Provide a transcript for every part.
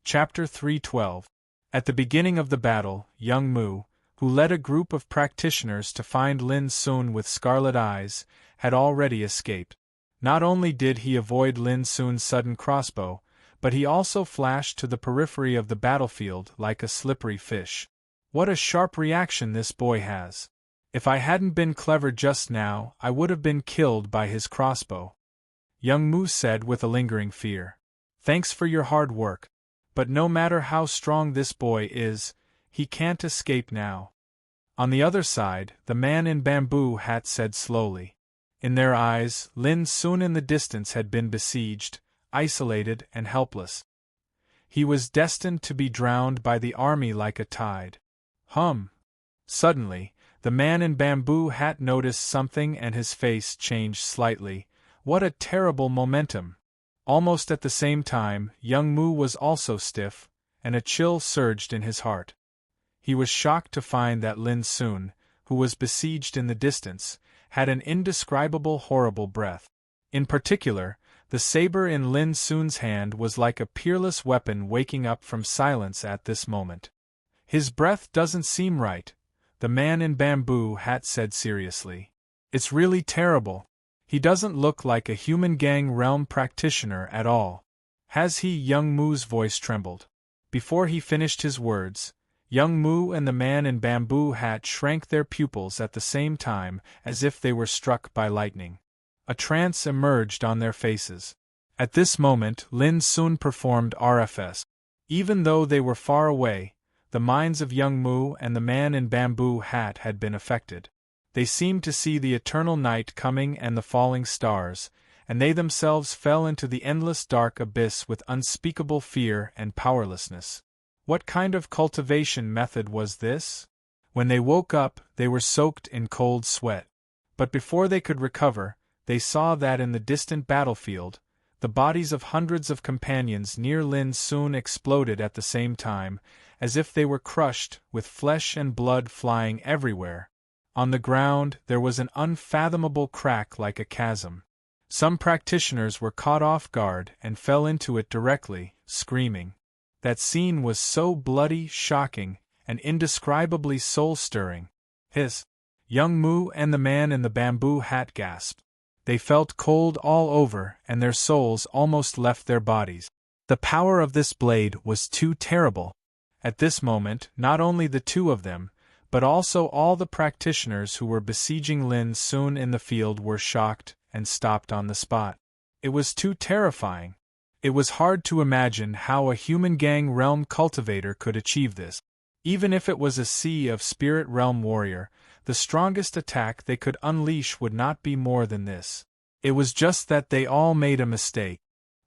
Chapter 312. At the beginning of the battle, young Mu, who led a group of practitioners to find Lin Sun with scarlet eyes, had already escaped. Not only did he avoid Lin Sun's sudden crossbow, but he also flashed to the periphery of the battlefield like a slippery fish. What a sharp reaction this boy has! If I hadn't been clever just now, I would have been killed by his crossbow. Young Mu said with a lingering fear. Thanks for your hard work. But no matter how strong this boy is, he can't escape now. On the other side, the man in bamboo hat said slowly. In their eyes, Lin Sun in the distance had been besieged, isolated and helpless. He was destined to be drowned by the army like a tide. Suddenly, the man in bamboo hat noticed something and his face changed slightly. What a terrible momentum! Almost at the same time, young Mu was also stiff, and a chill surged in his heart. He was shocked to find that Lin Sun, who was besieged in the distance, had an indescribable horrible breath. In particular, the saber in Lin Sun's hand was like a peerless weapon waking up from silence at this moment. His breath doesn't seem right, the man in bamboo hat said seriously. It's really terrible. He doesn't look like a human gang realm practitioner at all. Has he? Young Mu's voice trembled. Before he finished his words, young Mu and the man in bamboo hat shrank their pupils at the same time as if they were struck by lightning. A trance emerged on their faces. At this moment Lin Sun performed RFS. Even though they were far away, the minds of young Mu and the man in bamboo hat had been affected. They seemed to see the eternal night coming and the falling stars, and they themselves fell into the endless dark abyss with unspeakable fear and powerlessness. What kind of cultivation method was this? When they woke up, they were soaked in cold sweat. But before they could recover, they saw that in the distant battlefield, the bodies of hundreds of companions near Lin Sun exploded at the same time, as if they were crushed, with flesh and blood flying everywhere. On the ground, there was an unfathomable crack like a chasm. Some practitioners were caught off guard and fell into it directly, screaming. That scene was so bloody, shocking, and indescribably soul-stirring. Young Mu and the man in the bamboo hat gasped. They felt cold all over and their souls almost left their bodies. The power of this blade was too terrible. At this moment, not only the two of them, but also all the practitioners who were besieging Lin Sun in the field were shocked and stopped on the spot. It was too terrifying. It was hard to imagine how a human gang realm cultivator could achieve this. Even if it was a sea of spirit realm warrior, the strongest attack they could unleash would not be more than this. It was just that they all made a mistake.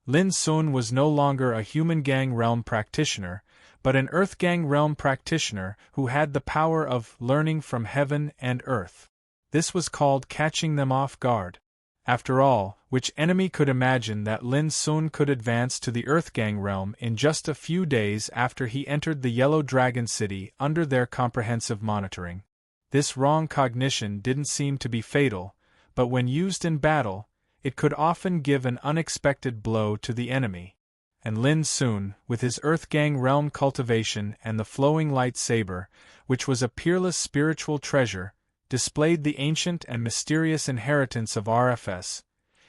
Lin Sun was no longer a human gang realm practitioner, but an earth gang realm practitioner who had the power of learning from heaven and earth. This was called catching them off guard. After all, which enemy could imagine that Lin Sun could advance to the earth gang realm in just a few days after he entered the Yellow Dragon City under their comprehensive monitoring? This wrong cognition didn't seem to be fatal, but when used in battle, it could often give an unexpected blow to the enemy. And Lin Sun, with his Earth Gang realm cultivation and the flowing lightsaber, which was a peerless spiritual treasure, displayed the ancient and mysterious inheritance of RFS.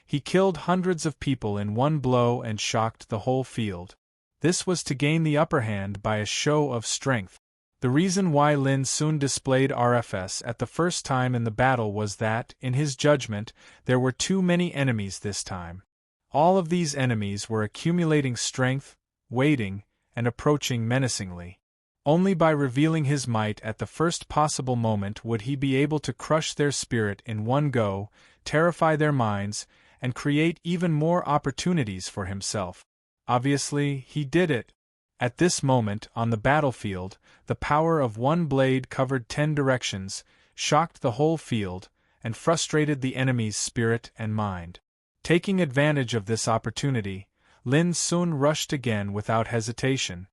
He killed hundreds of people in one blow and shocked the whole field. This was to gain the upper hand by a show of strength. The reason why Lin Sun displayed RFS at the first time in the battle was that, in his judgment, there were too many enemies this time. All of these enemies were accumulating strength, waiting, and approaching menacingly. Only by revealing his might at the first possible moment would he be able to crush their spirit in one go, terrify their minds, and create even more opportunities for himself. Obviously, he did it. At this moment, on the battlefield, the power of one blade covered 10 directions, shocked the whole field, and frustrated the enemy's spirit and mind. Taking advantage of this opportunity, Lin Sun rushed again without hesitation.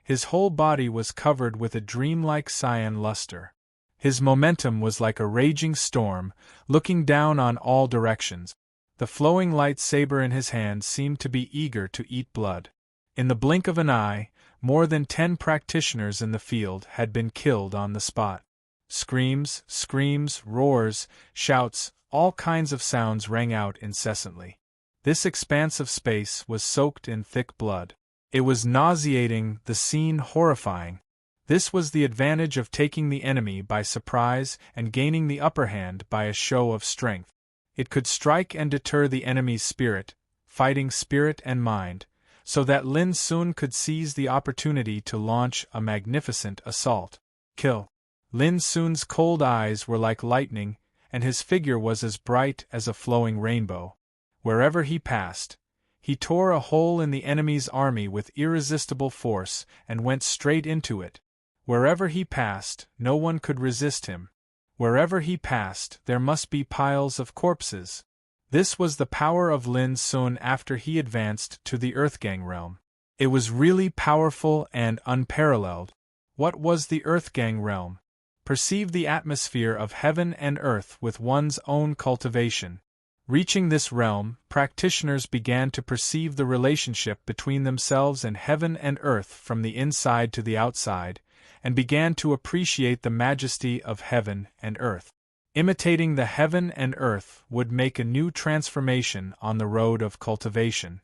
His whole body was covered with a dreamlike cyan luster. His momentum was like a raging storm, looking down on all directions. The flowing lightsaber in his hand seemed to be eager to eat blood. In the blink of an eye, More than 10 practitioners in the field had been killed on the spot. Screams, roars, shouts, all kinds of sounds rang out incessantly. This expanse of space was soaked in thick blood. It was nauseating, the scene horrifying. This was the advantage of taking the enemy by surprise and gaining the upper hand by a show of strength. It could strike and deter the enemy's spirit, fighting spirit and mind, so that Lin Sun could seize the opportunity to launch a magnificent assault. Kill. Lin Sun's cold eyes were like lightning, and his figure was as bright as a flowing rainbow. Wherever he passed, he tore a hole in the enemy's army with irresistible force and went straight into it. Wherever he passed, no one could resist him. Wherever he passed, there must be piles of corpses. This was the power of Lin Sun after he advanced to the Earthgang realm. It was really powerful and unparalleled. What was the Earthgang realm? Perceive the atmosphere of heaven and earth with one's own cultivation. Reaching this realm, practitioners began to perceive the relationship between themselves and heaven and earth from the inside to the outside, and began to appreciate the majesty of heaven and earth. Imitating the heaven and earth would make a new transformation on the road of cultivation.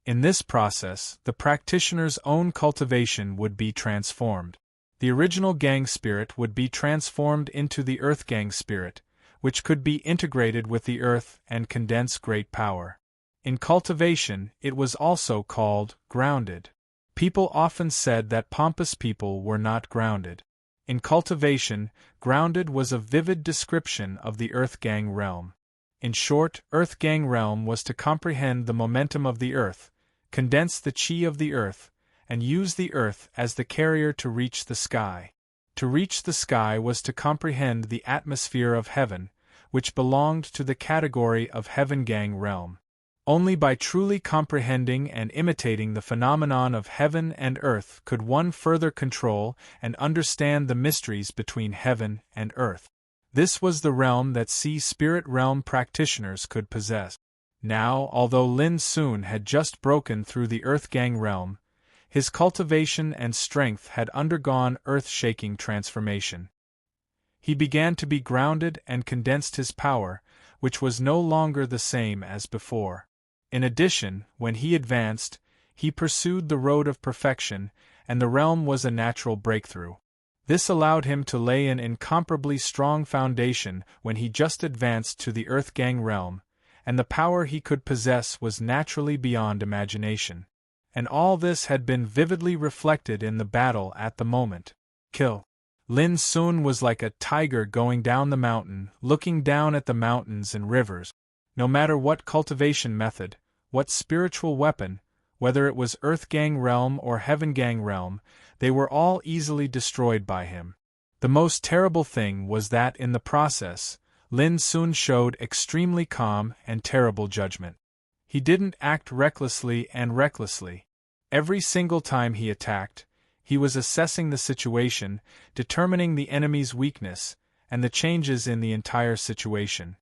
In this process, the practitioner's own cultivation would be transformed. The original gang spirit would be transformed into the earth gang spirit, which could be integrated with the earth and condense great power. In cultivation, it was also called grounded. People often said that pompous people were not grounded. In cultivation, grounded was a vivid description of the Earthgang realm. In short, Earthgang realm was to comprehend the momentum of the earth, condense the chi of the earth, and use the earth as the carrier to reach the sky. To reach the sky was to comprehend the atmosphere of heaven, which belonged to the category of Heavengang realm. Only by truly comprehending and imitating the phenomenon of heaven and earth could one further control and understand the mysteries between heaven and earth. This was the realm that Spirit realm practitioners could possess. Now, although Lin Sun had just broken through the Earthgang realm, his cultivation and strength had undergone earth-shaking transformation. He began to be grounded and condensed his power, which was no longer the same as before. In addition, when he advanced, he pursued the road of perfection, and the realm was a natural breakthrough. This allowed him to lay an incomparably strong foundation when he just advanced to the Earthgang realm, and the power he could possess was naturally beyond imagination. And all this had been vividly reflected in the battle at the moment. Kill. Lin Sun was like a tiger going down the mountain, looking down at the mountains and rivers. No matter what cultivation method, what spiritual weapon, whether it was Earthgang realm or Heavengang realm, they were all easily destroyed by him. The most terrible thing was that in the process, Lin Sun showed extremely calm and terrible judgment. He didn't act recklessly. Every single time he attacked, he was assessing the situation, determining the enemy's weakness, and the changes in the entire situation.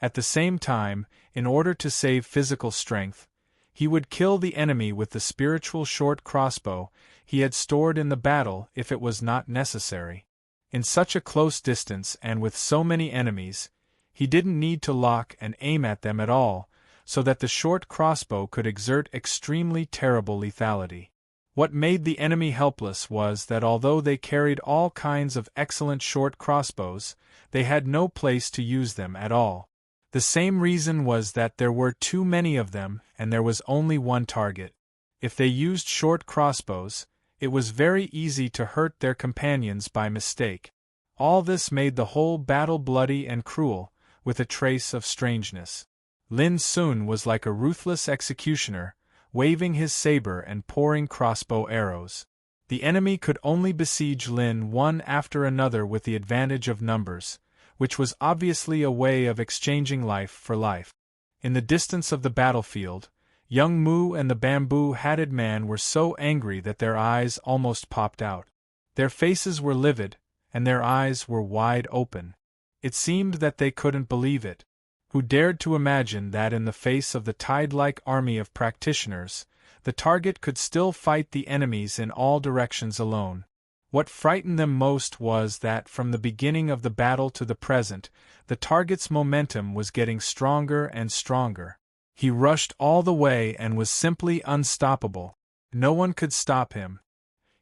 At the same time, in order to save physical strength, he would kill the enemy with the spiritual short crossbow he had stored in the battle if it was not necessary. In such a close distance and with so many enemies, he didn't need to lock and aim at them at all, so that the short crossbow could exert extremely terrible lethality. What made the enemy helpless was that although they carried all kinds of excellent short crossbows, they had no place to use them at all. The same reason was that there were too many of them and there was only one target. If they used short crossbows, it was very easy to hurt their companions by mistake. All this made the whole battle bloody and cruel, with a trace of strangeness. Lin Sun was like a ruthless executioner, waving his saber and pouring crossbow arrows. The enemy could only besiege Lin one after another with the advantage of numbers, which was obviously a way of exchanging life for life. In the distance of the battlefield, young Mu and the bamboo-hatted man were so angry that their eyes almost popped out. Their faces were livid, and their eyes were wide open. It seemed that they couldn't believe it. Who dared to imagine that in the face of the tide-like army of practitioners, the target could still fight the enemies in all directions alone. What frightened them most was that, from the beginning of the battle to the present, the target's momentum was getting stronger and stronger. He rushed all the way and was simply unstoppable. No one could stop him.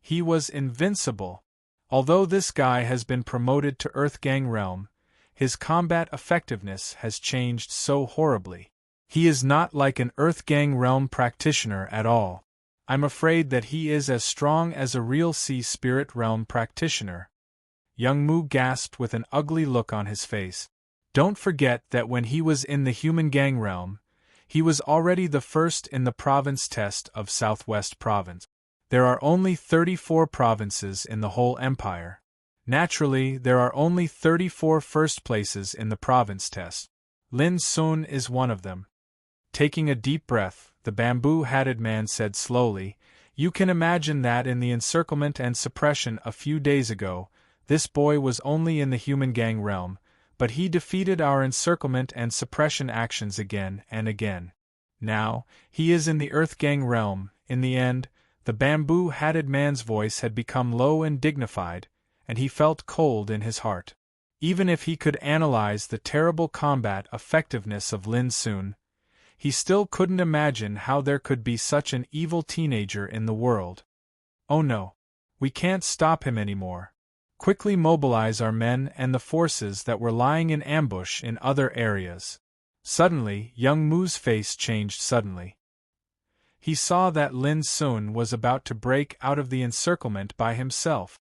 He was invincible. Although this guy has been promoted to Earthgang realm, his combat effectiveness has changed so horribly. He is not like an Earthgang realm practitioner at all. I'm afraid that he is as strong as a real Sea Spirit realm practitioner. Young Mu gasped with an ugly look on his face. Don't forget that when he was in the Human Gang realm, he was already the first in the province test of Southwest Province. There are only 34 provinces in the whole empire. Naturally, there are only 34 first places in the province test. Lin Sun is one of them. Taking a deep breath, the bamboo-hatted man said slowly, "You can imagine that in the encirclement and suppression a few days ago, this boy was only in the Human Gang realm, but he defeated our encirclement and suppression actions again and again. Now, he is in the Earthgang realm." In the end, the bamboo-hatted man's voice had become low and dignified, and he felt cold in his heart. Even if he could analyze the terrible combat effectiveness of Lin Sun, he still couldn't imagine how there could be such an evil teenager in the world. "Oh no. We can't stop him anymore. Quickly mobilize our men and the forces that were lying in ambush in other areas." Suddenly, young Mu's face changed suddenly. He saw that Lin Sun was about to break out of the encirclement by himself.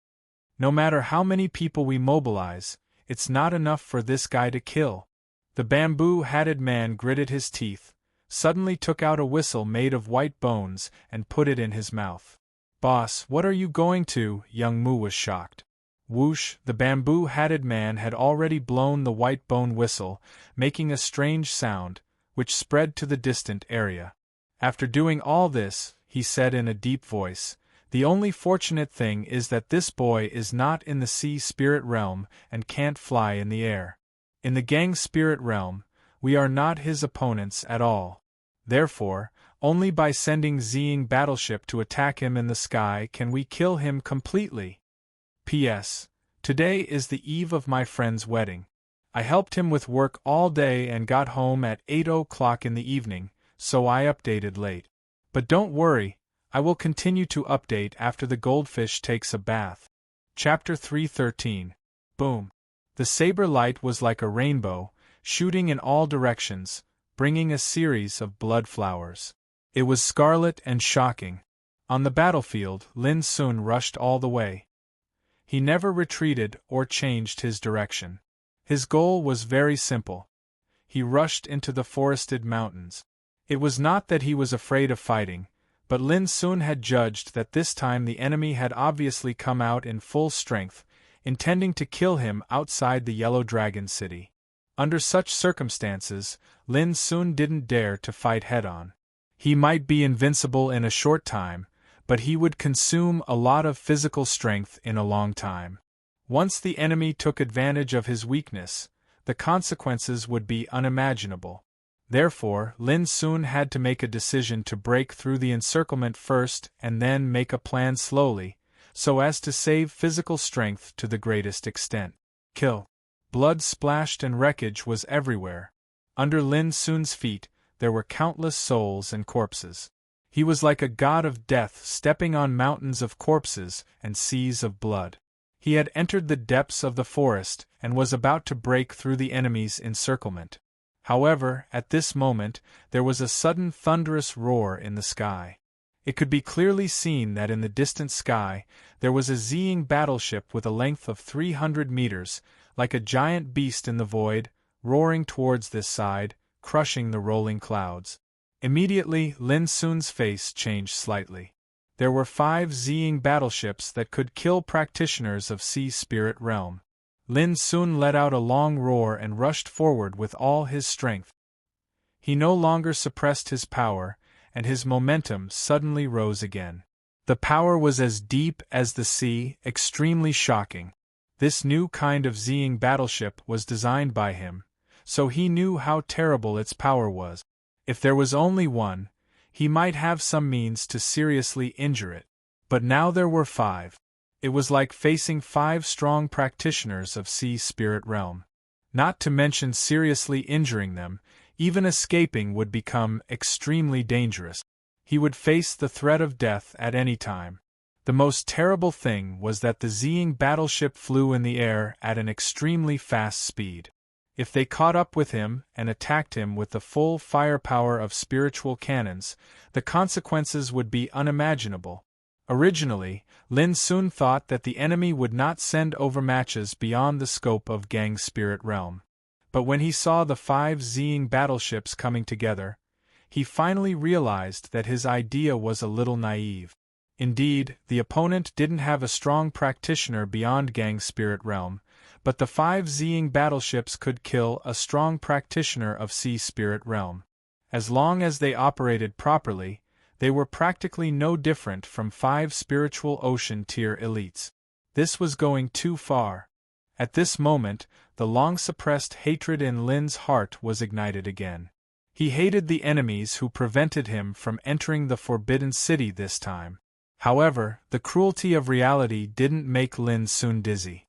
No matter how many people we mobilize, it's not enough for this guy to kill. The bamboo-hatted man gritted his teeth, suddenly took out a whistle made of white bones and put it in his mouth. "Boss, what are you going to?" Young Mu was shocked. Whoosh, the bamboo-hatted man had already blown the white bone whistle, making a strange sound, which spread to the distant area. "After doing all this," he said in a deep voice, "the only fortunate thing is that this boy is not in the Sea Spirit realm and can't fly in the air. In the Gang Spirit realm, we are not his opponents at all. Therefore, only by sending Zing battleship to attack him in the sky can we kill him completely. P.S. Today is the eve of my friend's wedding. I helped him with work all day and got home at 8 o'clock in the evening, so I updated late. But don't worry, I will continue to update after the goldfish takes a bath." Chapter 313. Boom. The saber light was like a rainbow, shooting in all directions, bringing a series of blood flowers. It was scarlet and shocking. On the battlefield, Lin Sun rushed all the way. He never retreated or changed his direction. His goal was very simple. He rushed into the forested mountains. It was not that he was afraid of fighting, but Lin Sun had judged that this time the enemy had obviously come out in full strength, intending to kill him outside the Yellow Dragon City. Under such circumstances, Lin Sun didn't dare to fight head-on. He might be invincible in a short time, but he would consume a lot of physical strength in a long time. Once the enemy took advantage of his weakness, the consequences would be unimaginable. Therefore, Lin Sun had to make a decision to break through the encirclement first and then make a plan slowly, so as to save physical strength to the greatest extent. Kill. Blood splashed and wreckage was everywhere. Under Lin Sun's feet, there were countless souls and corpses. He was like a god of death stepping on mountains of corpses and seas of blood. He had entered the depths of the forest and was about to break through the enemy's encirclement. However, at this moment, there was a sudden thunderous roar in the sky. It could be clearly seen that in the distant sky, there was a Zing battleship with a length of 300 meters, like a giant beast in the void, roaring towards this side, crushing the rolling clouds. Immediately, Lin Sun's face changed slightly. There were 5 Zing battleships that could kill practitioners of Sea Spirit realm. Lin Sun let out a long roar and rushed forward with all his strength. He no longer suppressed his power, and his momentum suddenly rose again. The power was as deep as the sea, extremely shocking. This new kind of Zing battleship was designed by him, so he knew how terrible its power was. If there was only one, he might have some means to seriously injure it. But now there were 5. It was like facing 5 strong practitioners of sea spirit realm. Not to mention seriously injuring them, even escaping would become extremely dangerous. He would face the threat of death at any time. The most terrible thing was that the Ziying battleship flew in the air at an extremely fast speed. If they caught up with him and attacked him with the full firepower of spiritual cannons, the consequences would be unimaginable. Originally, Lin Sun thought that the enemy would not send overmatches beyond the scope of Gang's spirit realm. But when he saw the 5 Ziying battleships coming together, he finally realized that his idea was a little naive. Indeed, the opponent didn't have a strong practitioner beyond Gang's spirit realm, but the 5 Ziying battleships could kill a strong practitioner of sea spirit realm. As long as they operated properly, they were practically no different from 5 spiritual ocean tier elites. This was going too far. At this moment, the long-suppressed hatred in Lin's heart was ignited again. He hated the enemies who prevented him from entering the Forbidden City this time. However, the cruelty of reality didn't make Lin Sun dizzy.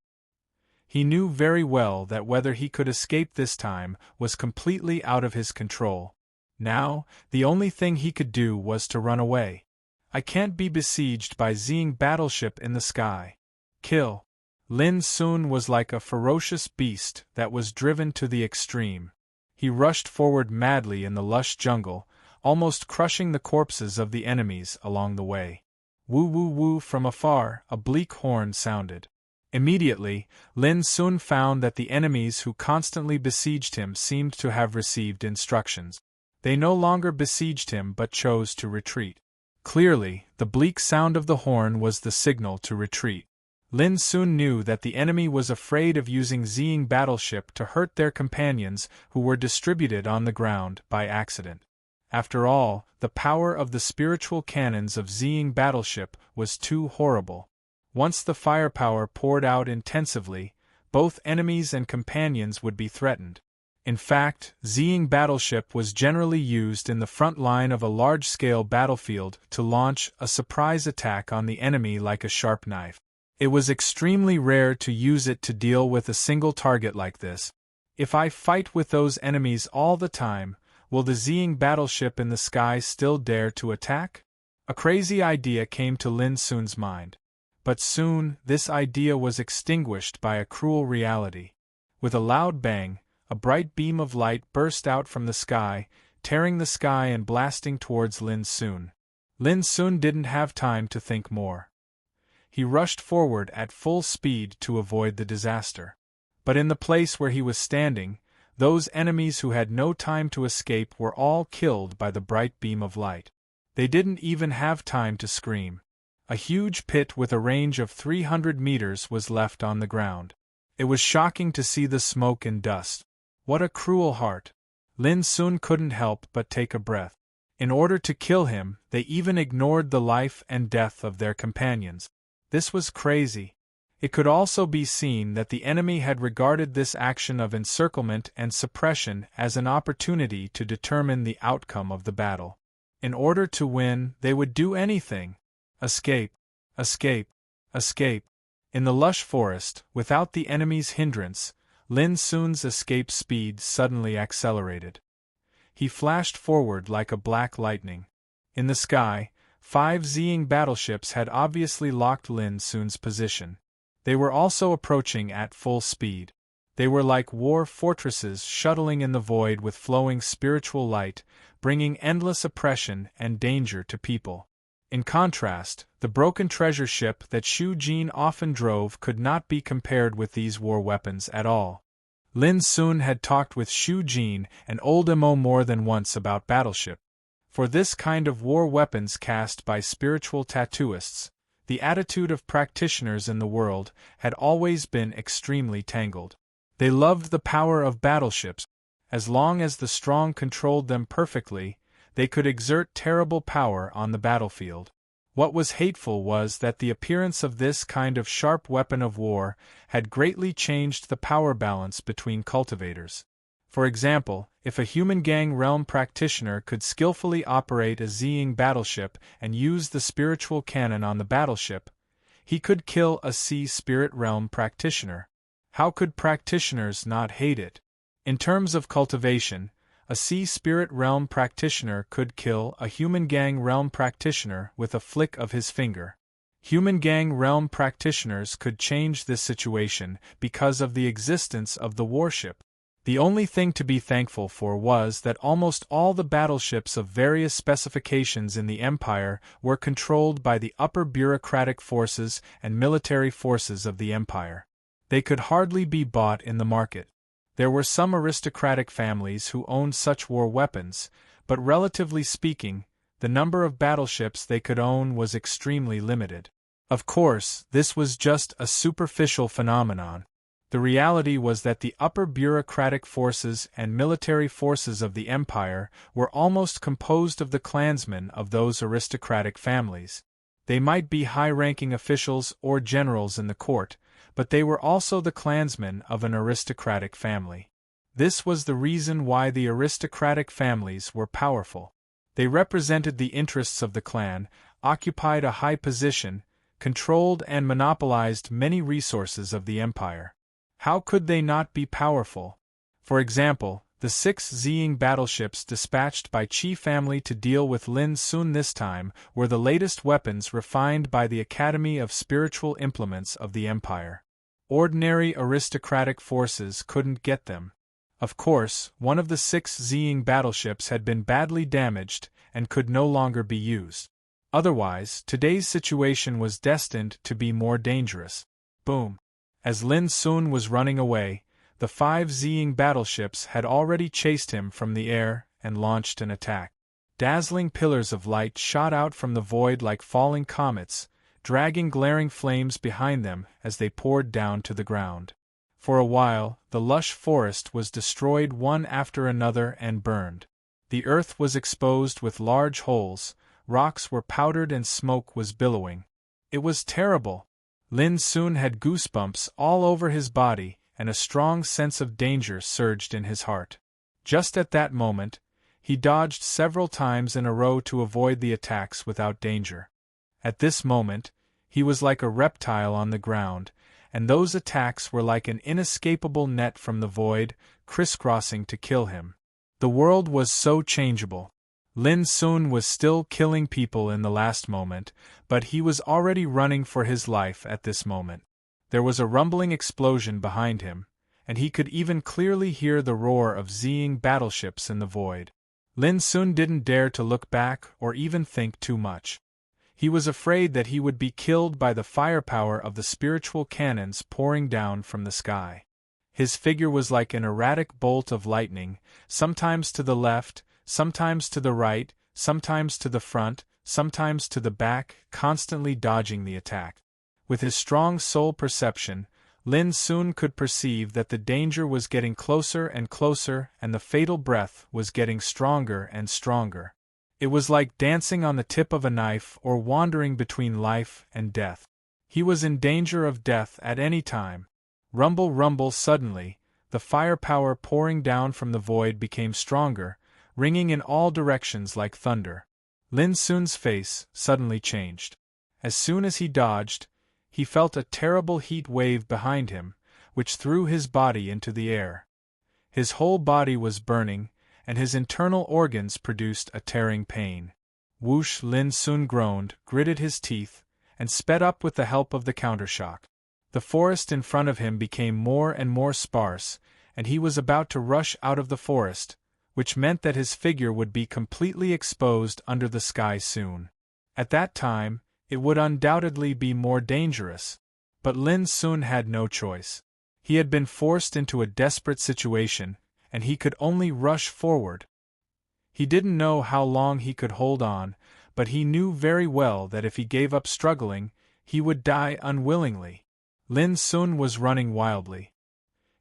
He knew very well that whether he could escape this time was completely out of his control. Now, the only thing he could do was to run away. I can't be besieged by Ziying battleship in the sky. Kill. Lin Sun was like a ferocious beast that was driven to the extreme. He rushed forward madly in the lush jungle, almost crushing the corpses of the enemies along the way. Woo woo woo, from afar, a bleak horn sounded. Immediately, Lin Sun found that the enemies who constantly besieged him seemed to have received instructions. They no longer besieged him but chose to retreat. Clearly, the bleak sound of the horn was the signal to retreat. Lin Sun knew that the enemy was afraid of using Ziying battleship to hurt their companions who were distributed on the ground by accident. After all, the power of the spiritual cannons of Ziying battleship was too horrible. Once the firepower poured out intensively, both enemies and companions would be threatened. In fact, Ziying battleship was generally used in the front line of a large-scale battlefield to launch a surprise attack on the enemy like a sharp knife. It was extremely rare to use it to deal with a single target like this. If I fight with those enemies all the time, will the Ziying battleship in the sky still dare to attack? A crazy idea came to Lin Sun's mind. But soon, this idea was extinguished by a cruel reality. With a loud bang, a bright beam of light burst out from the sky, tearing the sky and blasting towards Lin Sun. Lin Sun didn't have time to think more. He rushed forward at full speed to avoid the disaster. But in the place where he was standing, those enemies who had no time to escape were all killed by the bright beam of light. They didn't even have time to scream. A huge pit with a range of 300 meters was left on the ground. It was shocking to see the smoke and dust. What a cruel heart! Lin Sun couldn't help but take a breath. In order to kill him, they even ignored the life and death of their companions. This was crazy. It could also be seen that the enemy had regarded this action of encirclement and suppression as an opportunity to determine the outcome of the battle. In order to win, they would do anything. Escape, escape, escape. In the lush forest, without the enemy's hindrance, Lin Sun's escape speed suddenly accelerated. He flashed forward like a black lightning. In the sky, 5 Ziying battleships had obviously locked Lin Sun's position. They were also approaching at full speed. They were like war fortresses shuttling in the void with flowing spiritual light, bringing endless oppression and danger to people. In contrast, the broken treasure ship that Xu Jin often drove could not be compared with these war weapons at all. Lin Sun had talked with Xu Jin and old Mo more than once about battleship. For this kind of war weapons cast by spiritual tattooists, the attitude of practitioners in the world had always been extremely tangled. They loved the power of battleships. As long as the strong controlled them perfectly, they could exert terrible power on the battlefield. What was hateful was that the appearance of this kind of sharp weapon of war had greatly changed the power balance between cultivators. For example, if a human gang realm practitioner could skillfully operate a Zing battleship and use the spiritual cannon on the battleship, he could kill a sea spirit realm practitioner. How could practitioners not hate it? In terms of cultivation, a sea spirit realm practitioner could kill a human gang realm practitioner with a flick of his finger. Human gang realm practitioners could change this situation because of the existence of the warship. The only thing to be thankful for was that almost all the battleships of various specifications in the Empire were controlled by the upper bureaucratic forces and military forces of the Empire. They could hardly be bought in the market. There were some aristocratic families who owned such war weapons, but relatively speaking, the number of battleships they could own was extremely limited. Of course, this was just a superficial phenomenon. The reality was that the upper bureaucratic forces and military forces of the Empire were almost composed of the clansmen of those aristocratic families. They might be high-ranking officials or generals in the court, but they were also the clansmen of an aristocratic family. This was the reason why the aristocratic families were powerful. They represented the interests of the clan, occupied a high position, controlled and monopolized many resources of the Empire. How could they not be powerful? For example, the 6 Zing battleships dispatched by Qi family to deal with Lin Sun this time were the latest weapons refined by the Academy of Spiritual Implements of the Empire. Ordinary aristocratic forces couldn't get them. Of course, one of the 6 Zing battleships had been badly damaged and could no longer be used. Otherwise, today's situation was destined to be more dangerous. Boom! As Lin Sun was running away, the 5 Zing battleships had already chased him from the air and launched an attack. Dazzling pillars of light shot out from the void like falling comets, dragging glaring flames behind them as they poured down to the ground. For a while, the lush forest was destroyed one after another and burned. The earth was exposed with large holes, rocks were powdered and smoke was billowing. It was terrible. Lin Sun had goosebumps all over his body, and a strong sense of danger surged in his heart. Just at that moment, he dodged several times in a row to avoid the attacks without danger. At this moment, he was like a reptile on the ground, and those attacks were like an inescapable net from the void, crisscrossing to kill him. The world was so changeable. Lin Sun was still killing people in the last moment, but he was already running for his life at this moment. There was a rumbling explosion behind him, and he could even clearly hear the roar of Zing battleships in the void. Lin Sun didn't dare to look back or even think too much. He was afraid that he would be killed by the firepower of the spiritual cannons pouring down from the sky. His figure was like an erratic bolt of lightning, sometimes to the left, sometimes to the right, sometimes to the front, sometimes to the back, constantly dodging the attack. With his strong soul perception, Lin Sun could perceive that the danger was getting closer and closer and the fatal breath was getting stronger and stronger. It was like dancing on the tip of a knife or wandering between life and death. He was in danger of death at any time. Rumble, rumble, suddenly, the firepower pouring down from the void became stronger, ringing in all directions like thunder. Lin Sun's face suddenly changed. As soon as he dodged, he felt a terrible heat wave behind him, which threw his body into the air. His whole body was burning, and his internal organs produced a tearing pain. Whoosh! Lin Sun groaned, gritted his teeth, and sped up with the help of the countershock. The forest in front of him became more and more sparse, and he was about to rush out of the forest, which meant that his figure would be completely exposed under the sky soon. At that time, it would undoubtedly be more dangerous. But Lin Sun had no choice. He had been forced into a desperate situation, and he could only rush forward. He didn't know how long he could hold on, but he knew very well that if he gave up struggling, he would die unwillingly. Lin Sun was running wildly.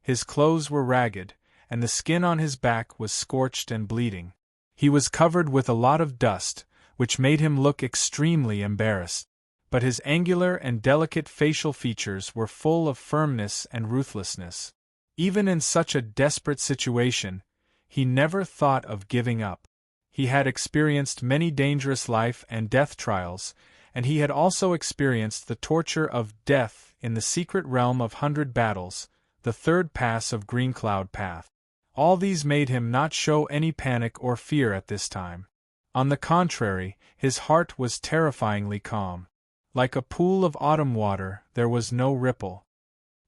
His clothes were ragged, and the skin on his back was scorched and bleeding. He was covered with a lot of dust, which made him look extremely embarrassed. But his angular and delicate facial features were full of firmness and ruthlessness. Even in such a desperate situation, he never thought of giving up. He had experienced many dangerous life and death trials, and he had also experienced the torture of death in the secret realm of 100 Battles, the third pass of Green Cloud Path. All these made him not show any panic or fear at this time. On the contrary, his heart was terrifyingly calm. Like a pool of autumn water, there was no ripple.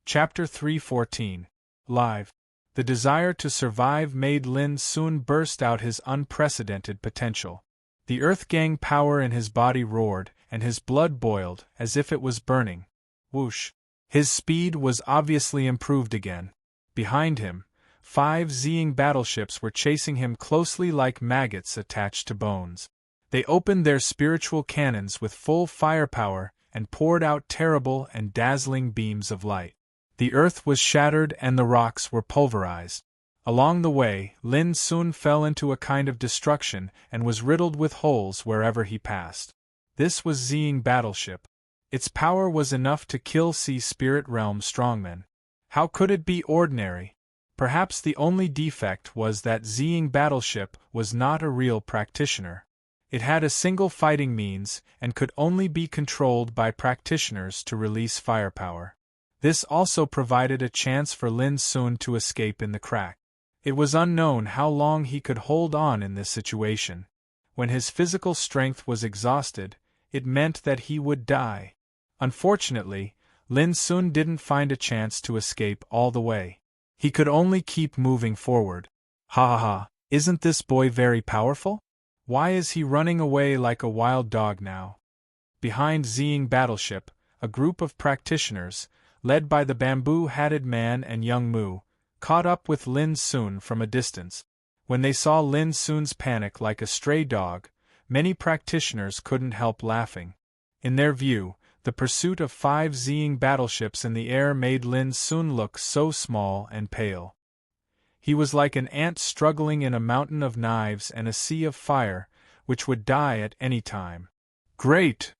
Chapter 3:14. Live. The desire to survive made Lin soon burst out his unprecedented potential. The Earth-gang power in his body roared, and his blood boiled, as if it was burning. Whoosh! His speed was obviously improved again. Behind him, 5 Zing battleships were chasing him closely like maggots attached to bones. They opened their spiritual cannons with full firepower and poured out terrible and dazzling beams of light. The earth was shattered and the rocks were pulverized. Along the way, Lin soon fell into a kind of destruction and was riddled with holes wherever he passed. This was Zing battleship. Its power was enough to kill Sea Spirit Realm strongmen. How could it be ordinary? Perhaps the only defect was that Zing battleship was not a real practitioner. It had a single fighting means and could only be controlled by practitioners to release firepower. This also provided a chance for Lin soon to escape in the crack. It was unknown how long he could hold on in this situation. When his physical strength was exhausted, it meant that he would die. Unfortunately, Lin soon didn't find a chance to escape all the way. He could only keep moving forward. Ha ha ha, isn't this boy very powerful? Why is he running away like a wild dog now? Behind Zing battleship, a group of practitioners, led by the bamboo-hatted man and young Mu, caught up with Lin Soon from a distance. When they saw Lin Soon's panic like a stray dog, many practitioners couldn't help laughing. In their view, the pursuit of 5 Zing battleships in the air made Lin Soon look so small and pale. He was like an ant struggling in a mountain of knives and a sea of fire, which would die at any time. Great!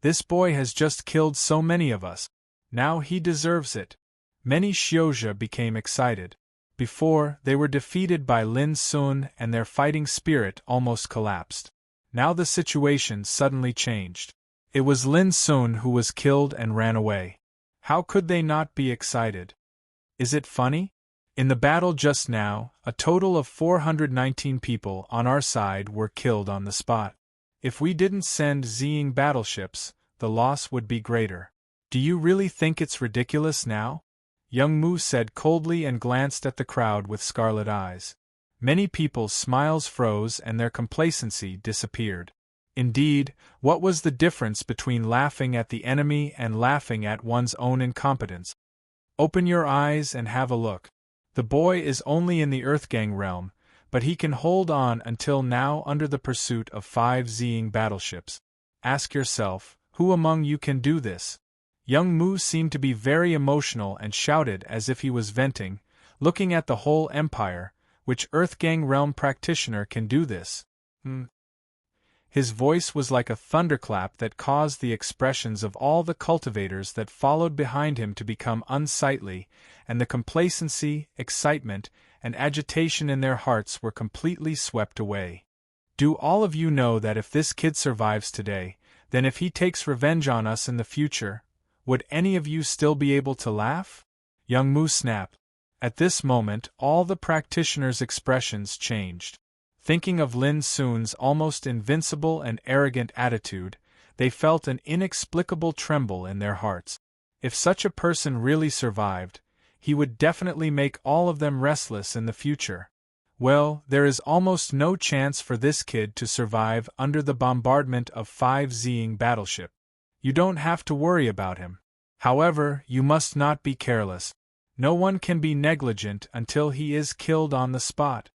This boy has just killed so many of us. Now he deserves it. Many Xiozha became excited. Before, they were defeated by Lin Sun and their fighting spirit almost collapsed. Now the situation suddenly changed. It was Lin Sun who was killed and ran away. How could they not be excited? Is it funny? In the battle just now, a total of 419 people on our side were killed on the spot. If we didn't send Zing battleships, the loss would be greater. Do you really think it's ridiculous now? Young Mu said coldly and glanced at the crowd with scarlet eyes. Many people's smiles froze and their complacency disappeared. Indeed, what was the difference between laughing at the enemy and laughing at one's own incompetence? Open your eyes and have a look. The boy is only in the Earthgang realm, but he can hold on until now under the pursuit of 5 Zing battleships. Ask yourself, who among you can do this? Young Mu seemed to be very emotional and shouted as if he was venting, looking at the whole empire, which Earthgang realm practitioner can do this? His voice was like a thunderclap that caused the expressions of all the cultivators that followed behind him to become unsightly, and the complacency, excitement, and agitation in their hearts were completely swept away. Do all of you know that if this kid survives today, then if he takes revenge on us in the future, would any of you still be able to laugh? Young Mu snapped. At this moment, all the practitioners' expressions changed. Thinking of Lin Sun's almost invincible and arrogant attitude, they felt an inexplicable tremble in their hearts. If such a person really survived, he would definitely make all of them restless in the future. Well, there is almost no chance for this kid to survive under the bombardment of 5 Zing battleship. You don't have to worry about him. However, you must not be careless. No one can be negligent until he is killed on the spot.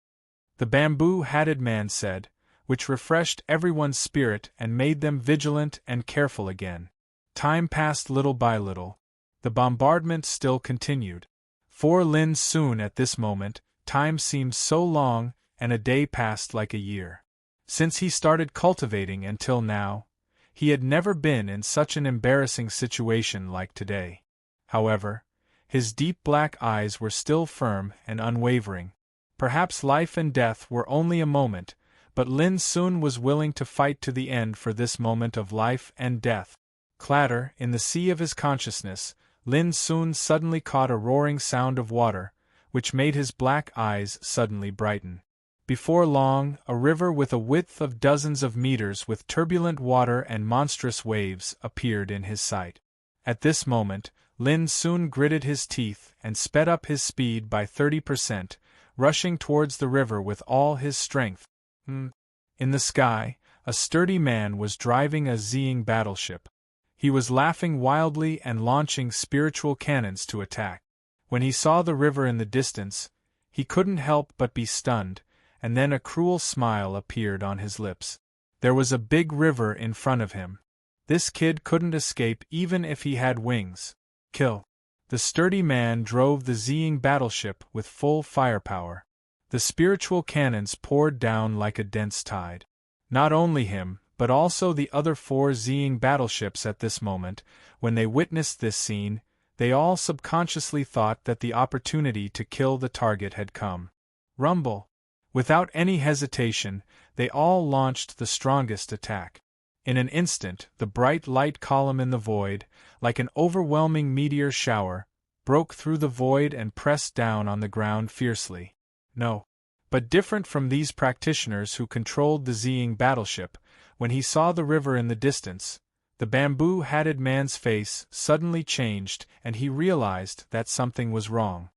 The bamboo-hatted man said, which refreshed everyone's spirit and made them vigilant and careful again. Time passed little by little. The bombardment still continued. For Lin Sun at this moment, time seemed so long, and a day passed like a year. Since he started cultivating until now, he had never been in such an embarrassing situation like today. However, His deep black eyes were still firm and unwavering. Perhaps life and death were only a moment, but Lin Sun was willing to fight to the end for this moment of life and death. Clatter, in the sea of his consciousness, Lin Sun suddenly caught a roaring sound of water, which made his black eyes suddenly brighten. Before long, a river with a width of dozens of meters with turbulent water and monstrous waves appeared in his sight. At this moment, Lin Sun gritted his teeth and sped up his speed by 30%, rushing towards the river with all his strength. In the sky, a sturdy man was driving a Ziying battleship. He was laughing wildly and launching spiritual cannons to attack. When he saw the river in the distance, he couldn't help but be stunned, and then a cruel smile appeared on his lips. There was a big river in front of him. This kid couldn't escape even if he had wings. Kill. The sturdy man drove the Ziying battleship with full firepower. The spiritual cannons poured down like a dense tide. Not only him, but also the other 4 Ziying battleships at this moment, when they witnessed this scene, they all subconsciously thought that the opportunity to kill the target had come. Rumble! Without any hesitation, they all launched the strongest attack. In an instant, the bright light column in the void, like an overwhelming meteor shower, broke through the void and pressed down on the ground fiercely. No. But different from these practitioners who controlled the Ziying battleship, when he saw the river in the distance, the bamboo-hatted man's face suddenly changed and he realized that something was wrong.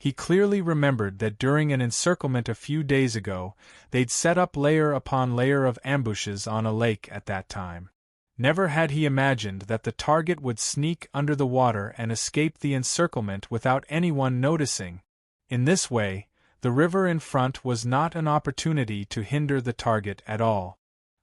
He clearly remembered that during an encirclement a few days ago, they'd set up layer upon layer of ambushes on a lake at that time. Never had he imagined that the target would sneak under the water and escape the encirclement without anyone noticing. In this way, the river in front was not an opportunity to hinder the target at all.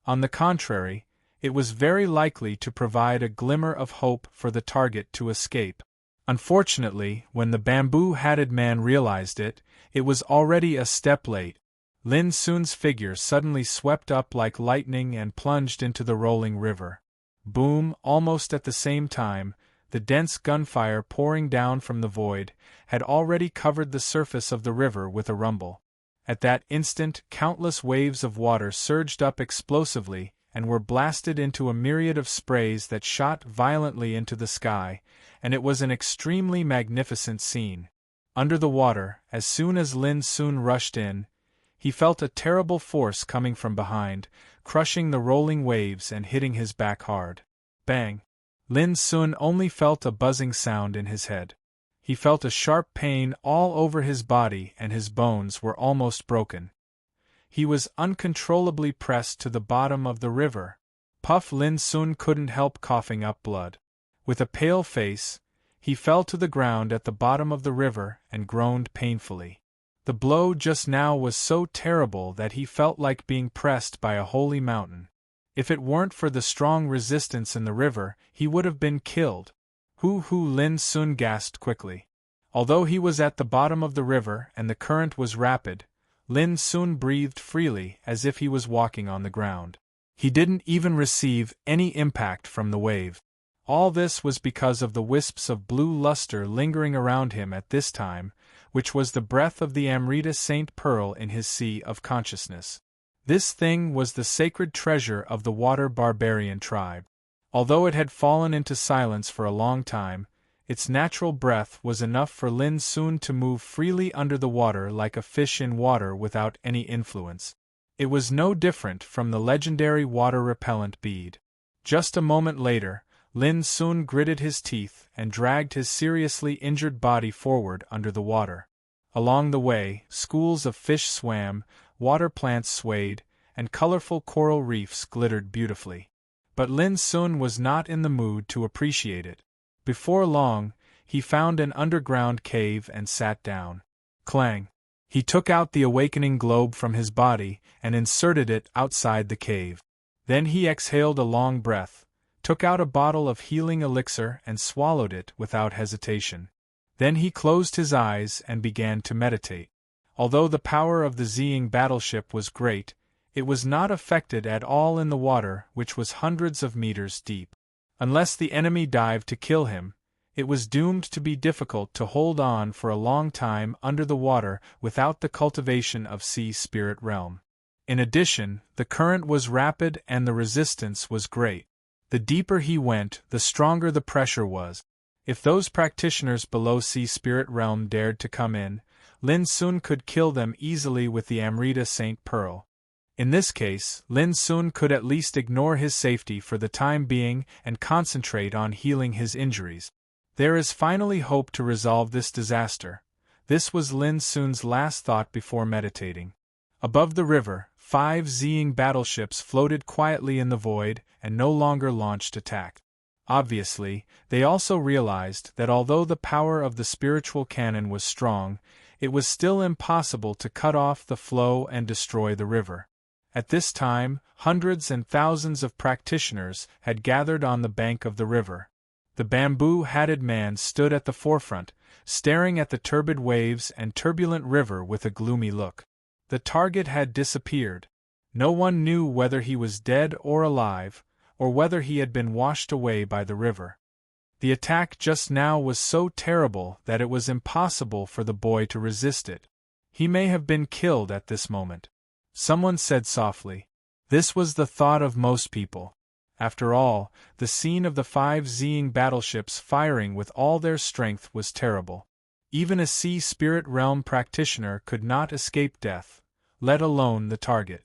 On the contrary, it was very likely to provide a glimmer of hope for the target to escape. Unfortunately, when the bamboo-hatted man realized it, it was already a step late. Lin Sun's figure suddenly swept up like lightning and plunged into the rolling river. Boom! Almost at the same time, the dense gunfire pouring down from the void had already covered the surface of the river with a rumble. At that instant, countless waves of water surged up explosively and were blasted into a myriad of sprays that shot violently into the sky, and it was an extremely magnificent scene. Under the water, as soon as Lin Sun rushed in, he felt a terrible force coming from behind, crushing the rolling waves and hitting his back hard. Bang! Lin Sun only felt a buzzing sound in his head. He felt a sharp pain all over his body and his bones were almost broken. He was uncontrollably pressed to the bottom of the river. Puff! Lin Sun couldn't help coughing up blood. With a pale face, he fell to the ground at the bottom of the river and groaned painfully. The blow just now was so terrible that he felt like being pressed by a holy mountain. If it weren't for the strong resistance in the river, he would have been killed. Hoo! Lin Sun gasped quickly. Although he was at the bottom of the river and the current was rapid, Lin Sun breathed freely as if he was walking on the ground. He didn't even receive any impact from the wave. All this was because of the wisps of blue luster lingering around him at this time, which was the breath of the Amrita Saint Pearl in his sea of consciousness. This thing was the sacred treasure of the water barbarian tribe. Although it had fallen into silence for a long time, its natural breath was enough for Lin Sun to move freely under the water like a fish in water without any influence. It was no different from the legendary water-repellent bead. Just a moment later, Lin Sun gritted his teeth and dragged his seriously injured body forward under the water. Along the way, schools of fish swam, water plants swayed, and colorful coral reefs glittered beautifully. But Lin Sun was not in the mood to appreciate it. Before long, he found an underground cave and sat down. Clang! He took out the awakening globe from his body and inserted it outside the cave. Then he exhaled a long breath, took out a bottle of healing elixir and swallowed it without hesitation. Then he closed his eyes and began to meditate. Although the power of the Ziying battleship was great, it was not affected at all in the water, which was hundreds of meters deep. Unless the enemy dived to kill him, It was doomed to be difficult to hold on for a long time under the water without the cultivation of sea spirit realm. In addition, the current was rapid and the resistance was great. The deeper he went, the stronger the pressure was. If those practitioners below sea spirit realm dared to come in, Lin Sun could kill them easily with the Amrita Saint Pearl. In this case, Lin Sun could at least ignore his safety for the time being and concentrate on healing his injuries. There is finally hope to resolve this disaster. This was Lin Sun's last thought before meditating. Above the river, 5 Ziying battleships floated quietly in the void and no longer launched attack. Obviously, they also realized that although the power of the spiritual cannon was strong, it was still impossible to cut off the flow and destroy the river. At this time, hundreds and thousands of practitioners had gathered on the bank of the river. The bamboo-hatted man stood at the forefront, staring at the turbid waves and turbulent river with a gloomy look. The target had disappeared. No one knew whether he was dead or alive, or whether he had been washed away by the river. The attack just now was so terrible that it was impossible for the boy to resist it. He may have been killed at this moment. Someone said softly. This was the thought of most people. After all, the scene of the 5 Ziying battleships firing with all their strength was terrible. Even a sea spirit realm practitioner could not escape death, let alone the target.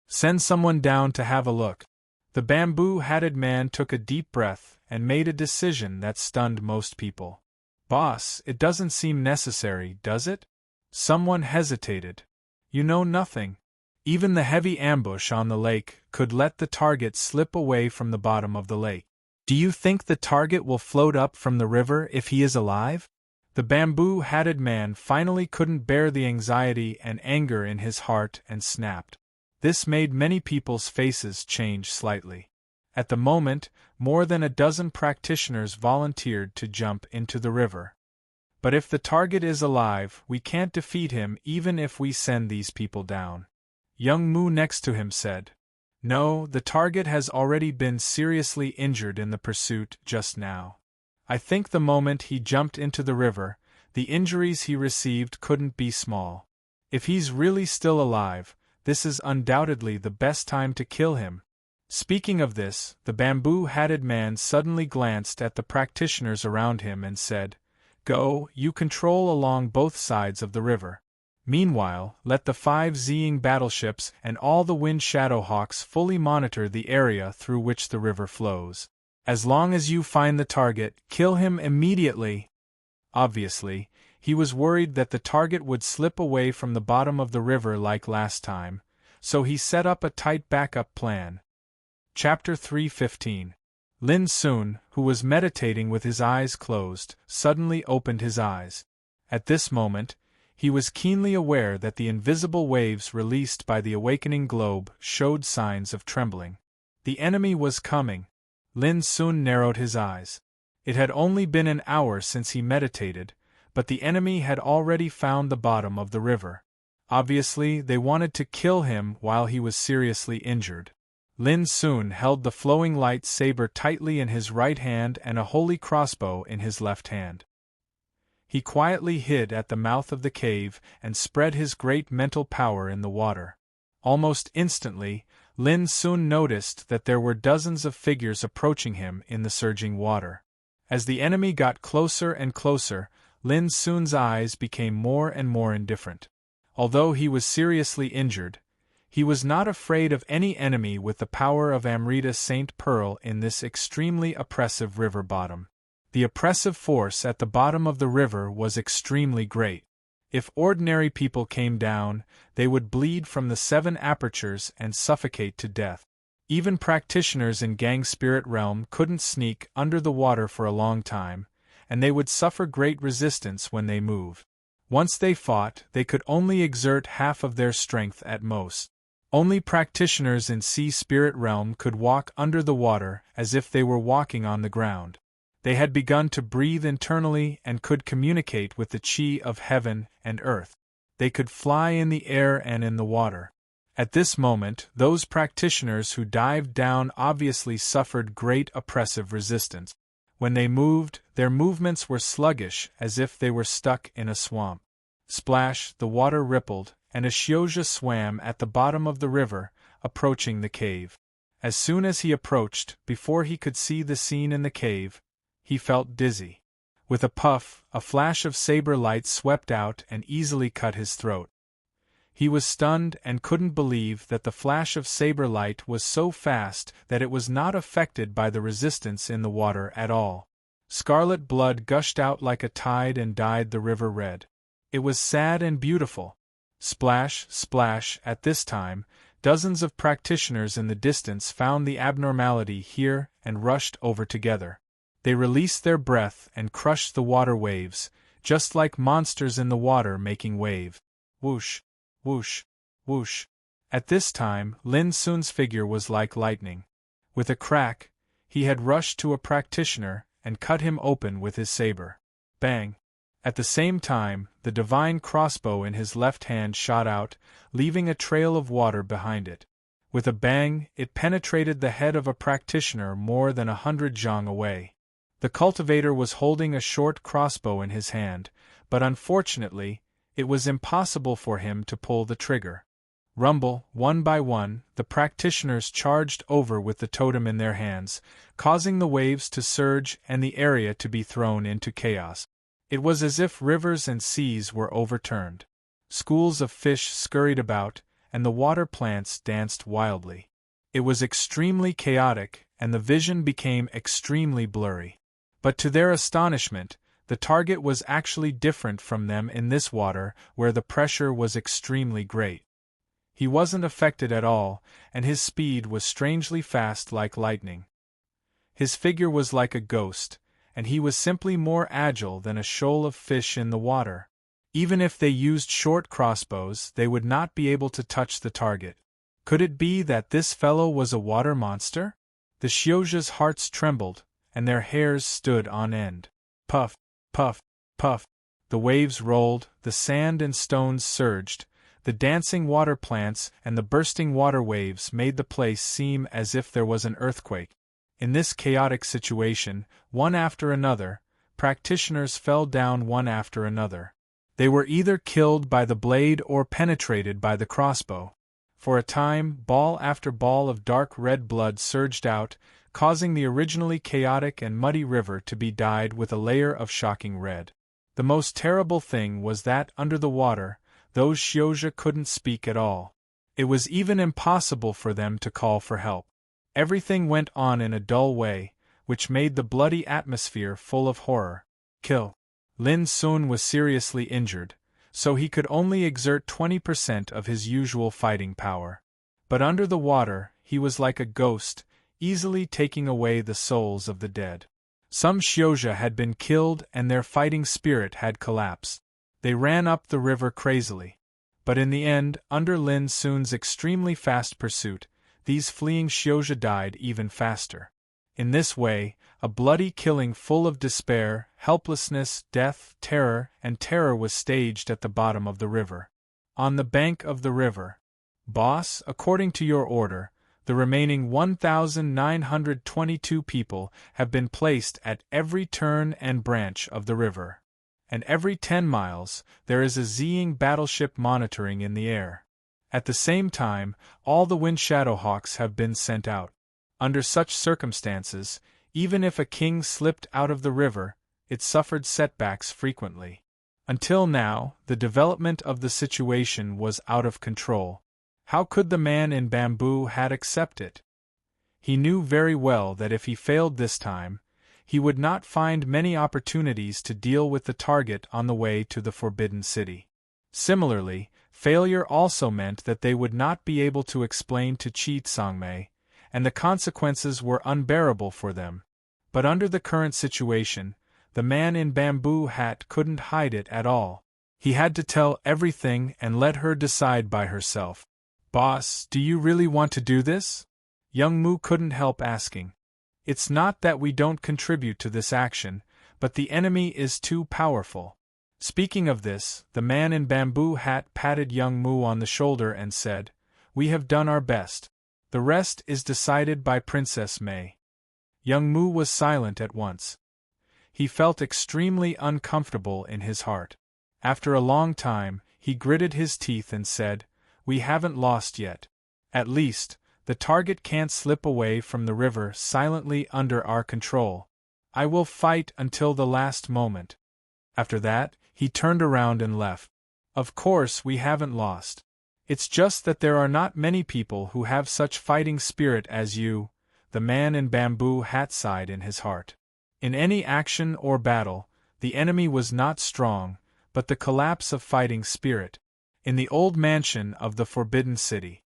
Send someone down to have a look. The bamboo-hatted man took a deep breath and made a decision that stunned most people. Boss, it doesn't seem necessary, does it? Someone hesitated. You know nothing. Even the heavy ambush on the lake could let the target slip away from the bottom of the lake. Do you think the target will float up from the river if he is alive? The bamboo-hatted man finally couldn't bear the anxiety and anger in his heart and snapped. This made many people's faces change slightly. At the moment, more than a dozen practitioners volunteered to jump into the river. But if the target is alive, we can't defeat him even if we send these people down. Young Mu next to him said. No, the target has already been seriously injured in the pursuit just now. I think the moment he jumped into the river, the injuries he received couldn't be small. If he's really still alive, this is undoubtedly the best time to kill him. Speaking of this, the bamboo-hatted man suddenly glanced at the practitioners around him and said, Go, you control along both sides of the river. Meanwhile, let the 5 Ziying battleships and all the Wind Shadowhawks fully monitor the area through which the river flows. As long as you find the target, kill him immediately. Obviously, he was worried that the target would slip away from the bottom of the river like last time, so he set up a tight backup plan. Chapter 3:15. Lin Sun, who was meditating with his eyes closed, suddenly opened his eyes. At this moment, he was keenly aware that the invisible waves released by the awakening globe showed signs of trembling. The enemy was coming. Lin Sun narrowed his eyes. It had only been an hour since he meditated, but the enemy had already found the bottom of the river. Obviously, they wanted to kill him while he was seriously injured. Lin Sun held the flowing light saber tightly in his right hand and a holy crossbow in his left hand. He quietly hid at the mouth of the cave and spread his great mental power in the water. Almost instantly, Lin Sun noticed that there were dozens of figures approaching him in the surging water. As the enemy got closer and closer, Lin Sun's eyes became more and more indifferent. Although he was seriously injured, he was not afraid of any enemy with the power of Amrita Saint Pearl in this extremely oppressive river bottom. The oppressive force at the bottom of the river was extremely great. If ordinary people came down, they would bleed from the 7 apertures and suffocate to death. Even practitioners in Gang Spirit Realm couldn't sneak under the water for a long time, and they would suffer great resistance when they moved. Once they fought, they could only exert half of their strength at most. Only practitioners in Sea Spirit Realm could walk under the water as if they were walking on the ground. They had begun to breathe internally and could communicate with the chi of heaven and earth. They could fly in the air and in the water. At this moment, those practitioners who dived down obviously suffered great oppressive resistance. When they moved, Their movements were sluggish, as if they were stuck in a swamp. Splash, the water rippled, and a Xiozha swam at the bottom of the river, approaching the cave. As soon as he approached, before he could see the scene in the cave, he felt dizzy. With a puff, a flash of saber light swept out and easily cut his throat. He was stunned and couldn't believe that the flash of saber light was so fast that it was not affected by the resistance in the water at all. Scarlet blood gushed out like a tide and dyed the river red. It was sad and beautiful. Splash, splash, at this time, dozens of practitioners in the distance found the abnormality here and rushed over together. They released their breath and crushed the water waves, just like monsters in the water making wave. Whoosh, whoosh, whoosh. At this time, Lin Sun's figure was like lightning. With a crack, he had rushed to a practitioner and cut him open with his saber. Bang! At the same time, the divine crossbow in his left hand shot out, leaving a trail of water behind it. With a bang, it penetrated the head of a practitioner more than 100 zhang away. The cultivator was holding a short crossbow in his hand, but unfortunately, it was impossible for him to pull the trigger. Rumble, one by one, the practitioners charged over with the totem in their hands, causing the waves to surge and the area to be thrown into chaos. It was as if rivers and seas were overturned. Schools of fish scurried about, and the water plants danced wildly. It was extremely chaotic, and the vision became extremely blurry. But to their astonishment, the target was actually different from them in this water, where the pressure was extremely great. He wasn't affected at all, and his speed was strangely fast like lightning. His figure was like a ghost, and he was simply more agile than a shoal of fish in the water. Even if they used short crossbows, they would not be able to touch the target. Could it be that this fellow was a water monster? The Xiozha's hearts trembled, and their hairs stood on end. Puff, puff, puff. The waves rolled, the sand and stones surged, the dancing water plants and the bursting water waves made the place seem as if there was an earthquake. In this chaotic situation, one after another, practitioners fell down one after another. They were either killed by the blade or penetrated by the crossbow. For a time, ball after ball of dark red blood surged out, causing the originally chaotic and muddy river to be dyed with a layer of shocking red. The most terrible thing was that, under the water, those Xiozha couldn't speak at all. It was even impossible for them to call for help. Everything went on in a dull way, which made the bloody atmosphere full of horror. Kill. Lin Sun was seriously injured, so he could only exert 20% of his usual fighting power. But under the water, he was like a ghost, easily taking away the souls of the dead. Some Xiozha had been killed and their fighting spirit had collapsed. They ran up the river crazily. But in the end, under Lin Sun's extremely fast pursuit, these fleeing Xiozha died even faster. In this way, a bloody killing full of despair, helplessness, death, and terror was staged at the bottom of the river. On the bank of the river. Boss, according to your order, the remaining 1,922 people have been placed at every turn and branch of the river. And every 10 miles, there is a Ziying battleship monitoring in the air. At the same time, all the Wind Shadowhawks have been sent out. Under such circumstances, even if a king slipped out of the river, it suffered setbacks frequently. Until now, the development of the situation was out of control. How could the man in bamboo hat accept it? He knew very well that if he failed this time, he would not find many opportunities to deal with the target on the way to the Forbidden City. Similarly, failure also meant that they would not be able to explain to Qi Tsangmei, and the consequences were unbearable for them. But under the current situation, the man in bamboo hat couldn't hide it at all. He had to tell everything and let her decide by herself. Boss, do you really want to do this? Young Mu couldn't help asking. It's not that we don't contribute to this action, but the enemy is too powerful. Speaking of this, the man in bamboo hat patted young Mu on the shoulder and said, "We have done our best. The rest is decided by Princess Mei." Young Mu was silent at once. he felt extremely uncomfortable in his heart. After a long time, he gritted his teeth and said, "We haven't lost yet. At least, the target can't slip away from the river silently under our control. I will fight until the last moment." After that, he turned around and left. "Of course we haven't lost. It's just that there are not many people who have such fighting spirit as you," the man in bamboo hat sighed in his heart. In any action or battle, the enemy was not strong, but the collapse of fighting spirit. In the old mansion of the Forbidden City.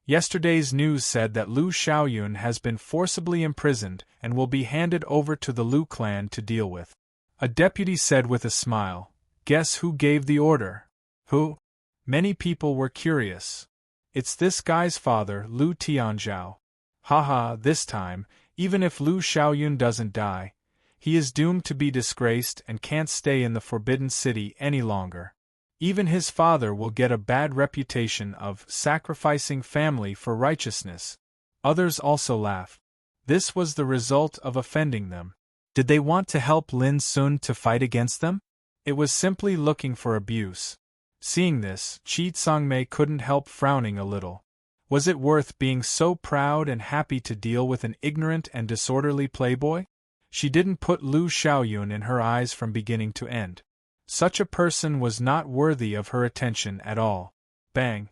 Yesterday's news said that Lu Xiaoyun has been forcibly imprisoned and will be handed over to the Lu clan to deal with. A deputy said with a smile, "Guess who gave the order?" "Who?" Many people were curious. "It's this guy's father, Lu Tianzhao. Haha, this time, even if Lu Xiaoyun doesn't die, he is doomed to be disgraced and can't stay in the Forbidden City any longer. Even his father will get a bad reputation of sacrificing family for righteousness." Others also laughed. This was the result of offending them. Did they want to help Lin Sun to fight against them? It was simply looking for abuse. Seeing this, Qi Sangmei couldn't help frowning a little. Was it worth being so proud and happy to deal with an ignorant and disorderly playboy? She didn't put Lu Xiaoyun in her eyes from beginning to end. Such a person was not worthy of her attention at all. Bang!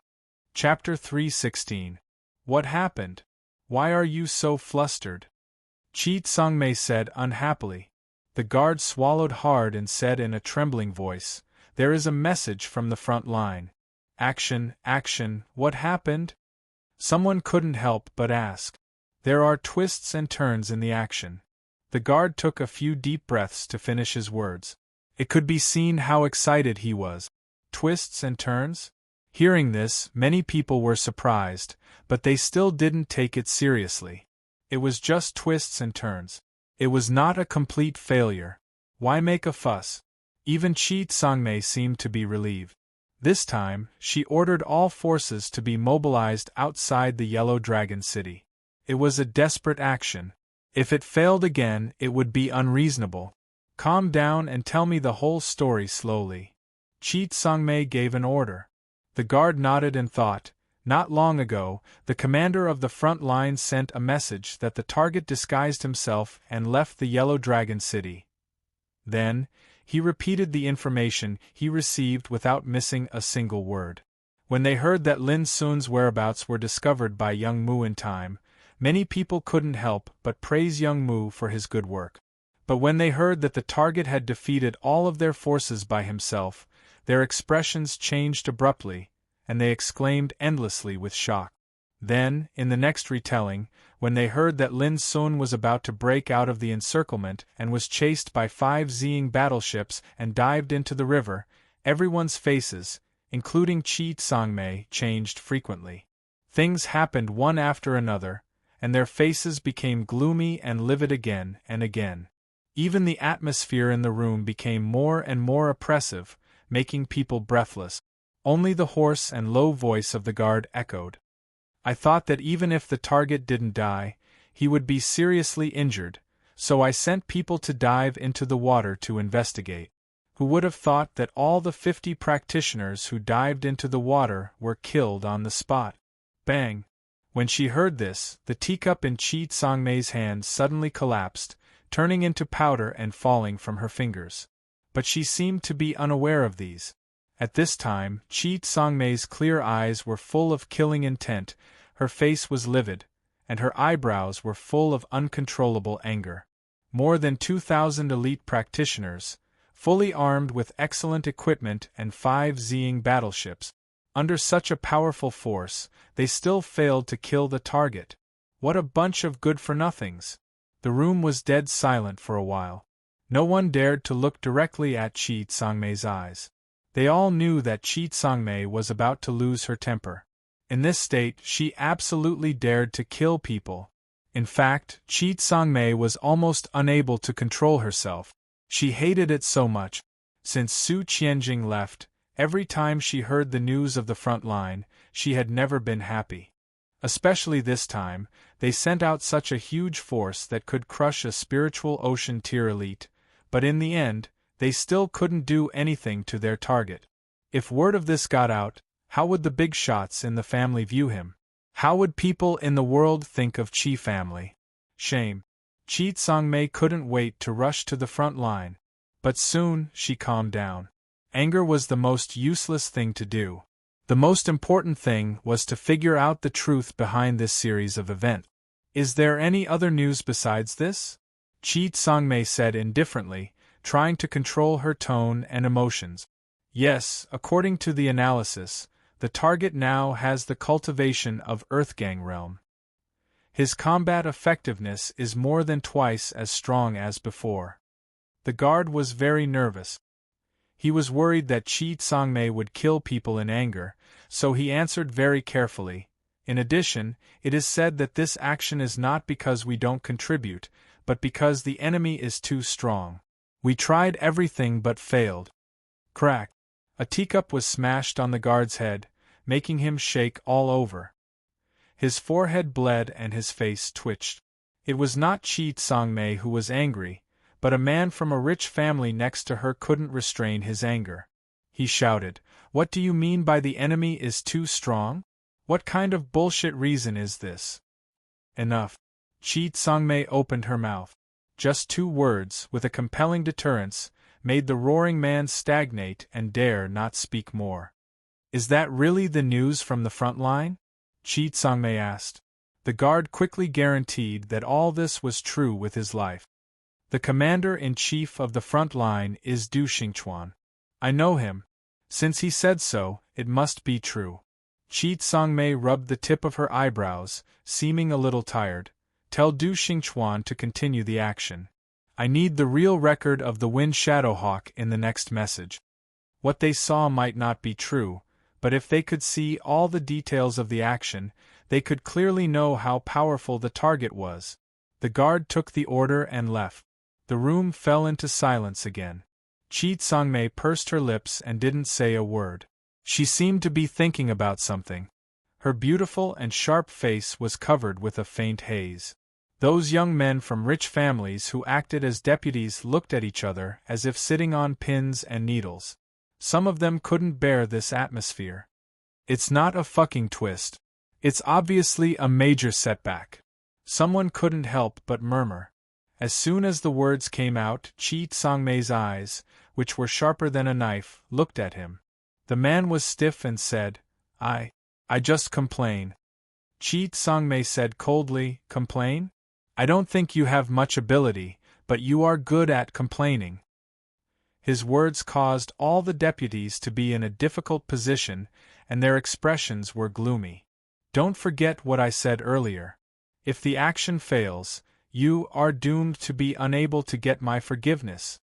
Chapter 316. What happened? Why are you so flustered? Qi Sangmei said unhappily. The guard swallowed hard and said in a trembling voice, "There is a message from the front line. Action, action, what happened?" Someone couldn't help but ask. There are twists and turns in the action. The guard took a few deep breaths to finish his words. It could be seen how excited he was. Twists and turns? Hearing this, many people were surprised, but they still didn't take it seriously. It was just twists and turns. It was not a complete failure. Why make a fuss? Even Qi Sangmei seemed to be relieved. This time, she ordered all forces to be mobilized outside the Yellow Dragon City. It was a desperate action. If it failed again, it would be unreasonable. "Calm down and tell me the whole story slowly." Qi Sangmei gave an order. The guard nodded and thought. Not long ago, the commander of the front line sent a message that the target disguised himself and left the Yellow Dragon City. Then, he repeated the information he received without missing a single word. When they heard that Lin Sun's whereabouts were discovered by young Mu in time, many people couldn't help but praise young Mu for his good work. But when they heard that the target had defeated all of their forces by himself, their expressions changed abruptly, and they exclaimed endlessly with shock. Then, in the next retelling, when they heard that Lin Sun was about to break out of the encirclement and was chased by 5 Ziying battleships and dived into the river, everyone's faces, including Qi Sangmei, changed frequently. Things happened one after another, and their faces became gloomy and livid again and again. Even the atmosphere in the room became more and more oppressive, making people breathless. Only the hoarse and low voice of the guard echoed. "I thought that even if the target didn't die, he would be seriously injured, so I sent people to dive into the water to investigate. Who would have thought that all the 50 practitioners who dived into the water were killed on the spot?" Bang! When she heard this, the teacup in Qi Sangmei's hand suddenly collapsed, turning into powder and falling from her fingers. But she seemed to be unaware of these. At this time, Qi Sangmei's clear eyes were full of killing intent, her face was livid, and her eyebrows were full of uncontrollable anger. More than 2,000 elite practitioners, fully armed with excellent equipment and 5 Ziying battleships. Under such a powerful force, they still failed to kill the target. What a bunch of good-for-nothings! The room was dead silent for a while. No one dared to look directly at Qi Sangmei's eyes. They all knew that Qi Sangmei was about to lose her temper. In this state, she absolutely dared to kill people. In fact, Qi Sangmei was almost unable to control herself. She hated it so much. Since Su Qianjing left, every time she heard the news of the front line, she had never been happy. Especially this time, they sent out such a huge force that could crush a spiritual ocean tier elite, but in the end, they still couldn't do anything to their target. If word of this got out, how would the big shots in the family view him? How would people in the world think of Chi family? Shame. Chi Tsangmei couldn't wait to rush to the front line. But soon, she calmed down. Anger was the most useless thing to do. The most important thing was to figure out the truth behind this series of events. Is there any other news besides this? Chi Tsangmei said indifferently, trying to control her tone and emotions. Yes, according to the analysis, the target now has the cultivation of Earthgang realm. His combat effectiveness is more than twice as strong as before. The guard was very nervous. He was worried that Chi Tsangmei would kill people in anger, so he answered very carefully. In addition, it is said that this action is not because we don't contribute, but because the enemy is too strong. We tried everything but failed. Crack. A teacup was smashed on the guard's head, making him shake all over. His forehead bled and his face twitched. It was not Chi Tsangmei who was angry, but a man from a rich family next to her couldn't restrain his anger. He shouted, "What do you mean by the enemy is too strong? What kind of bullshit reason is this?" Enough. Chi Tsangmei opened her mouth. Just 2 words, with a compelling deterrence, made the roaring man stagnate and dare not speak more. Is that really the news from the front line? Chi Tsangmei asked. The guard quickly guaranteed that all this was true with his life. The commander-in-chief of the front line is Du Xingchuan. I know him. Since he said so, it must be true. Chi Tsangmei rubbed the tip of her eyebrows, seeming a little tired. Tell Du Xingchuan to continue the action. I need the real record of the Wind Shadowhawk in the next message. What they saw might not be true, but if they could see all the details of the action, they could clearly know how powerful the target was. The guard took the order and left. The room fell into silence again. Chi Tsangmei pursed her lips and didn't say a word. She seemed to be thinking about something. Her beautiful and sharp face was covered with a faint haze. Those young men from rich families who acted as deputies looked at each other as if sitting on pins and needles. Some of them couldn't bear this atmosphere. It's not a fucking twist. It's obviously a major setback. Someone couldn't help but murmur. As soon as the words came out, Chi Tsangmei's eyes, which were sharper than a knife, looked at him. The man was stiff and said, I just complain. Chi Tsangmei said coldly, Complain? I don't think you have much ability, but you are good at complaining. His words caused all the deputies to be in a difficult position, and their expressions were gloomy. Don't forget what I said earlier. If the action fails, you are doomed to be unable to get my forgiveness.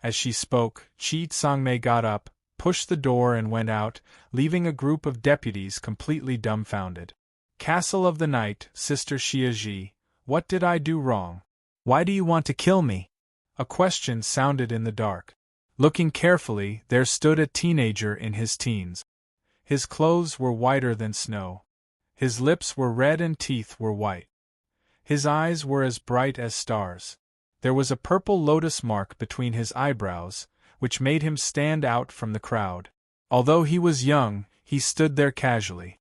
As she spoke, Chi Tsangmei got up, pushed the door and went out, leaving a group of deputies completely dumbfounded. Castle of the Night, Sister Xiaji, what did I do wrong? Why do you want to kill me? A question sounded in the dark. Looking carefully, there stood a teenager in his teens. His clothes were whiter than snow. His lips were red and teeth were white. His eyes were as bright as stars. There was a purple lotus mark between his eyebrows, which made him stand out from the crowd. Although he was young, he stood there casually.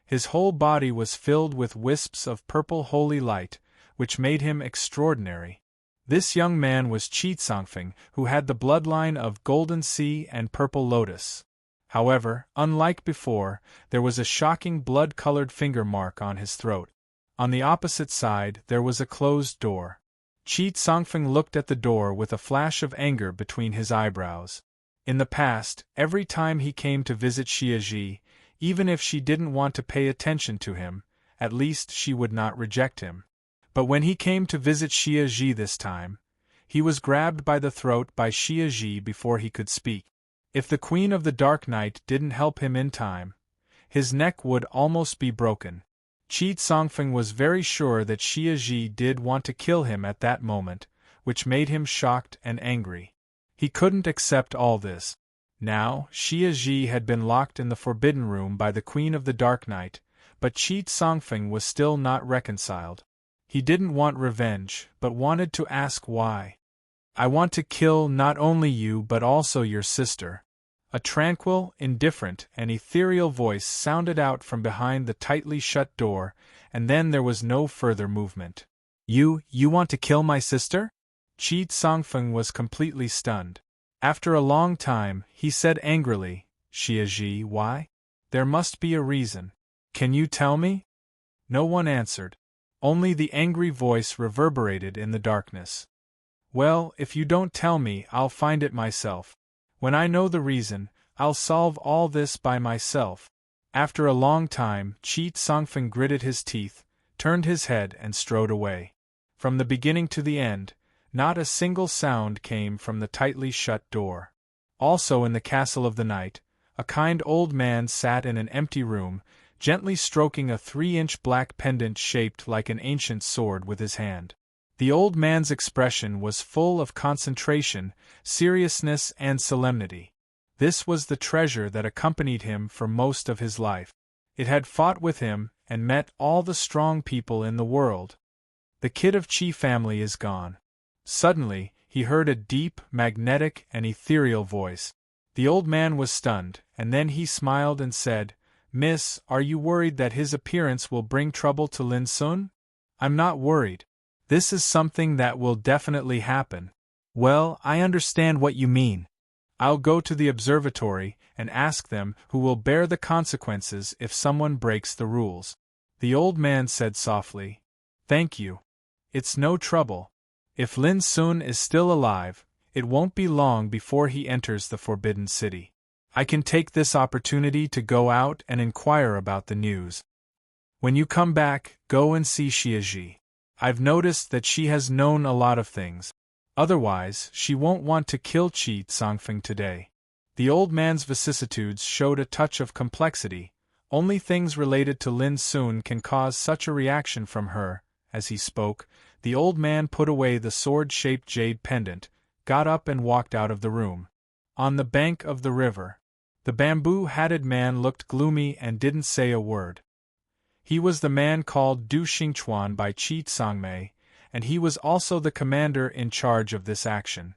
His whole body was filled with wisps of purple holy light, which made him extraordinary. This young man was Chi Tsangfeng, who had the bloodline of Golden Sea and Purple Lotus. However, unlike before, there was a shocking blood-colored finger mark on his throat. On the opposite side, there was a closed door. Chi Tsangfeng looked at the door with a flash of anger between his eyebrows. In the past, every time he came to visit Xiaji, even if she didn't want to pay attention to him, at least she would not reject him. But when he came to visit Xiaji this time, he was grabbed by the throat by Xiaji before he could speak. If the Queen of the Dark Night didn't help him in time, his neck would almost be broken. Chi Tsangfeng was very sure that Xiaji did want to kill him at that moment, which made him shocked and angry. He couldn't accept all this. Now, Xiaji had been locked in the Forbidden Room by the Queen of the Dark Night, but Chi Tsangfeng was still not reconciled. He didn't want revenge, but wanted to ask why. I want to kill not only you but also your sister." A tranquil, indifferent, and ethereal voice sounded out from behind the tightly shut door, and then there was no further movement. You want to kill my sister?" Qi Songfeng was completely stunned. After a long time, he said angrily, "Xie, why? There must be a reason. Can you tell me?" No one answered. Only the angry voice reverberated in the darkness. "Well, if you don't tell me, I'll find it myself. When I know the reason, I'll solve all this by myself." After a long time, Qi Songfeng gritted his teeth, turned his head and strode away. From the beginning to the end, not a single sound came from the tightly shut door. Also in the castle of the night, a kind old man sat in an empty room, gently stroking a 3-inch black pendant shaped like an ancient sword with his hand. The old man's expression was full of concentration, seriousness, and solemnity. This was the treasure that accompanied him for most of his life. It had fought with him and met all the strong people in the world. The kid of Qi family is gone. Suddenly, he heard a deep, magnetic, and ethereal voice. The old man was stunned, and then he smiled and said, "Miss, are you worried that his appearance will bring trouble to Lin Sun?" "I'm not worried. This is something that will definitely happen." "Well, I understand what you mean. I'll go to the observatory and ask them who will bear the consequences if someone breaks the rules." The old man said softly, "Thank you. It's no trouble. If Lin Sun is still alive, it won't be long before he enters the Forbidden City. I can take this opportunity to go out and inquire about the news. When you come back, go and see Xie. I've noticed that she has known a lot of things. Otherwise, she won't want to kill Qi Songfeng today." The old man's vicissitudes showed a touch of complexity. Only things related to Lin Sun can cause such a reaction from her. As he spoke, the old man put away the sword-shaped jade pendant, got up and walked out of the room. On the bank of the river, the bamboo-hatted man looked gloomy and didn't say a word. He was the man called Du Xingchuan by Qi Songmei, and he was also the commander in charge of this action.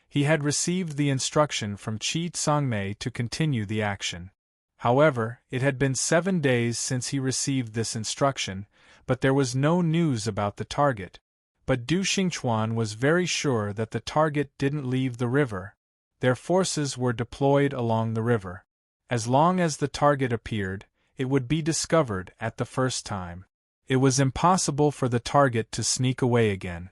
He had received the instruction from Qi Songmei to continue the action. However, it had been 7 days since he received this instruction, but there was no news about the target. But Du Xingchuan was very sure that the target didn't leave the river. Their forces were deployed along the river. As long as the target appeared, it would be discovered at the first time. It was impossible for the target to sneak away again.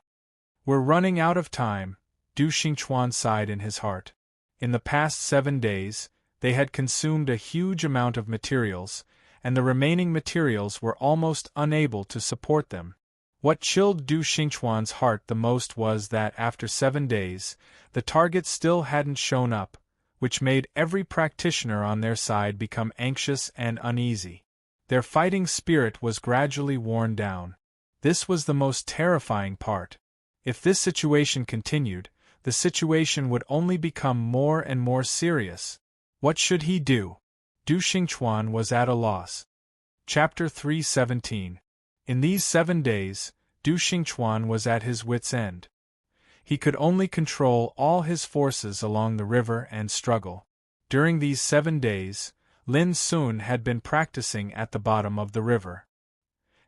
"We're running out of time," Du Xingchuan sighed in his heart. In the past 7 days, they had consumed a huge amount of materials, and the remaining materials were almost unable to support them. What chilled Du Xingchuan's heart the most was that after 7 days, the target still hadn't shown up, which made every practitioner on their side become anxious and uneasy. Their fighting spirit was gradually worn down. This was the most terrifying part. If this situation continued, the situation would only become more and more serious. What should he do? Du Xingchuan was at a loss. Chapter 317. In these 7 days, Du Xingchuan was at his wits' end. He could only control all his forces along the river and struggle. During these 7 days, Lin Sun had been practicing at the bottom of the river.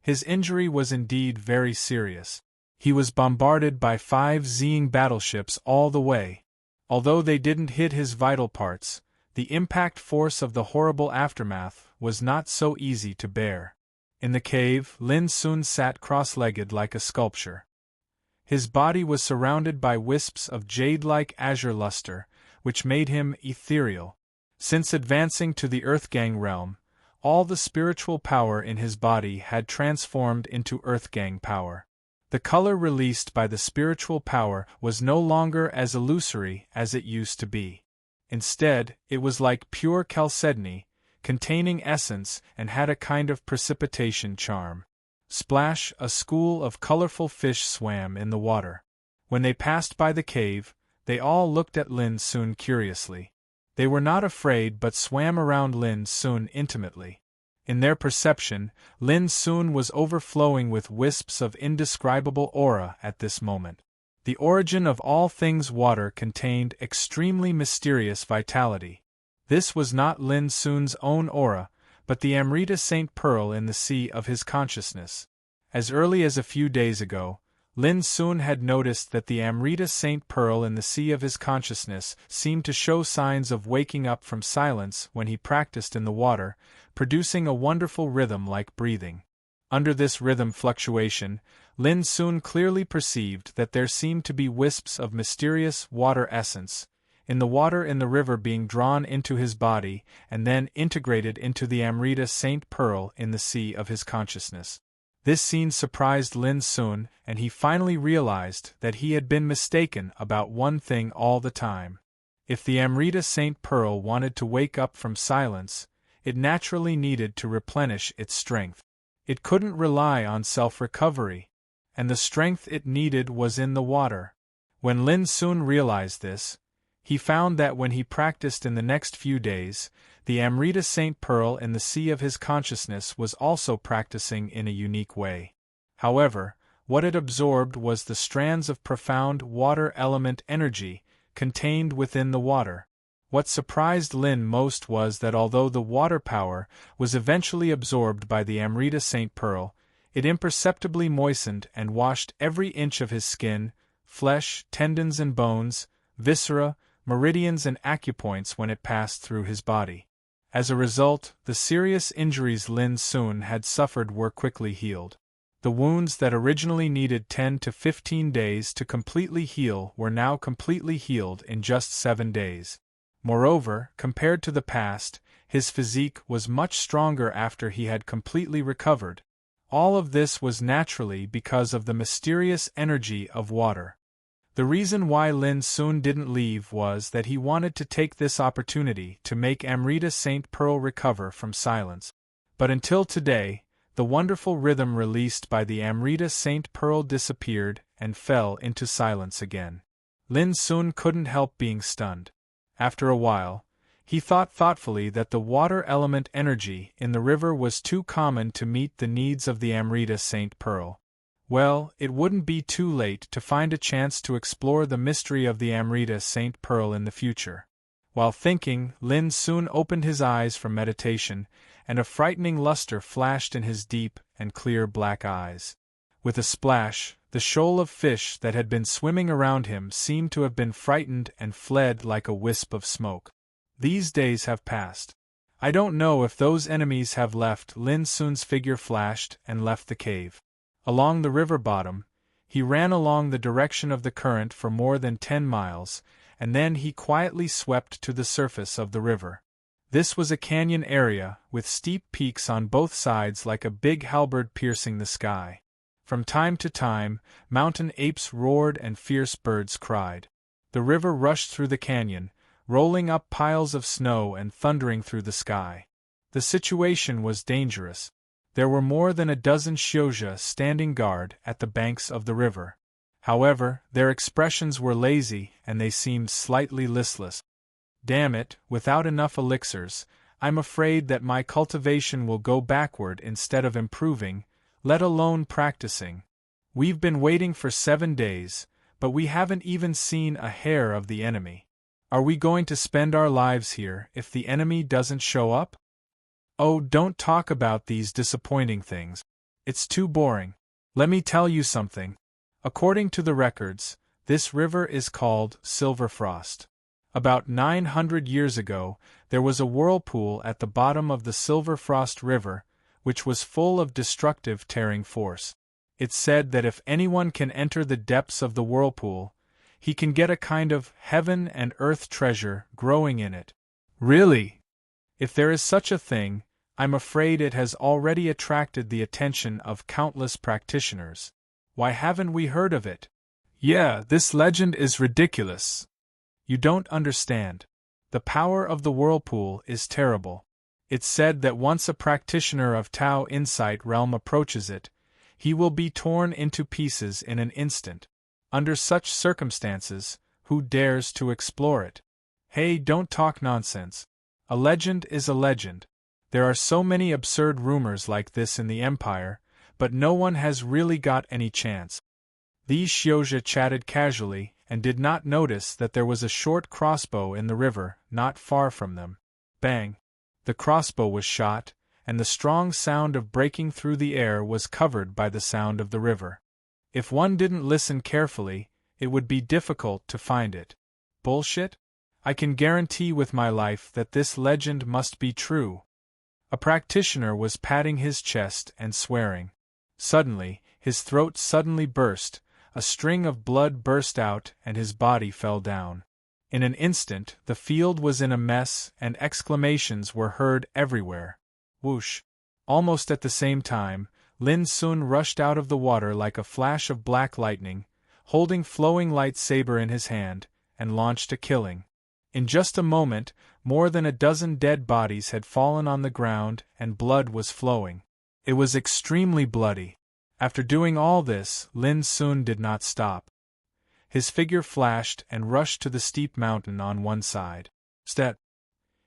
His injury was indeed very serious. He was bombarded by 5 Ziying battleships all the way. Although they didn't hit his vital parts, the impact force of the horrible aftermath was not so easy to bear. In the cave, Lin Sun sat cross-legged like a sculpture. His body was surrounded by wisps of jade-like azure luster, which made him ethereal. Since advancing to the Earthgang realm, all the spiritual power in his body had transformed into Earthgang power. The color released by the spiritual power was no longer as illusory as it used to be. Instead, it was like pure chalcedony, containing essence and had a kind of precipitation charm. Splash! A school of colorful fish swam in the water. When they passed by the cave, they all looked at Lin Sun curiously. They were not afraid but swam around Lin Sun intimately. In their perception, Lin Sun was overflowing with wisps of indescribable aura at this moment. The origin of all things water contained extremely mysterious vitality. This was not Lin Sun's own aura, but the Amrita Saint Pearl in the sea of his consciousness. As early as a few days ago, Lin Sun had noticed that the Amrita Saint Pearl in the sea of his consciousness seemed to show signs of waking up from silence when he practiced in the water, producing a wonderful rhythm like breathing. Under this rhythm fluctuation, Lin Sun clearly perceived that there seemed to be wisps of mysterious water essence in the water in the river being drawn into his body and then integrated into the Amrita Saint Pearl in the sea of his consciousness. This scene surprised Lin Sun, and he finally realized that he had been mistaken about one thing all the time. If the Amrita Saint Pearl wanted to wake up from silence, it naturally needed to replenish its strength. It couldn't rely on self-recovery, and the strength it needed was in the water. When Lin Sun realized this, he found that when he practiced in the next few days, the Amrita Saint Pearl in the sea of his consciousness was also practicing in a unique way. However, what it absorbed was the strands of profound water element energy contained within the water. What surprised Lin most was that although the water power was eventually absorbed by the Amrita Saint Pearl, it imperceptibly moistened and washed every inch of his skin, flesh, tendons and bones, viscera, meridians and acupoints when it passed through his body. As a result, the serious injuries Lin Sun had suffered were quickly healed. The wounds that originally needed 10 to 15 days to completely heal were now completely healed in just 7 days. Moreover, compared to the past, his physique was much stronger after he had completely recovered. All of this was naturally because of the mysterious energy of water. The reason why Lin Sun didn't leave was that he wanted to take this opportunity to make Amrita Saint Pearl recover from silence. But until today, the wonderful rhythm released by the Amrita Saint Pearl disappeared and fell into silence again. Lin Sun couldn't help being stunned. After a while, he thought thoughtfully that the water element energy in the river was too common to meet the needs of the Amrita Saint Pearl. Well, it wouldn't be too late to find a chance to explore the mystery of the Amrita Saint Pearl in the future. While thinking, Lin Sun opened his eyes from meditation, and a frightening luster flashed in his deep and clear black eyes. With a splash, the shoal of fish that had been swimming around him seemed to have been frightened and fled like a wisp of smoke. These days have passed. I don't know if those enemies have left. Lin Sun's figure flashed and left the cave. Along the river bottom, he ran along the direction of the current for more than 10 miles, and then he quietly swept to the surface of the river. This was a canyon area, with steep peaks on both sides like a big halberd piercing the sky. From time to time, mountain apes roared and fierce birds cried. The river rushed through the canyon, rolling up piles of snow and thundering through the sky. The situation was dangerous. There were more than a dozen Shioja standing guard at the banks of the river. However, their expressions were lazy and they seemed slightly listless. Damn it, without enough elixirs, I'm afraid that my cultivation will go backward instead of improving, let alone practicing. We've been waiting for 7 days, but we haven't even seen a hair of the enemy. Are we going to spend our lives here if the enemy doesn't show up? Oh, don't talk about these disappointing things. It's too boring. Let me tell you something. According to the records, this river is called Silver Frost. About 900 years ago, there was a whirlpool at the bottom of the Silver Frost River, which was full of destructive tearing force. It's said that if anyone can enter the depths of the whirlpool, he can get a kind of heaven and earth treasure growing in it. Really? If there is such a thing, I'm afraid it has already attracted the attention of countless practitioners. Why haven't we heard of it? Yeah, this legend is ridiculous. You don't understand. The power of the whirlpool is terrible. It's said that once a practitioner of Tao Insight Realm approaches it, he will be torn into pieces in an instant. Under such circumstances, who dares to explore it? Hey, don't talk nonsense. A legend is a legend. There are so many absurd rumors like this in the Empire, but no one has really got any chance. These Xiozha chatted casually and did not notice that there was a short crossbow in the river not far from them. Bang! The crossbow was shot, and the strong sound of breaking through the air was covered by the sound of the river. If one didn't listen carefully, it would be difficult to find it. Bullshit? I can guarantee with my life that this legend must be true. A practitioner was patting his chest and swearing. Suddenly, his throat suddenly burst, a string of blood burst out and his body fell down. In an instant, the field was in a mess and exclamations were heard everywhere. Whoosh! Almost at the same time, Lin Sun rushed out of the water like a flash of black lightning, holding flowing lightsaber in his hand, and launched a killing. In just a moment, more than a dozen dead bodies had fallen on the ground and blood was flowing. It was extremely bloody. After doing all this, Lin Sun did not stop. His figure flashed and rushed to the steep mountain on one side. Step!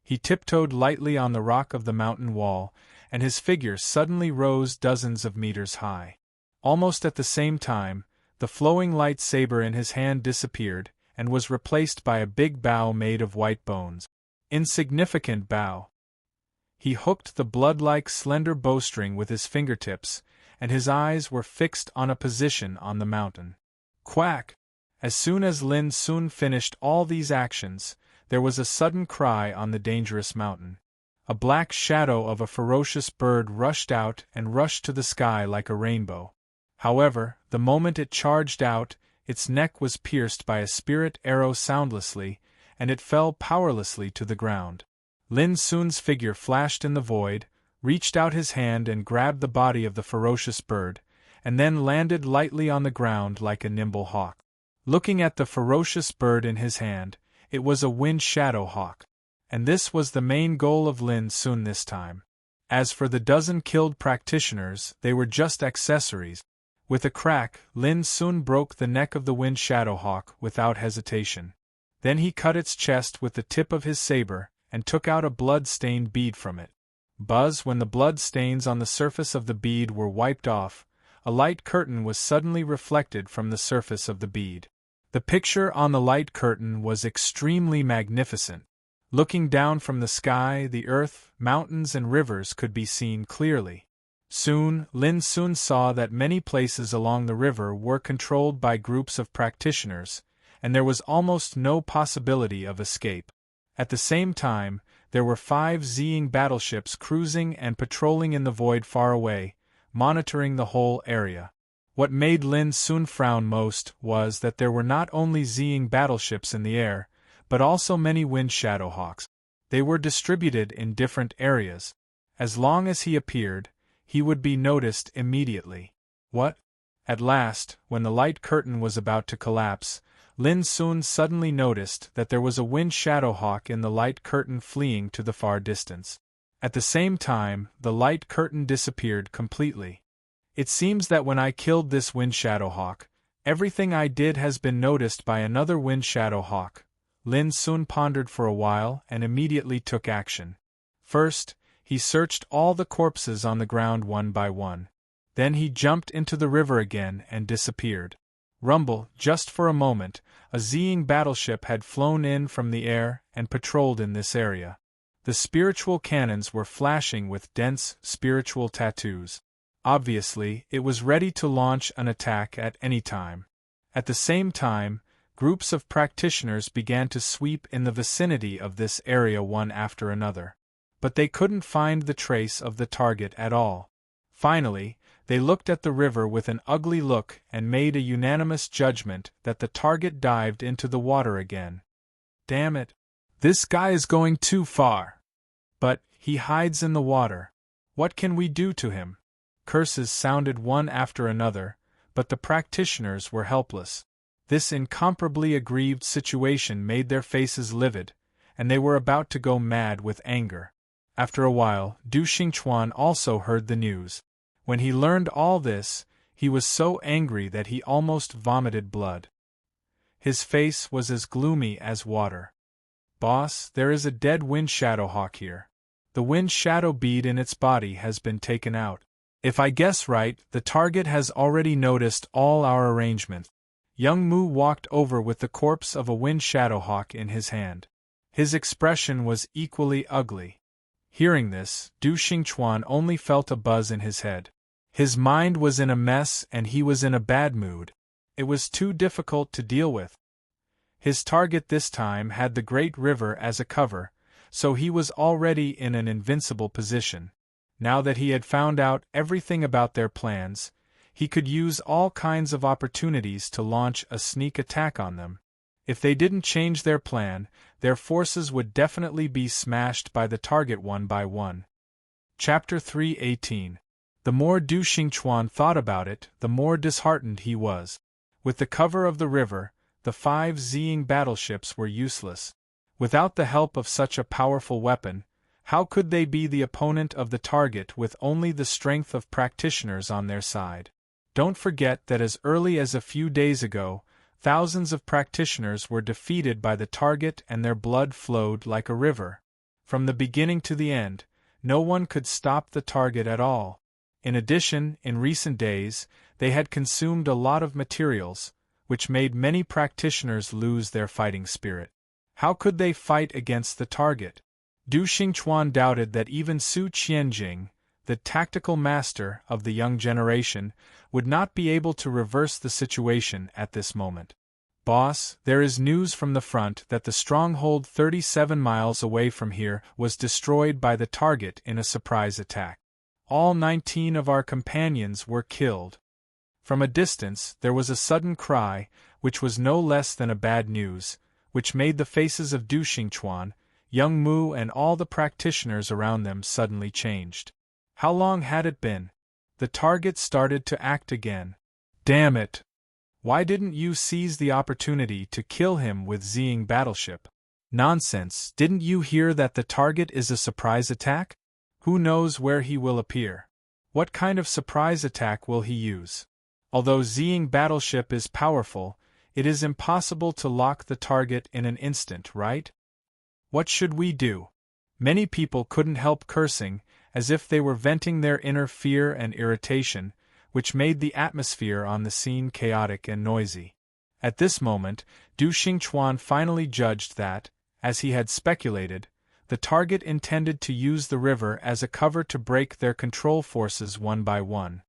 He tiptoed lightly on the rock of the mountain wall, and his figure suddenly rose dozens of meters high. Almost at the same time, the flowing lightsaber in his hand disappeared, and was replaced by a big bow made of white bones. Insignificant bow. He hooked the blood-like slender bowstring with his fingertips, and his eyes were fixed on a position on the mountain. Quack! As soon as Lin Sun finished all these actions, there was a sudden cry on the dangerous mountain. A black shadow of a ferocious bird rushed out and rushed to the sky like a rainbow. However, the moment it charged out, its neck was pierced by a spirit arrow soundlessly, and it fell powerlessly to the ground. Lin Sun's figure flashed in the void, reached out his hand and grabbed the body of the ferocious bird, and then landed lightly on the ground like a nimble hawk. Looking at the ferocious bird in his hand, it was a wind shadow hawk. And this was the main goal of Lin Sun this time. As for the dozen killed practitioners, they were just accessories. With a crack, Lin Sun broke the neck of the wind shadow hawk without hesitation. Then he cut its chest with the tip of his saber, and took out a blood-stained bead from it. Buzz! When the blood stains on the surface of the bead were wiped off, a light curtain was suddenly reflected from the surface of the bead. The picture on the light curtain was extremely magnificent. Looking down from the sky, the earth, mountains and rivers could be seen clearly. Soon, Lin Sun saw that many places along the river were controlled by groups of practitioners, and there was almost no possibility of escape. At the same time, there were 5 Ziying battleships cruising and patrolling in the void far away, monitoring the whole area. What made Lin Sun frown most was that there were not only Ziying battleships in the air, but also many wind shadow hawks. They were distributed in different areas. As long as he appeared, he would be noticed immediately. What? At last, when the light curtain was about to collapse, Lin Sun suddenly noticed that there was a wind shadow hawk in the light curtain fleeing to the far distance. At the same time, the light curtain disappeared completely. It seems that when I killed this wind shadow hawk, everything I did has been noticed by another wind shadow hawk. Lin Sun pondered for a while and immediately took action. First, he searched all the corpses on the ground one by one. Then he jumped into the river again and disappeared. Rumble! Just for a moment, a Ziying battleship had flown in from the air and patrolled in this area. The spiritual cannons were flashing with dense, spiritual tattoos. Obviously, it was ready to launch an attack at any time. At the same time, groups of practitioners began to sweep in the vicinity of this area one after another. But they couldn't find the trace of the target at all. Finally, they looked at the river with an ugly look and made a unanimous judgment that the target dived into the water again. Damn it! This guy is going too far. But he hides in the water. What can we do to him? Curses sounded one after another, but the practitioners were helpless. This incomparably aggrieved situation made their faces livid, and they were about to go mad with anger. After a while, Du Xingchuan also heard the news. When he learned all this, he was so angry that he almost vomited blood. His face was as gloomy as water. Boss, there is a dead wind shadow hawk here. The wind shadow bead in its body has been taken out. If I guess right, the target has already noticed all our arrangements. Young Mu walked over with the corpse of a wind shadowhawk in his hand. His expression was equally ugly. Hearing this, Du Xingchuan only felt a buzz in his head. His mind was in a mess and he was in a bad mood. It was too difficult to deal with. His target this time had the great river as a cover, so he was already in an invincible position. Now that he had found out everything about their plans, he could use all kinds of opportunities to launch a sneak attack on them. If they didn't change their plan, their forces would definitely be smashed by the target one by one. Chapter 3:18. The more Du Xingchuan thought about it, the more disheartened he was. With the cover of the river, the 5 Ziying battleships were useless. Without the help of such a powerful weapon, how could they be the opponent of the target with only the strength of practitioners on their side? Don't forget that as early as a few days ago, thousands of practitioners were defeated by the target and their blood flowed like a river. From the beginning to the end, no one could stop the target at all. In addition, in recent days, they had consumed a lot of materials, which made many practitioners lose their fighting spirit. How could they fight against the target? Du Xingchuan doubted that even Su Qianjing, the tactical master of the young generation, would not be able to reverse the situation at this moment. Boss, there is news from the front that the stronghold 37 miles away from here was destroyed by the target in a surprise attack. All 19 of our companions were killed. From a distance there was a sudden cry, which was no less than a bad news, which made the faces of Du Xingchuan, Young Mu and all the practitioners around them suddenly changed. How long had it been? The target started to act again. Damn it! Why didn't you seize the opportunity to kill him with Ziying battleship? Nonsense, didn't you hear that the target is a surprise attack? Who knows where he will appear? What kind of surprise attack will he use? Although Ziying battleship is powerful, it is impossible to lock the target in an instant, right? What should we do? Many people couldn't help cursing, as if they were venting their inner fear and irritation, which made the atmosphere on the scene chaotic and noisy. At this moment, Du Xingchuan finally judged that, as he had speculated, the target intended to use the river as a cover to break their control forces one by one.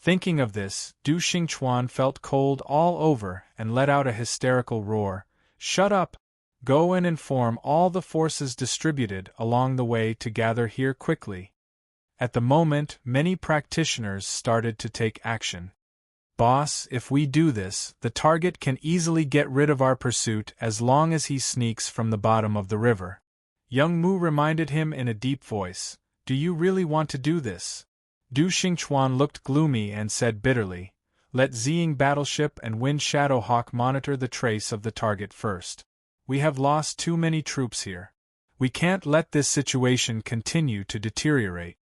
Thinking of this, Du Xingchuan felt cold all over and let out a hysterical roar. Shut up! Go and inform all the forces distributed along the way to gather here quickly. At the moment, many practitioners started to take action. Boss, if we do this, the target can easily get rid of our pursuit as long as he sneaks from the bottom of the river. Young Mu reminded him in a deep voice, Do you really want to do this? Du Xingchuan looked gloomy and said bitterly, Let Ziying battleship and Wind Shadowhawk monitor the trace of the target first. We have lost too many troops here. We can't let this situation continue to deteriorate.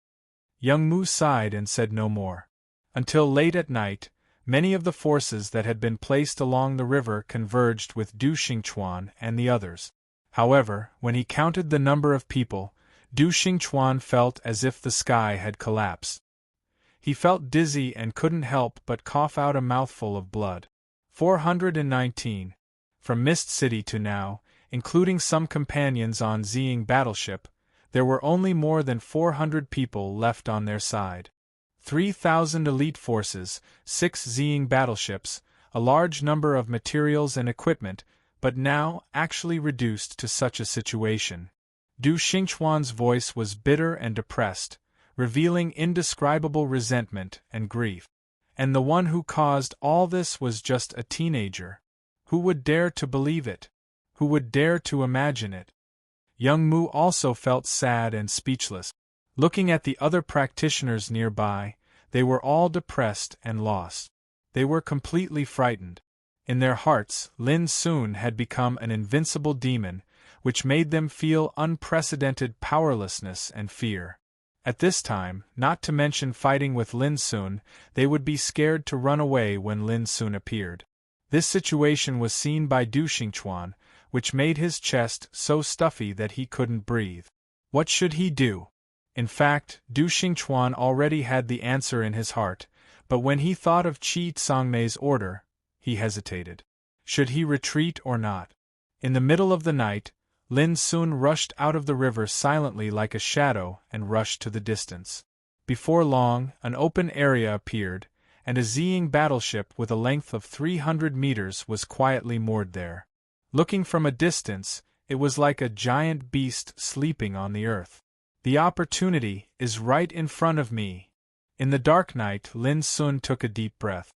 Young Mu sighed and said no more. Until late at night, many of the forces that had been placed along the river converged with Du Xingchuan and the others. However, when he counted the number of people, Du Xingchuan felt as if the sky had collapsed. He felt dizzy and couldn't help but cough out a mouthful of blood. 419. From Mist City to now, including some companions on Ziying battleship, there were only more than 400 people left on their side. 3,000 elite forces, 6 Ziying battleships, a large number of materials and equipment, but now actually reduced to such a situation. Du Xingchuan's voice was bitter and depressed, revealing indescribable resentment and grief. And the one who caused all this was just a teenager. Who would dare to believe it? Who would dare to imagine it? Young Mu also felt sad and speechless. Looking at the other practitioners nearby, they were all depressed and lost. They were completely frightened. In their hearts, Lin Sun had become an invincible demon, which made them feel unprecedented powerlessness and fear. At this time, not to mention fighting with Lin Sun, they would be scared to run away when Lin Sun appeared. This situation was seen by Du Xingchuan, which made his chest so stuffy that he couldn't breathe. What should he do? In fact, Du Xingchuan already had the answer in his heart, but when he thought of Qi Tsangmei's order, he hesitated. Should he retreat or not? In the middle of the night, Lin Sun rushed out of the river silently like a shadow and rushed to the distance. Before long, an open area appeared, and a Ziying battleship with a length of 300 meters was quietly moored there. Looking from a distance, it was like a giant beast sleeping on the earth. The opportunity is right in front of me. In the dark night, Lin Sun took a deep breath.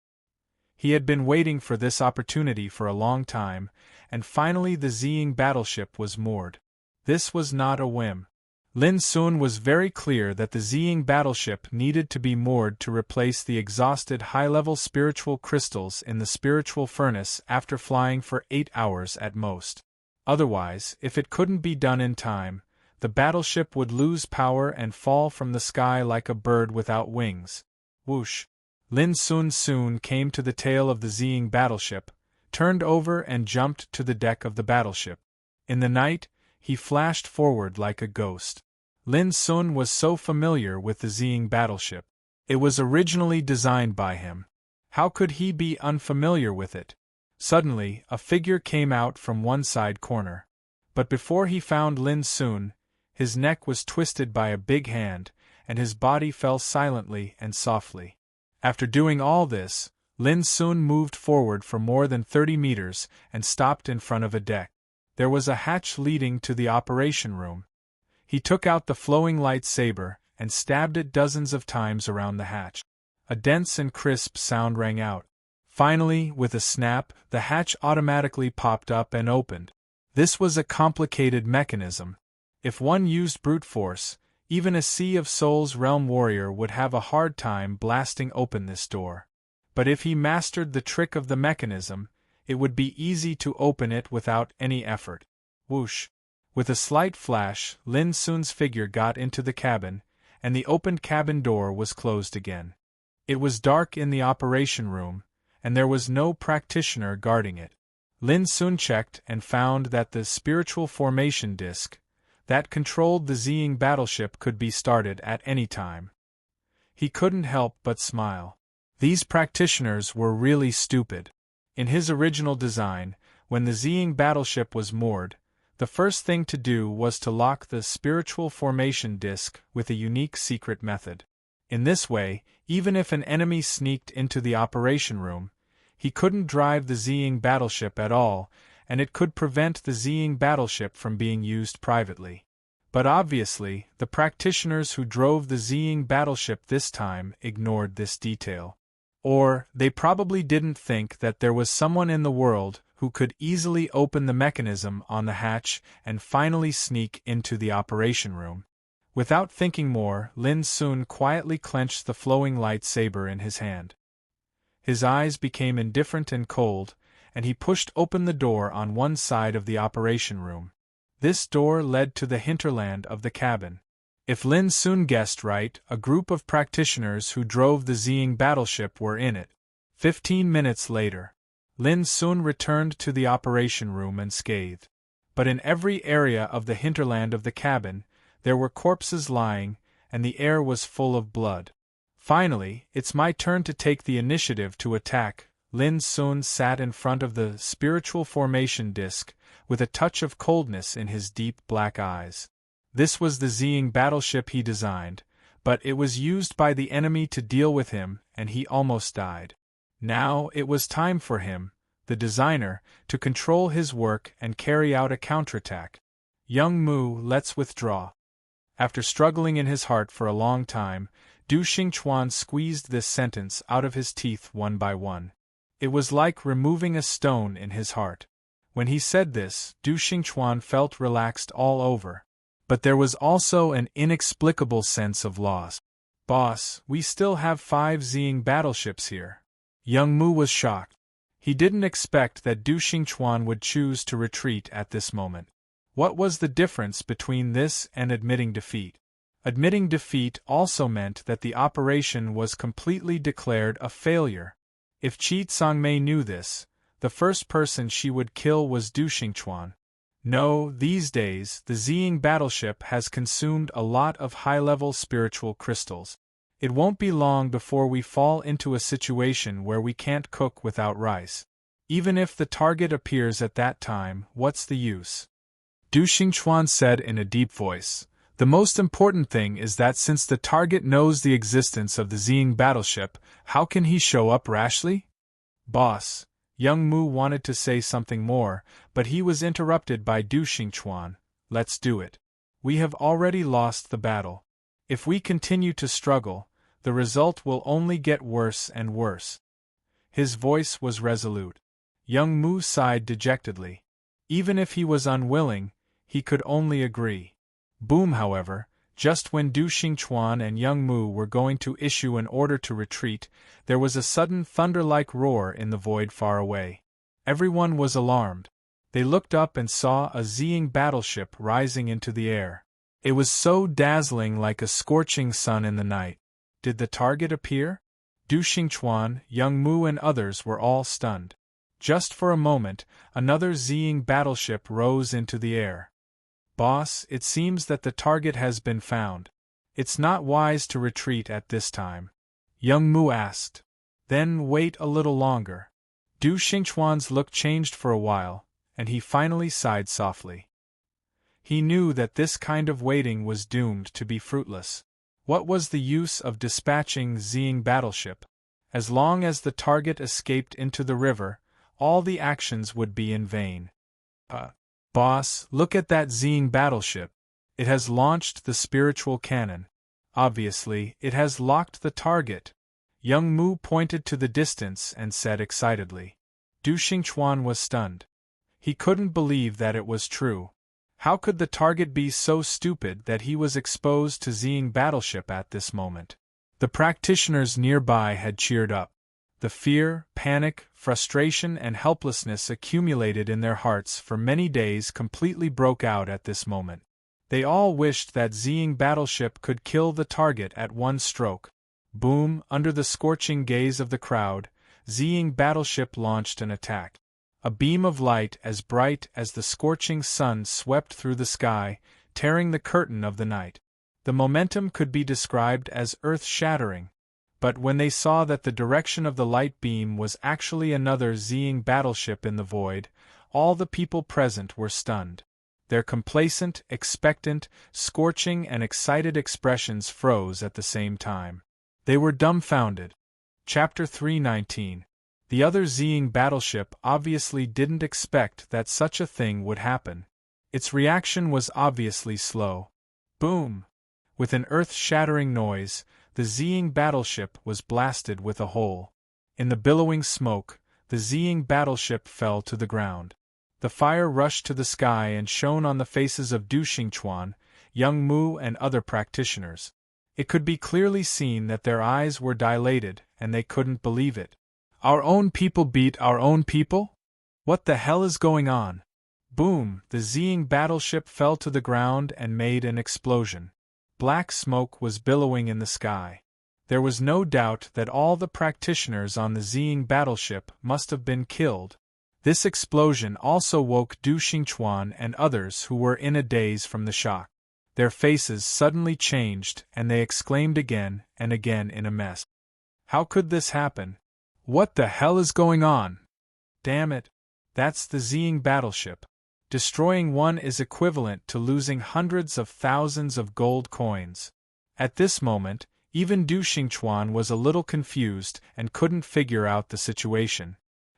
He had been waiting for this opportunity for a long time, and finally the Ziying battleship was moored. This was not a whim. Lin Sun was very clear that the Ziying battleship needed to be moored to replace the exhausted high-level spiritual crystals in the spiritual furnace after flying for 8 hours at most. Otherwise, if it couldn't be done in time, the battleship would lose power and fall from the sky like a bird without wings. Whoosh! Lin Sun soon came to the tail of the Ziying battleship, turned over and jumped to the deck of the battleship. In the night, he flashed forward like a ghost. Lin Sun was so familiar with the Ziying battleship. It was originally designed by him. How could he be unfamiliar with it? Suddenly, a figure came out from one side corner. But before he found Lin Sun, his neck was twisted by a big hand, and his body fell silently and softly. After doing all this, Lin Sun moved forward for more than 30 meters and stopped in front of a deck. There was a hatch leading to the operation room. He took out the flowing lightsaber and stabbed it dozens of times around the hatch. A dense and crisp sound rang out. Finally, with a snap, the hatch automatically popped up and opened. This was a complicated mechanism. If one used brute force, even a Sea of Souls realm warrior would have a hard time blasting open this door. But if he mastered the trick of the mechanism, it would be easy to open it without any effort. Whoosh! With a slight flash, Lin Sun's figure got into the cabin, and the opened cabin door was closed again. It was dark in the operation room, and there was no practitioner guarding it. Lin Sun checked and found that the spiritual formation disk that controlled the Ziying battleship could be started at any time. He couldn't help but smile. These practitioners were really stupid. In his original design, when the Ziying battleship was moored, the first thing to do was to lock the spiritual formation disk with a unique secret method. In this way, even if an enemy sneaked into the operation room, he couldn't drive the Ziying battleship at all, and it could prevent the Ziying battleship from being used privately. But obviously, the practitioners who drove the Ziying battleship this time ignored this detail. Or, they probably didn't think that there was someone in the world who could easily open the mechanism on the hatch and finally sneak into the operation room. Without thinking more, Lin Sun quietly clenched the flowing lightsaber in his hand. His eyes became indifferent and cold, and he pushed open the door on one side of the operation room. This door led to the hinterland of the cabin. If Lin Sun guessed right, a group of practitioners who drove the Ziying battleship were in it. 15 minutes later, Lin Sun returned to the operation room unscathed. But in every area of the hinterland of the cabin, there were corpses lying, and the air was full of blood. Finally, it's my turn to take the initiative to attack. Lin Sun sat in front of the spiritual formation disk, with a touch of coldness in his deep black eyes. This was the Ziying battleship he designed, but it was used by the enemy to deal with him, and he almost died. Now it was time for him, the designer, to control his work and carry out a counterattack. Young Mu, let's withdraw. After struggling in his heart for a long time, Du Xingchuan squeezed this sentence out of his teeth one by one. It was like removing a stone in his heart. When he said this, Du Xingchuan felt relaxed all over. But there was also an inexplicable sense of loss. Boss, we still have 5 Ziying battleships here. Young Mu was shocked. He didn't expect that Du Xingchuan would choose to retreat at this moment. What was the difference between this and admitting defeat? Admitting defeat also meant that the operation was completely declared a failure. If Qi Tsangmei knew this, the first person she would kill was Du Xingchuan. No, these days, the Ziying battleship has consumed a lot of high-level spiritual crystals. It won't be long before we fall into a situation where we can't cook without rice. Even if the target appears at that time, what's the use? Du Xingchuan said in a deep voice. The most important thing is that since the target knows the existence of the Ziying battleship, how can he show up rashly? Boss, young Mu wanted to say something more, but he was interrupted by Du Xingchuan. Let's do it. We have already lost the battle. If we continue to struggle, the result will only get worse and worse. His voice was resolute. Young Mu sighed dejectedly. Even if he was unwilling, he could only agree. Boom, however, just when Du Xingchuan and Young Mu were going to issue an order to retreat, there was a sudden thunder-like roar in the void far away. Everyone was alarmed. They looked up and saw a Ziying battleship rising into the air. It was so dazzling, like a scorching sun in the night. Did the target appear? Du Xingchuan, Young Mu and others were all stunned. Just for a moment, another Ziying battleship rose into the air. Boss, it seems that the target has been found. It's not wise to retreat at this time. Young Mu asked. Then wait a little longer. Du Xingchuan's look changed for a while, and he finally sighed softly. He knew that this kind of waiting was doomed to be fruitless. What was the use of dispatching Ziying battleship? As long as the target escaped into the river, all the actions would be in vain. Boss, look at that Ziying battleship. It has launched the spiritual cannon. Obviously, it has locked the target. Young Mu pointed to the distance and said excitedly. Du Xingchuan was stunned. He couldn't believe that it was true. How could the target be so stupid that he was exposed to Ziying battleship at this moment? The practitioners nearby had cheered up. The fear, panic, frustration and helplessness accumulated in their hearts for many days completely broke out at this moment. They all wished that Ziying battleship could kill the target at one stroke. Boom, under the scorching gaze of the crowd, Ziying battleship launched an attack. A beam of light as bright as the scorching sun swept through the sky, tearing the curtain of the night. The momentum could be described as earth-shattering. But when they saw that the direction of the light beam was actually another Ziying battleship in the void, all the people present were stunned. Their complacent, expectant, scorching and excited expressions froze at the same time. They were dumbfounded. Chapter 319. The other Ziying battleship obviously didn't expect that such a thing would happen. Its reaction was obviously slow. Boom! With an earth-shattering noise, the Ziying battleship was blasted with a hole. In the billowing smoke, the Ziying battleship fell to the ground. The fire rushed to the sky and shone on the faces of Du Xingchuan, Young Mu and other practitioners. It could be clearly seen that their eyes were dilated, and they couldn't believe it. Our own people beat our own people? What the hell is going on? Boom! The Ziying battleship fell to the ground and made an explosion. Black smoke was billowing in the sky. There was no doubt that all the practitioners on the Ziying battleship must have been killed. This explosion also woke Du Xingchuan and others who were in a daze from the shock. Their faces suddenly changed and they exclaimed again and again in a mess. How could this happen? What the hell is going on? Damn it! That's the Ziying battleship. Destroying one is equivalent to losing hundreds of thousands of gold coins. At this moment, even Du Xingchuan was a little confused and couldn't figure out the situation.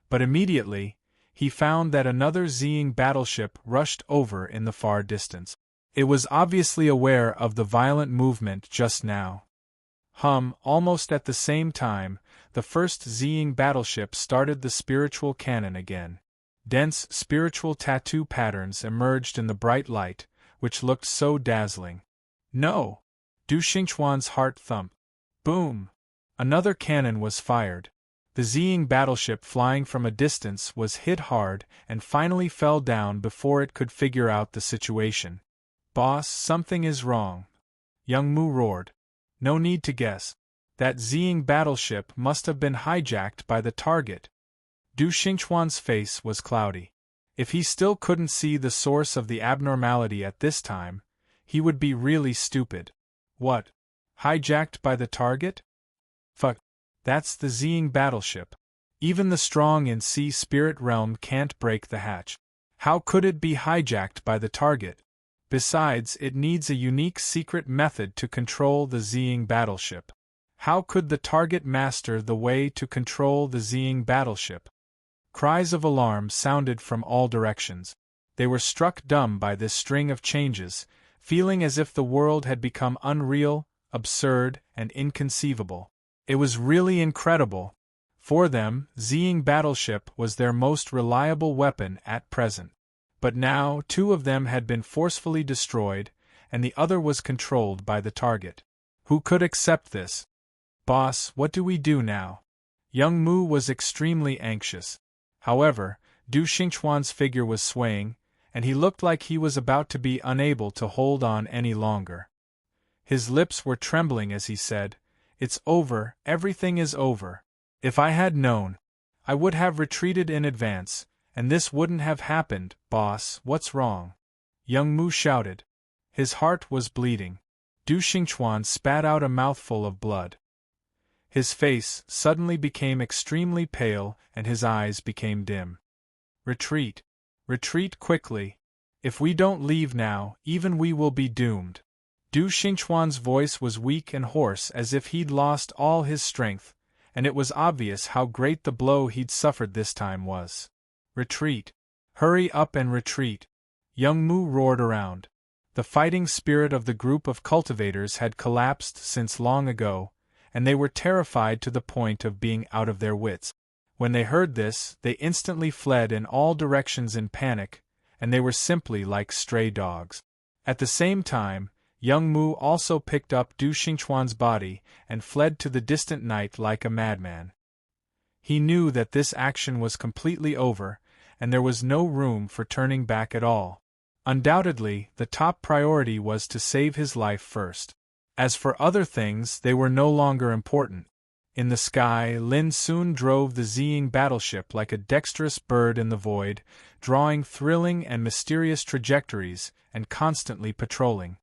But immediately, he found that another Ziying battleship rushed over in the far distance. It was obviously aware of the violent movement just now. Almost at the same time, the first Ziying battleship started the spiritual cannon again. Dense spiritual tattoo patterns emerged in the bright light, which looked so dazzling. No! Du Xingchuan's heart thumped. Boom! Another cannon was fired. The Ziying battleship flying from a distance was hit hard and finally fell down before it could figure out the situation. Boss, something is wrong. Young Mu roared. No need to guess. That Ziying battleship must have been hijacked by the target. Du Xingchuan's face was cloudy. If he still couldn't see the source of the abnormality at this time, he would be really stupid. What? Hijacked by the target? Fuck. That's the Ziying battleship. Even the strong in sea spirit realm can't break the hatch. How could it be hijacked by the target? Besides, it needs a unique secret method to control the Ziying battleship. How could the target master the way to control the Ziying battleship? Cries of alarm sounded from all directions. They were struck dumb by this string of changes, feeling as if the world had become unreal, absurd, and inconceivable. It was really incredible. For them, Ziying battleship was their most reliable weapon at present. But now 2 of them had been forcefully destroyed, and the other was controlled by the target. Who could accept this? Boss, what do we do now? Young Mu was extremely anxious. However, Du Xingchuan's figure was swaying, and he looked like he was about to be unable to hold on any longer. His lips were trembling as he said, "It's over, everything is over. If I had known, I would have retreated in advance, and this wouldn't have happened, boss, what's wrong?" Young Mu shouted. His heart was bleeding. Du Xingchuan spat out a mouthful of blood. His face suddenly became extremely pale and his eyes became dim. "Retreat. Retreat quickly. If we don't leave now, even we will be doomed." Du Xingchuan's voice was weak and hoarse as if he'd lost all his strength, and it was obvious how great the blow he'd suffered this time was. "Retreat. Hurry up and retreat." Young Mu roared around. The fighting spirit of the group of cultivators had collapsed since long ago, and they were terrified to the point of being out of their wits. When they heard this, they instantly fled in all directions in panic, and they were simply like stray dogs. At the same time, Young Mu also picked up Du Xingchuan's body and fled to the distant night like a madman. He knew that this action was completely over, and there was no room for turning back at all. Undoubtedly, the top priority was to save his life first. As for other things, they were no longer important. In the sky, Lin soon drove the Ziying battleship like a dexterous bird in the void, drawing thrilling and mysterious trajectories and constantly patrolling.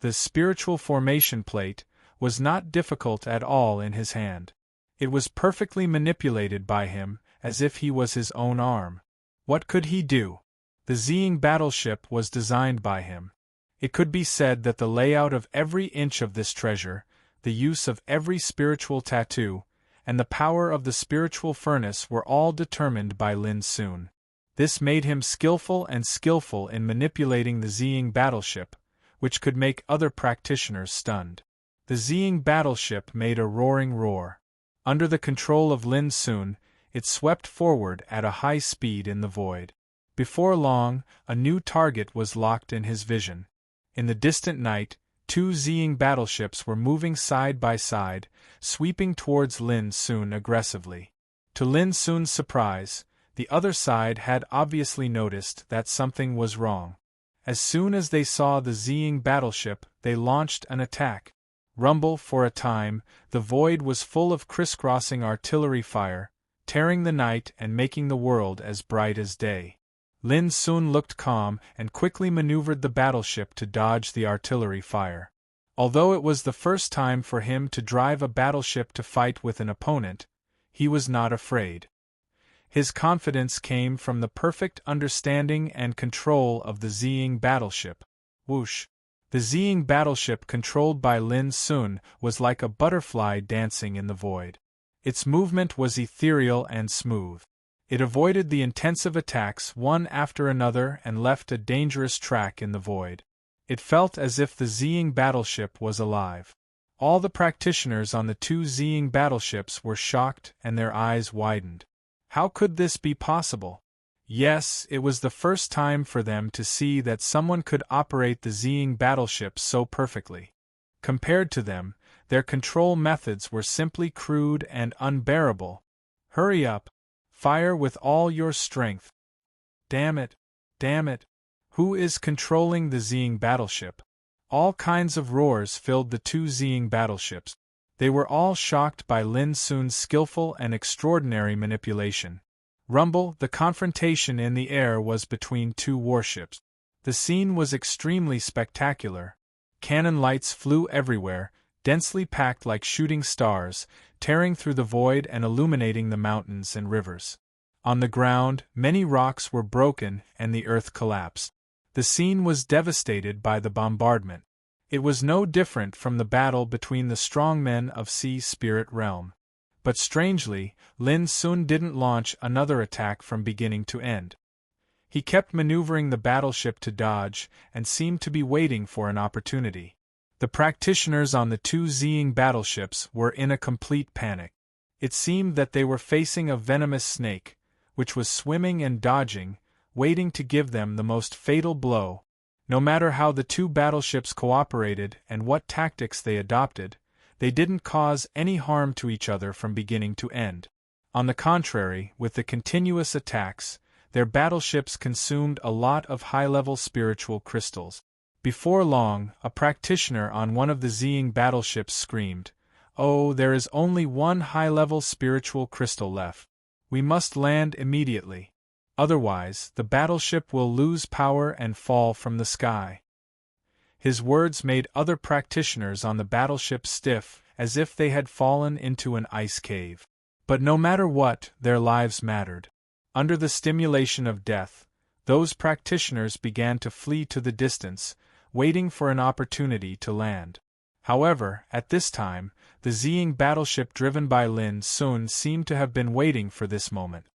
The spiritual formation plate was not difficult at all in his hand. It was perfectly manipulated by him, as if he was his own arm. What could he do? The Ziying battleship was designed by him. It could be said that the layout of every inch of this treasure, the use of every spiritual tattoo, and the power of the spiritual furnace were all determined by Lin Sun. This made him skillful in manipulating the Ziying battleship, which could make other practitioners stunned. The Ziying battleship made a roaring roar. Under the control of Lin Sun, it swept forward at a high speed in the void. Before long, a new target was locked in his vision. In the distant night, 2 Ziying battleships were moving side by side, sweeping towards Lin Sun aggressively. To Lin Sun's surprise, the other side had obviously noticed that something was wrong. As soon as they saw the Ziying battleship, they launched an attack. Rumble for a time, the void was full of crisscrossing artillery fire, tearing the night and making the world as bright as day. Lin Sun looked calm and quickly maneuvered the battleship to dodge the artillery fire. Although it was the first time for him to drive a battleship to fight with an opponent, he was not afraid. His confidence came from the perfect understanding and control of the Ziying battleship. Whoosh! The Ziying battleship controlled by Lin Sun was like a butterfly dancing in the void. Its movement was ethereal and smooth. It avoided the intensive attacks one after another and left a dangerous track in the void. It felt as if the Ziying battleship was alive. All the practitioners on the 2 Ziying battleships were shocked and their eyes widened. How could this be possible? Yes, it was the first time for them to see that someone could operate the Ziying battleship so perfectly. Compared to them, their control methods were simply crude and unbearable. Hurry up! Fire with all your strength! Damn it! Damn it! Who is controlling the Ziying battleship? All kinds of roars filled the 2 Ziying battleships. They were all shocked by Lin Sun's skillful and extraordinary manipulation. Rumble, the confrontation in the air was between 2 warships. The scene was extremely spectacular. Cannon lights flew everywhere, densely packed like shooting stars, tearing through the void and illuminating the mountains and rivers. On the ground, many rocks were broken and the earth collapsed. The scene was devastated by the bombardment. It was no different from the battle between the strong men of Sea Spirit Realm. But strangely, Lin Sun didn't launch another attack from beginning to end. He kept maneuvering the battleship to dodge and seemed to be waiting for an opportunity. The practitioners on the two Ziying battleships were in a complete panic. It seemed that they were facing a venomous snake, which was swimming and dodging, waiting to give them the most fatal blow. No matter how the two battleships cooperated and what tactics they adopted, they didn't cause any harm to each other from beginning to end. On the contrary, with the continuous attacks, their battleships consumed a lot of high-level spiritual crystals. Before long, a practitioner on one of the Ziying battleships screamed, "Oh, there is only one high-level spiritual crystal left. We must land immediately. Otherwise, the battleship will lose power and fall from the sky." His words made other practitioners on the battleship stiff, as if they had fallen into an ice cave. But no matter what, their lives mattered. Under the stimulation of death, those practitioners began to flee to the distance, waiting for an opportunity to land. However, at this time, the Ziying battleship driven by Lin Sun seemed to have been waiting for this moment.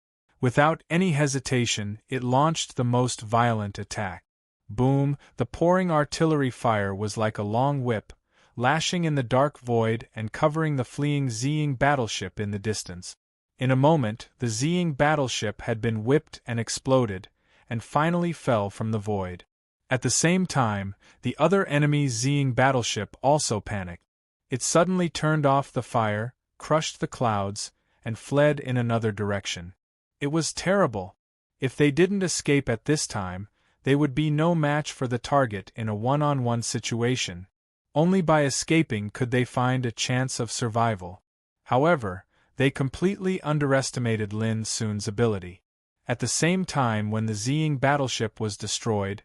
Without any hesitation, it launched the most violent attack. Boom! The pouring artillery fire was like a long whip, lashing in the dark void and covering the fleeing Ziying battleship in the distance. In a moment, the Ziying battleship had been whipped and exploded, and finally fell from the void. At the same time, the other enemy Ziying battleship also panicked. It suddenly turned off the fire, crushed the clouds, and fled in another direction. It was terrible. If they didn't escape at this time, they would be no match for the target in a one-on-one situation. Only by escaping could they find a chance of survival. However, they completely underestimated Lin Sun's ability. At the same time when the Ziying battleship was destroyed,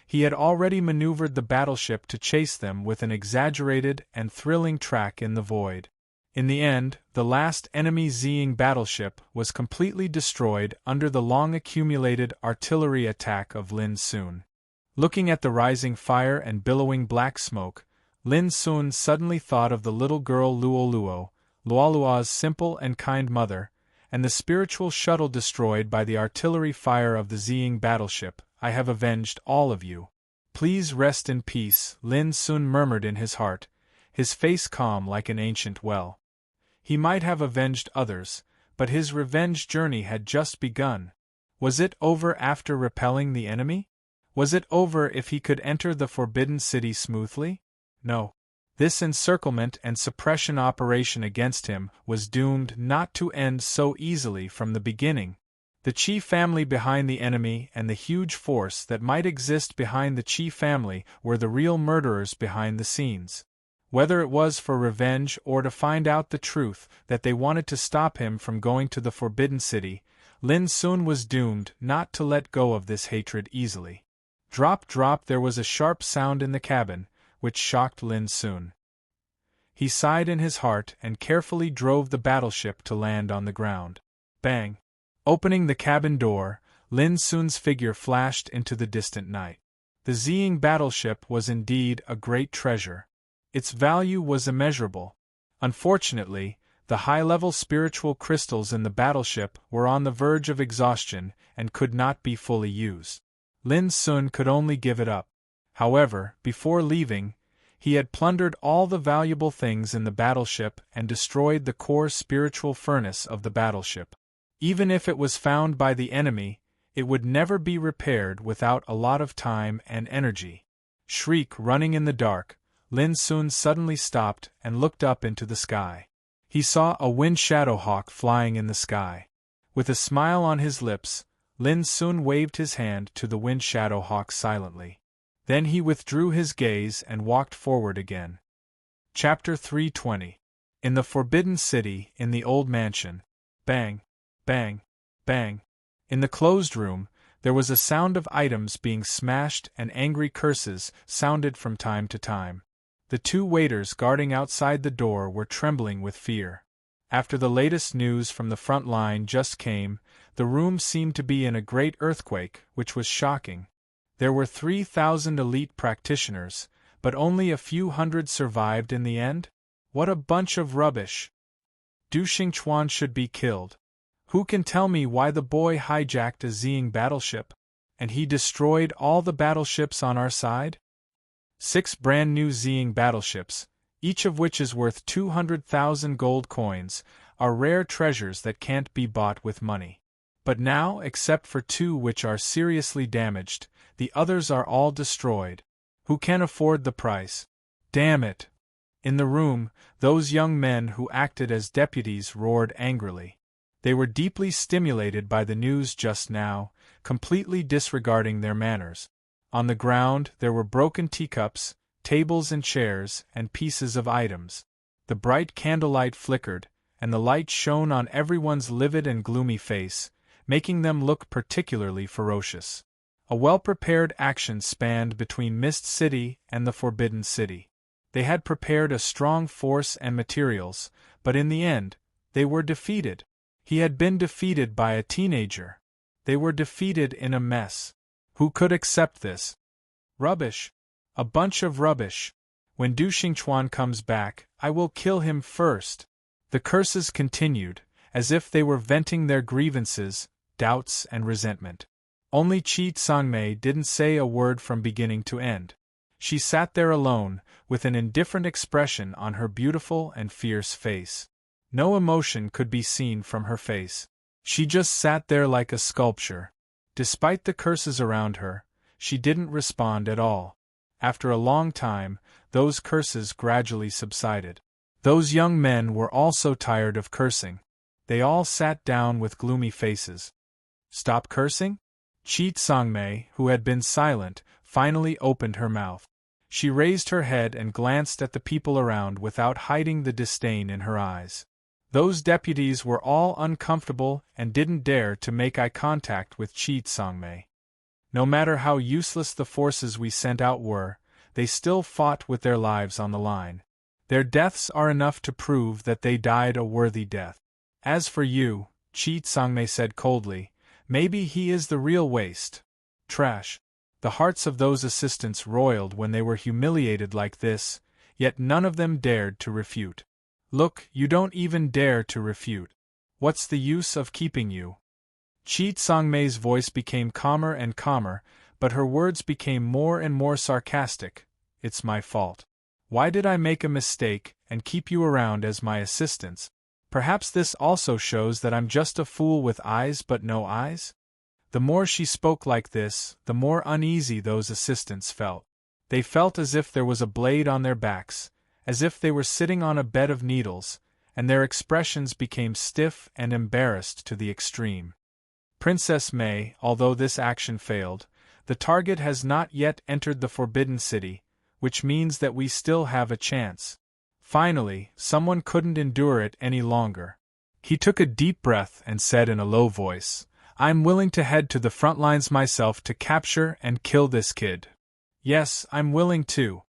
he had already maneuvered the battleship to chase them with an exaggerated and thrilling track in the void. In the end, the last enemy Ziying battleship was completely destroyed under the long-accumulated artillery attack of Lin Sun. Looking at the rising fire and billowing black smoke, Lin Sun suddenly thought of the little girl Luoluo, Luolua's simple and kind mother, and the spiritual shuttle destroyed by the artillery fire of the Ziying battleship. "I have avenged all of you. Please rest in peace," Lin Sun murmured in his heart, his face calm like an ancient well. He might have avenged others, but his revenge journey had just begun. Was it over after repelling the enemy? Was it over if he could enter the Forbidden City smoothly? No. This encirclement and suppression operation against him was doomed not to end so easily from the beginning. The Qi family behind the enemy and the huge force that might exist behind the Qi family were the real murderers behind the scenes. Whether it was for revenge or to find out the truth that they wanted to stop him from going to the Forbidden City, Lin Sun was doomed not to let go of this hatred easily. Drop, drop, there was a sharp sound in the cabin, which shocked Lin Sun. He sighed in his heart and carefully drove the battleship to land on the ground. Bang! Opening the cabin door, Lin Sun's figure flashed into the distant night. The Ziying battleship was indeed a great treasure. Its value was immeasurable. Unfortunately, the high-level spiritual crystals in the battleship were on the verge of exhaustion and could not be fully used. Lin Sun could only give it up. However, before leaving, he had plundered all the valuable things in the battleship and destroyed the core spiritual furnace of the battleship. Even if it was found by the enemy, it would never be repaired without a lot of time and energy. Shriek running in the dark, Lin Sun suddenly stopped and looked up into the sky. He saw a wind shadow hawk flying in the sky. With a smile on his lips, Lin Sun waved his hand to the wind shadow hawk silently. Then he withdrew his gaze and walked forward again. Chapter 320. In the Forbidden City, in the old mansion. Bang, bang, bang. In the closed room, there was a sound of items being smashed and angry curses sounded from time to time. The 2 waiters guarding outside the door were trembling with fear. After the latest news from the front line just came, the room seemed to be in a great earthquake, which was shocking. There were 3,000 elite practitioners, but only a few hundred survived in the end? What a bunch of rubbish! Du Xingchuan should be killed. Who can tell me why the boy hijacked a Ziying battleship? And he destroyed all the battleships on our side? 6 brand new Ziying battleships, each of which is worth 200,000 gold coins, are rare treasures that can't be bought with money. But now, except for 2 which are seriously damaged, the others are all destroyed. Who can afford the price? Damn it! In the room, those young men who acted as deputies roared angrily. They were deeply stimulated by the news just now, completely disregarding their manners. On the ground there were broken teacups, tables and chairs, and pieces of items. The bright candlelight flickered, and the light shone on everyone's livid and gloomy face, making them look particularly ferocious. A well-prepared action spanned between Mist City and the Forbidden City. They had prepared a strong force and materials, but in the end, they were defeated. He had been defeated by a teenager. They were defeated in a mess. Who could accept this? Rubbish. A bunch of rubbish. When Du Xingchuan comes back, I will kill him first. The curses continued, as if they were venting their grievances, doubts and resentment. Only Qi Tsangmei didn't say a word from beginning to end. She sat there alone, with an indifferent expression on her beautiful and fierce face. No emotion could be seen from her face. She just sat there like a sculpture. Despite the curses around her, she didn't respond at all. After a long time, those curses gradually subsided. Those young men were also tired of cursing. They all sat down with gloomy faces. Stop cursing? Qi Tsangmei, who had been silent, finally opened her mouth. She raised her head and glanced at the people around without hiding the disdain in her eyes. Those deputies were all uncomfortable and didn't dare to make eye contact with Qi Tsangmei. No matter how useless the forces we sent out were, they still fought with their lives on the line. Their deaths are enough to prove that they died a worthy death. As for you, Qi Tsangmei said coldly, maybe he is the real waste. Trash. The hearts of those assistants roiled when they were humiliated like this, yet none of them dared to refute. Look, you don't even dare to refute. What's the use of keeping you? Qi Tsangmei's voice became calmer and calmer, but her words became more and more sarcastic. It's my fault. Why did I make a mistake and keep you around as my assistants? Perhaps this also shows that I'm just a fool with eyes but no eyes? The more she spoke like this, the more uneasy those assistants felt. They felt as if there was a blade on their backs, as if they were sitting on a bed of needles, and their expressions became stiff and embarrassed to the extreme. Princess May, although this action failed, the target has not yet entered the Forbidden City, which means that we still have a chance. Finally, someone couldn't endure it any longer. He took a deep breath and said in a low voice, I'm willing to head to the front lines myself to capture and kill this kid. Yes, I'm willing to.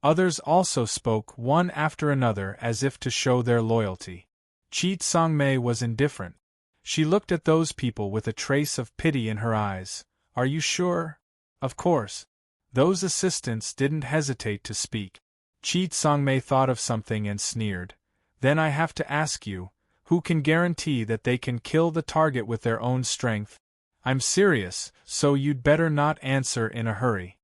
Others also spoke one after another as if to show their loyalty. Qi Tsangmei was indifferent. She looked at those people with a trace of pity in her eyes. Are you sure? Of course. Those assistants didn't hesitate to speak. Qi Tsangmei thought of something and sneered. Then I have to ask you, who can guarantee that they can kill the target with their own strength? I'm serious, so you'd better not answer in a hurry.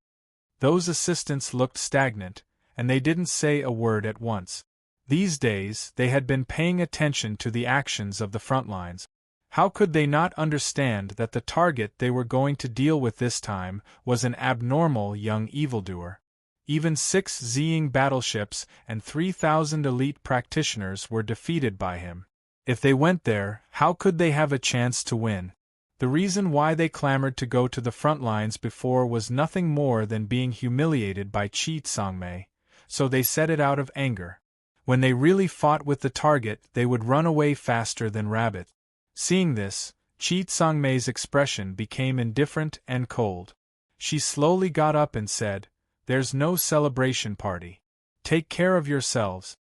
Those assistants looked stagnant, and they didn't say a word at once. These days, they had been paying attention to the actions of the front lines. How could they not understand that the target they were going to deal with this time was an abnormal young evildoer? Even 6 Ziying battleships and 3,000 elite practitioners were defeated by him. If they went there, how could they have a chance to win? The reason why they clamored to go to the front lines before was nothing more than being humiliated by Qi Tsangmei, so they said it out of anger. When they really fought with the target, they would run away faster than rabbit. Seeing this, Qi Tsangmei's expression became indifferent and cold. She slowly got up and said, There's no celebration party. Take care of yourselves."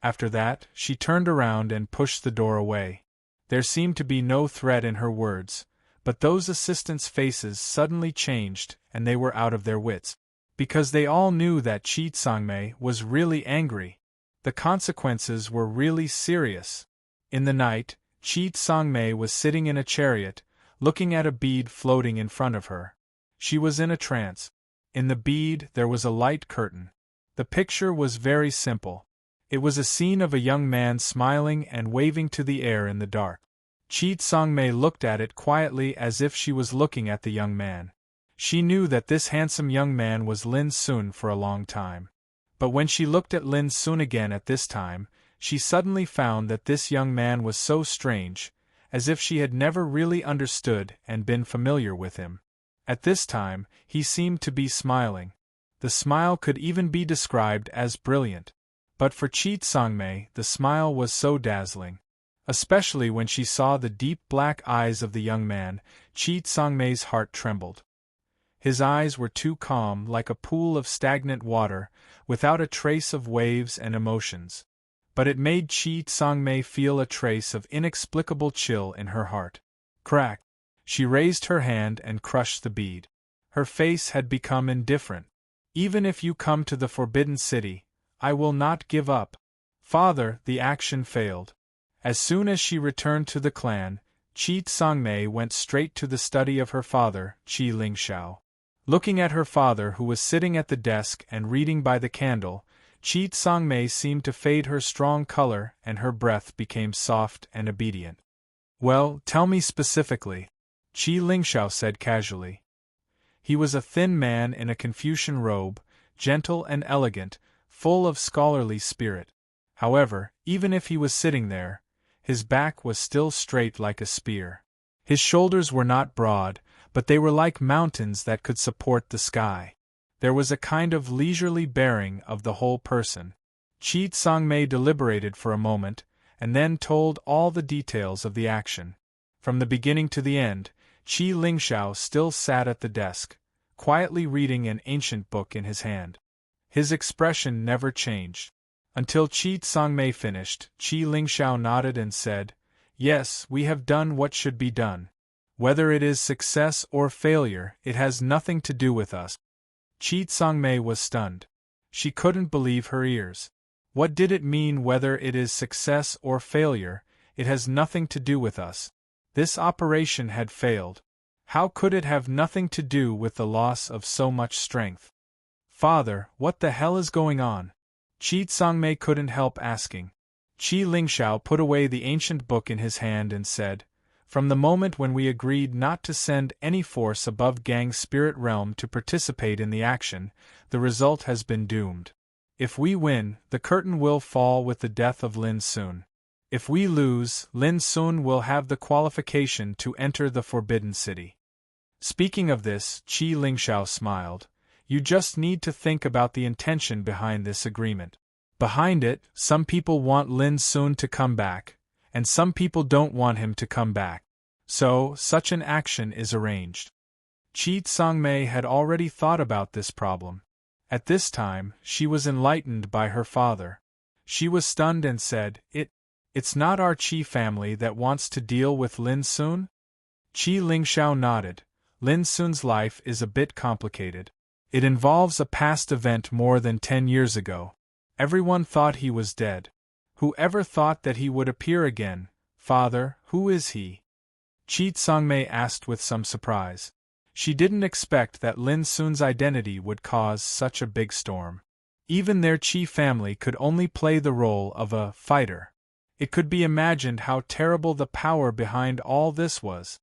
After that, she turned around and pushed the door away. There seemed to be no threat in her words, but those assistants' faces suddenly changed and they were out of their wits. Because they all knew that Chi Tsangmei was really angry. The consequences were really serious. In the night, Chi Tsangmei was sitting in a chariot, looking at a bead floating in front of her. She was in a trance. In the bead there was a light curtain. The picture was very simple. It was a scene of a young man smiling and waving to the air in the dark. Chi Tsangmei looked at it quietly as if she was looking at the young man. She knew that this handsome young man was Lin Sun for a long time. But when she looked at Lin Sun again at this time, she suddenly found that this young man was so strange, as if she had never really understood and been familiar with him. At this time, he seemed to be smiling. The smile could even be described as brilliant. But for Chi Tsangmei, the smile was so dazzling. Especially when she saw the deep black eyes of the young man, Chi Tsangmei's heart trembled. His eyes were too calm, like a pool of stagnant water, without a trace of waves and emotions. But it made Chi Tsangmei feel a trace of inexplicable chill in her heart. Crack! She raised her hand and crushed the bead. Her face had become indifferent. "Even if you come to the Forbidden City, I will not give up." "Father," the action failed. As soon as she returned to the clan, Chi Tsangmei went straight to the study of her father, Qi Lingxiao. Looking at her father who was sitting at the desk and reading by the candle, Chi Tsangmei seemed to fade her strong color and her breath became soft and obedient. "Well, tell me specifically," Qi Lingxiao said casually. He was a thin man in a Confucian robe, gentle and elegant, full of scholarly spirit. However, even if he was sitting there, his back was still straight like a spear. His shoulders were not broad, but they were like mountains that could support the sky. There was a kind of leisurely bearing of the whole person. Chi Tsangmei deliberated for a moment, and then told all the details of the action. From the beginning to the end, Qi Lingxiao still sat at the desk, quietly reading an ancient book in his hand. His expression never changed. Until Chi Tsangmei finished, Qi Lingxiao nodded and said, "Yes, we have done what should be done. Whether it is success or failure, it has nothing to do with us." Chi Tsangmei was stunned. She couldn't believe her ears. What did it mean whether it is success or failure, it has nothing to do with us? This operation had failed. How could it have nothing to do with the loss of so much strength? "Father, what the hell is going on?" Chi Tsangmei couldn't help asking. Qi Lingxiao put away the ancient book in his hand and said, "From the moment when we agreed not to send any force above Gang's spirit realm to participate in the action, the result has been doomed. If we win, the curtain will fall with the death of Lin Sun. If we lose, Lin Sun will have the qualification to enter the Forbidden City." Speaking of this, Qi Lingxiao smiled. "You just need to think about the intention behind this agreement. Behind it, some people want Lin Sun to come back, and some people don't want him to come back. So, such an action is arranged." Chi Tsangmei had already thought about this problem. At this time, she was enlightened by her father. She was stunned and said, It's not our Qi family that wants to deal with Lin Sun?" Qi Lingxiao nodded. "Lin Sun's life is a bit complicated. It involves a past event more than 10 years ago. Everyone thought he was dead. Whoever thought that he would appear again? Father, who is he?" Chi Tsangmei asked with some surprise. She didn't expect that Lin Sun's identity would cause such a big storm. Even their Qi family could only play the role of a fighter. It could be imagined how terrible the power behind all this was.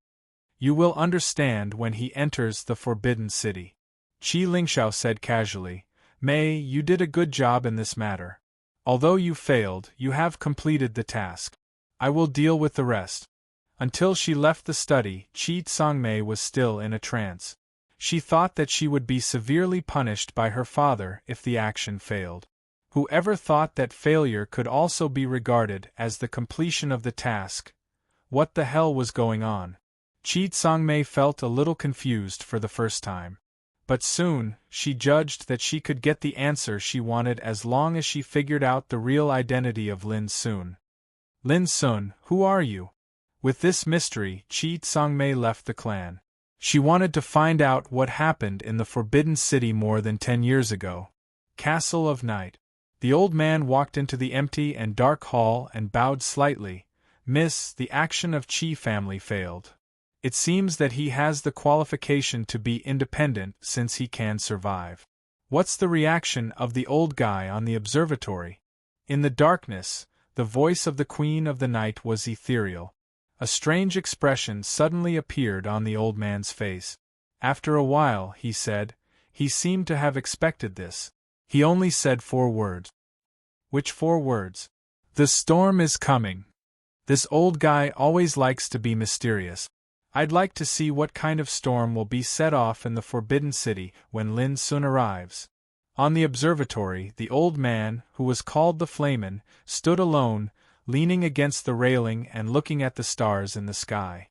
"You will understand when he enters the Forbidden City," Qi Lingxiao said casually. "Mei, you did a good job in this matter. Although you failed, you have completed the task. I will deal with the rest." Until she left the study, Chi Tsangmei was still in a trance. She thought that she would be severely punished by her father if the action failed. Whoever thought that failure could also be regarded as the completion of the task? What the hell was going on? Chi Tsangmei felt a little confused for the first time. But soon, she judged that she could get the answer she wanted as long as she figured out the real identity of Lin Sun. Lin Sun, who are you? With this mystery, Chi Tsangmei left the clan. She wanted to find out what happened in the Forbidden City more than 10 years ago. Castle of Night. The old man walked into the empty and dark hall and bowed slightly. Miss, the action of Chi family failed. It seems that he has the qualification to be independent since he can survive. What's the reaction of the old guy on the observatory? In the darkness, the voice of the Queen of the Night was ethereal. A strange expression suddenly appeared on the old man's face. After a while, he said, he seemed to have expected this. He only said 4 words. Which 4 words? The storm is coming. This old guy always likes to be mysterious. I'd like to see what kind of storm will be set off in the Forbidden City when Lin Sun arrives. On the observatory, the old man, who was called the Flamen, stood alone, leaning against the railing and looking at the stars in the sky.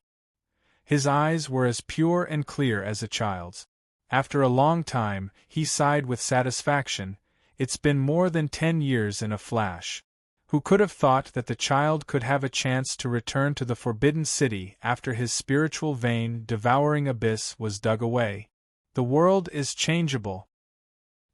His eyes were as pure and clear as a child's. After a long time, he sighed with satisfaction. It's been more than 10 years in a flash. Who could have thought that the child could have a chance to return to the Forbidden City after his spiritual vein devouring abyss was dug away? The world is changeable.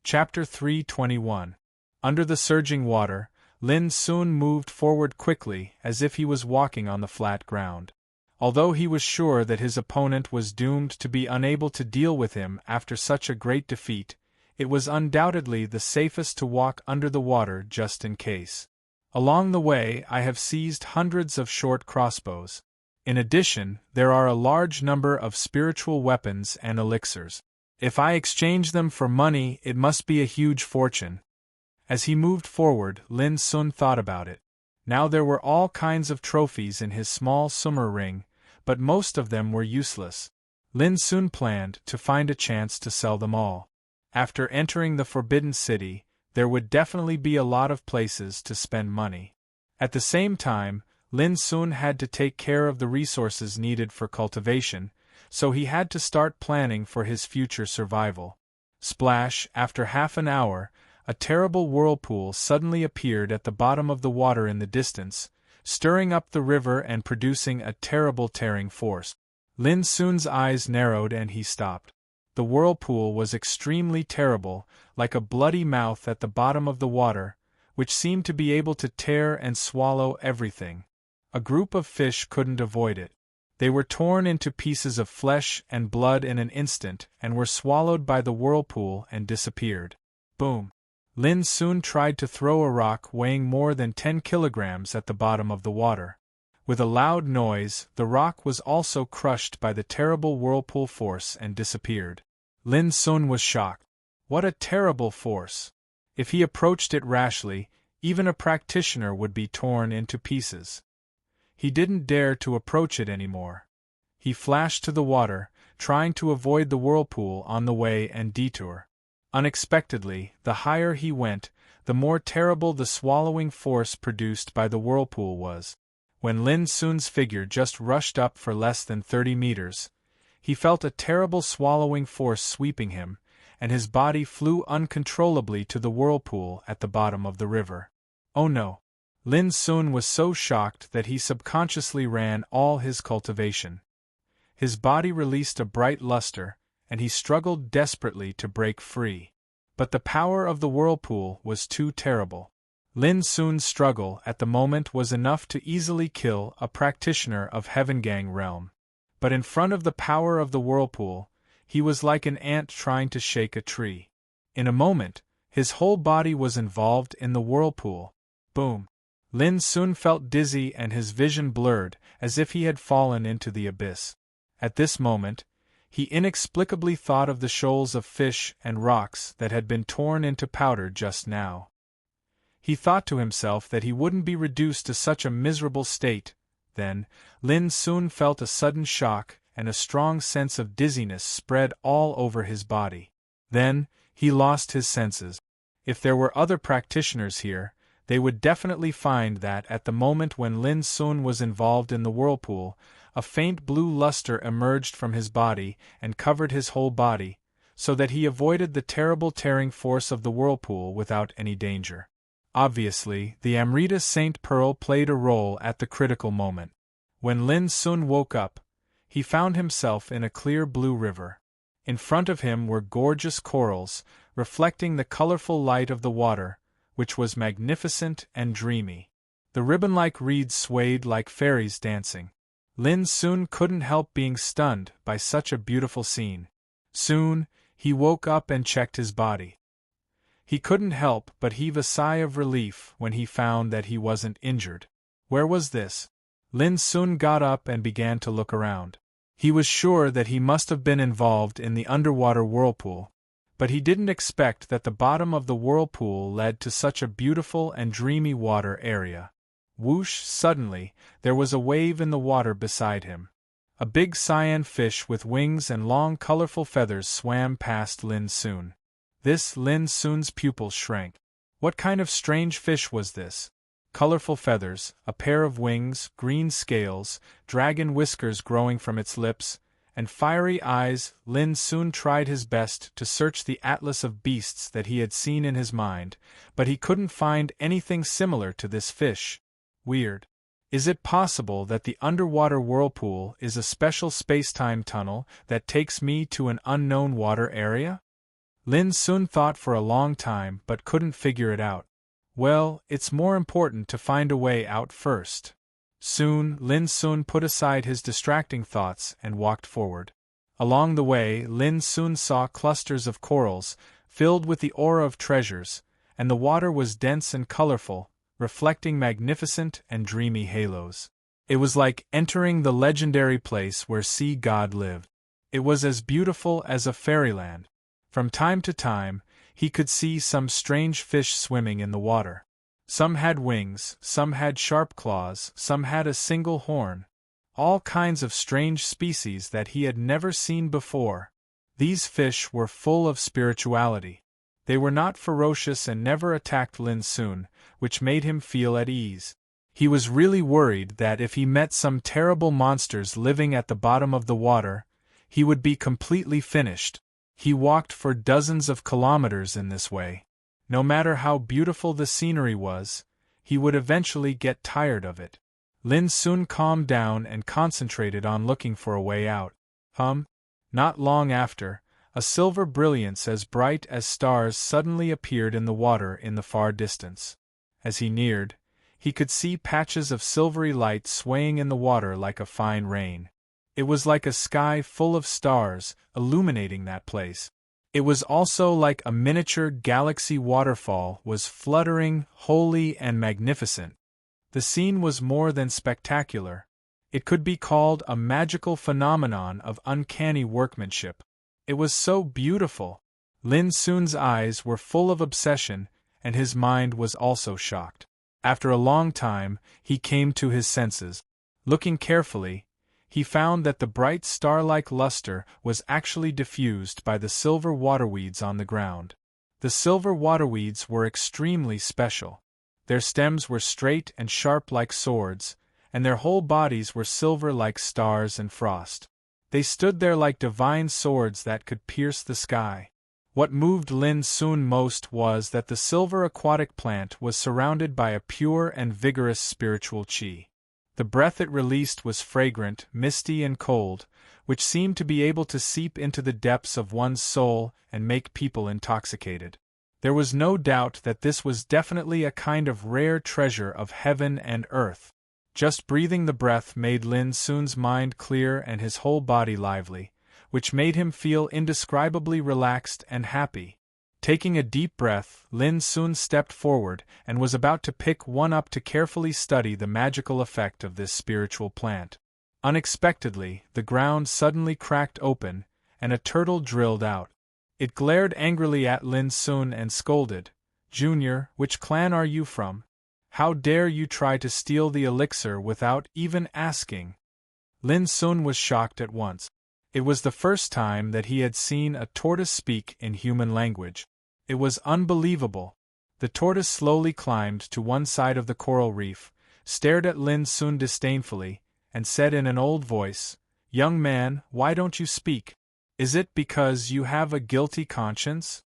Chapter 321. Under the surging water, Lin Sun moved forward quickly as if he was walking on the flat ground. Although he was sure that his opponent was doomed to be unable to deal with him after such a great defeat, it was undoubtedly the safest to walk under the water just in case. Along the way, I have seized hundreds of short crossbows. In addition, there are a large number of spiritual weapons and elixirs. If I exchange them for money, it must be a huge fortune. As he moved forward, Lin Sun thought about it. Now there were all kinds of trophies in his small summer ring, but most of them were useless. Lin Sun planned to find a chance to sell them all. After entering the Forbidden City, there would definitely be a lot of places to spend money. At the same time, Lin Sun had to take care of the resources needed for cultivation, so he had to start planning for his future survival. Splash, after half an hour, a terrible whirlpool suddenly appeared at the bottom of the water in the distance, stirring up the river and producing a terrible tearing force. Lin Sun's eyes narrowed and he stopped. The whirlpool was extremely terrible, like a bloody mouth at the bottom of the water, which seemed to be able to tear and swallow everything. A group of fish couldn't avoid it. They were torn into pieces of flesh and blood in an instant and were swallowed by the whirlpool and disappeared. Boom! Lin Sun tried to throw a rock weighing more than 10 kilograms at the bottom of the water. With a loud noise, the rock was also crushed by the terrible whirlpool force and disappeared. Lin Sun was shocked. What a terrible force! If he approached it rashly, even a practitioner would be torn into pieces. He didn't dare to approach it anymore. He flashed to the water, trying to avoid the whirlpool on the way and detour. Unexpectedly, the higher he went, the more terrible the swallowing force produced by the whirlpool was. When Lin Sun's figure just rushed up for less than 30 meters, he felt a terrible swallowing force sweeping him, and his body flew uncontrollably to the whirlpool at the bottom of the river. Oh no! Lin Sun was so shocked that he subconsciously ran all his cultivation. His body released a bright luster, and he struggled desperately to break free. But the power of the whirlpool was too terrible. Lin Sun's struggle at the moment was enough to easily kill a practitioner of Heavengang realm. But in front of the power of the whirlpool, he was like an ant trying to shake a tree. In a moment, his whole body was involved in the whirlpool. Boom! Lin Sun felt dizzy and his vision blurred, as if he had fallen into the abyss. At this moment, he inexplicably thought of the shoals of fish and rocks that had been torn into powder just now. He thought to himself that he wouldn't be reduced to such a miserable state. Then, Lin Sun felt a sudden shock, and a strong sense of dizziness spread all over his body. Then, he lost his senses. If there were other practitioners here, they would definitely find that at the moment when Lin Sun was involved in the whirlpool, a faint blue luster emerged from his body and covered his whole body, so that he avoided the terrible tearing force of the whirlpool without any danger. Obviously, the Amrita Saint Pearl played a role at the critical moment. When Lin Sun woke up, he found himself in a clear blue river. In front of him were gorgeous corals, reflecting the colorful light of the water, which was magnificent and dreamy. The ribbon-like reeds swayed like fairies dancing. Lin Sun couldn't help being stunned by such a beautiful scene. Soon, he woke up and checked his body. He couldn't help but heave a sigh of relief when he found that he wasn't injured. Where was this? Lin Sun got up and began to look around. He was sure that he must have been involved in the underwater whirlpool, but he didn't expect that the bottom of the whirlpool led to such a beautiful and dreamy water area. Whoosh! Suddenly, there was a wave in the water beside him. A big cyan fish with wings and long colorful feathers swam past Lin Sun. Lin Sun's pupils shrank. What kind of strange fish was this? Colorful feathers, a pair of wings, green scales, dragon whiskers growing from its lips, and fiery eyes. Lin Sun tried his best to search the atlas of beasts that he had seen in his mind, but he couldn't find anything similar to this fish. Weird. Is it possible that the underwater whirlpool is a special space-time tunnel that takes me to an unknown water area? Lin Sun thought for a long time but couldn't figure it out. Well, it's more important to find a way out first. Soon, Lin Sun put aside his distracting thoughts and walked forward. Along the way, Lin Sun saw clusters of corals, filled with the aura of treasures, and the water was dense and colorful, reflecting magnificent and dreamy halos. It was like entering the legendary place where sea god lived. It was as beautiful as a fairyland. From time to time, he could see some strange fish swimming in the water. Some had wings, some had sharp claws, some had a single horn. All kinds of strange species that he had never seen before. These fish were full of spirituality. They were not ferocious and never attacked Lin Sun, which made him feel at ease. He was really worried that if he met some terrible monsters living at the bottom of the water, he would be completely finished. He walked for dozens of kilometers in this way. No matter how beautiful the scenery was, he would eventually get tired of it. Lin Sun calmed down and concentrated on looking for a way out. Not long after, a silver brilliance as bright as stars suddenly appeared in the water in the far distance. As he neared, he could see patches of silvery light swaying in the water like a fine rain. It was like a sky full of stars, illuminating that place. It was also like a miniature galaxy waterfall was fluttering, holy and magnificent. The scene was more than spectacular. It could be called a magical phenomenon of uncanny workmanship. It was so beautiful. Lin Sun's eyes were full of obsession, and his mind was also shocked. After a long time, he came to his senses. Looking carefully, he found that the bright star-like luster was actually diffused by the silver waterweeds on the ground. The silver waterweeds were extremely special. Their stems were straight and sharp like swords, and their whole bodies were silver like stars and frost. They stood there like divine swords that could pierce the sky. What moved Lin Sun most was that the silver aquatic plant was surrounded by a pure and vigorous spiritual qi. The breath it released was fragrant, misty and cold, which seemed to be able to seep into the depths of one's soul and make people intoxicated. There was no doubt that this was definitely a kind of rare treasure of heaven and earth. Just breathing the breath made Lin Sun's mind clear and his whole body lively, which made him feel indescribably relaxed and happy. Taking a deep breath, Lin Sun stepped forward and was about to pick one up to carefully study the magical effect of this spiritual plant. Unexpectedly, the ground suddenly cracked open, and a turtle drilled out. It glared angrily at Lin Sun and scolded, "Junior, which clan are you from? How dare you try to steal the elixir without even asking?" Lin Sun was shocked at once. It was the first time that he had seen a tortoise speak in human language. It was unbelievable. The tortoise slowly climbed to one side of the coral reef, stared at Lin Sun disdainfully, and said in an old voice, "Young man, why don't you speak? Is it because you have a guilty conscience?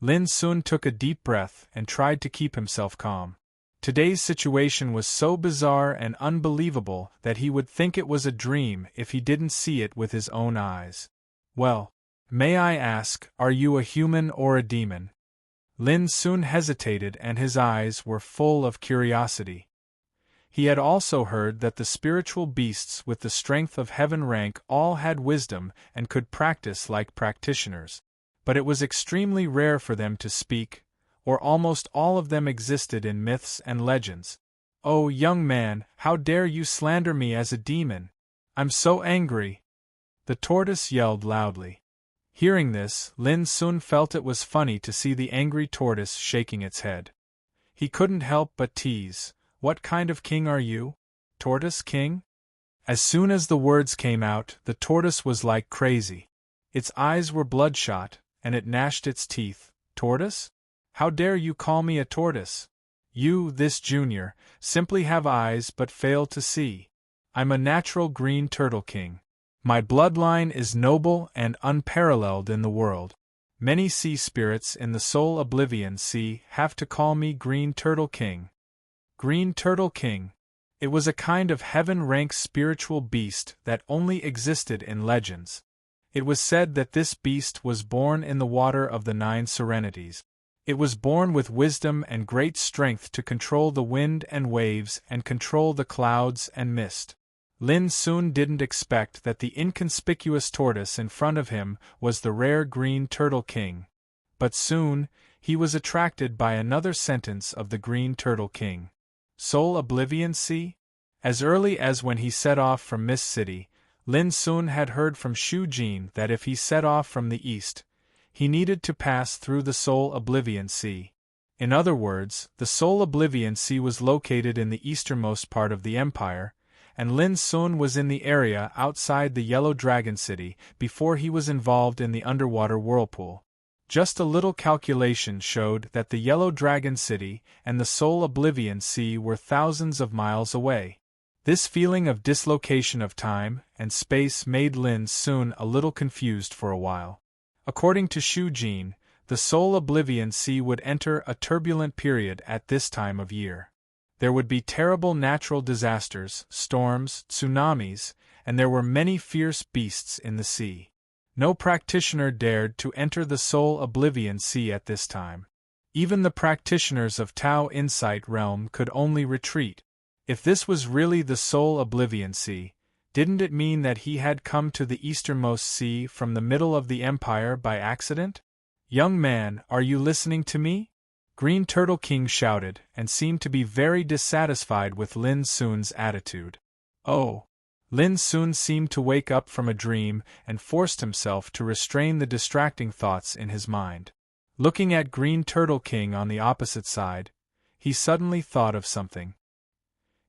Lin Sun took a deep breath and tried to keep himself calm. Today's situation was so bizarre and unbelievable that he would think it was a dream if he didn't see it with his own eyes. Well, may I ask, are you a human or a demon? Lin Sun hesitated and his eyes were full of curiosity. He had also heard that the spiritual beasts with the strength of heaven rank all had wisdom and could practice like practitioners. But it was extremely rare for them to speak, or almost all of them existed in myths and legends. Oh, young man, how dare you slander me as a demon? I'm so angry! The tortoise yelled loudly. Hearing this, Lin Sun felt it was funny to see the angry tortoise shaking its head. He couldn't help but tease, "What kind of king are you? Tortoise king?" As soon as the words came out, the tortoise was like crazy. Its eyes were bloodshot, and it gnashed its teeth. "Tortoise? How dare you call me a tortoise? You, this junior, simply have eyes but fail to see. I'm a natural green turtle king. My bloodline is noble and unparalleled in the world. Many sea spirits in the soul Oblivion Sea have to call me Green Turtle King." Green Turtle King. It was a kind of heaven-rank spiritual beast that only existed in legends. It was said that this beast was born in the water of the 9 serenities. It was born with wisdom and great strength to control the wind and waves and control the clouds and mist. Lin Sun didn't expect that the inconspicuous tortoise in front of him was the rare Green Turtle King. But soon, he was attracted by another sentence of the Green Turtle King. Soul Oblivion Sea? As early as when he set off from Mist City, Lin Sun had heard from Shu Jin that if he set off from the east, he needed to pass through the Soul Oblivion Sea. In other words, the Soul Oblivion Sea was located in the easternmost part of the empire, and Lin Sun was in the area outside the Yellow Dragon City before he was involved in the underwater whirlpool. Just a little calculation showed that the Yellow Dragon City and the Soul Oblivion Sea were thousands of miles away. This feeling of dislocation of time and space made Lin Sun a little confused for a while. According to Shu Jin, the Soul Oblivion Sea would enter a turbulent period at this time of year. There would be terrible natural disasters, storms, tsunamis, and there were many fierce beasts in the sea. No practitioner dared to enter the Soul Oblivion Sea at this time. Even the practitioners of Tao Insight Realm could only retreat. If this was really the Soul Oblivion Sea, didn't it mean that he had come to the easternmost sea from the middle of the empire by accident? "Young man, are you listening to me?" Green Turtle King shouted, and seemed to be very dissatisfied with Lin Sun's attitude. Oh! Lin Sun seemed to wake up from a dream and forced himself to restrain the distracting thoughts in his mind. Looking at Green Turtle King on the opposite side, he suddenly thought of something.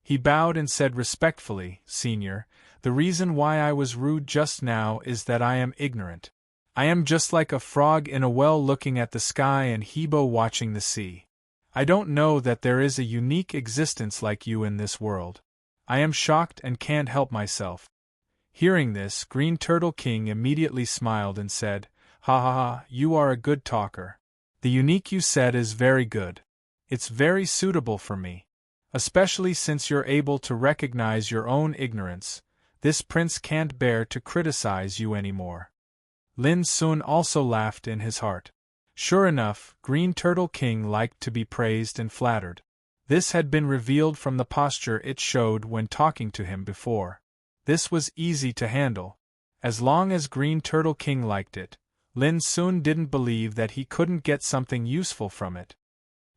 He bowed and said respectfully, "Senior, the reason why I was rude just now is that I am ignorant. I am just like a frog in a well looking at the sky and Hebo watching the sea. I don't know that there is a unique existence like you in this world. I am shocked and can't help myself." Hearing this, Green Turtle King immediately smiled and said, "Ha ha ha, you are a good talker. The unique you said is very good. It's very suitable for me. Especially since you're able to recognize your own ignorance. This prince can't bear to criticize you anymore." Lin Sun also laughed in his heart. Sure enough, Green Turtle King liked to be praised and flattered. This had been revealed from the posture it showed when talking to him before. This was easy to handle. As long as Green Turtle King liked it, Lin Sun didn't believe that he couldn't get something useful from it.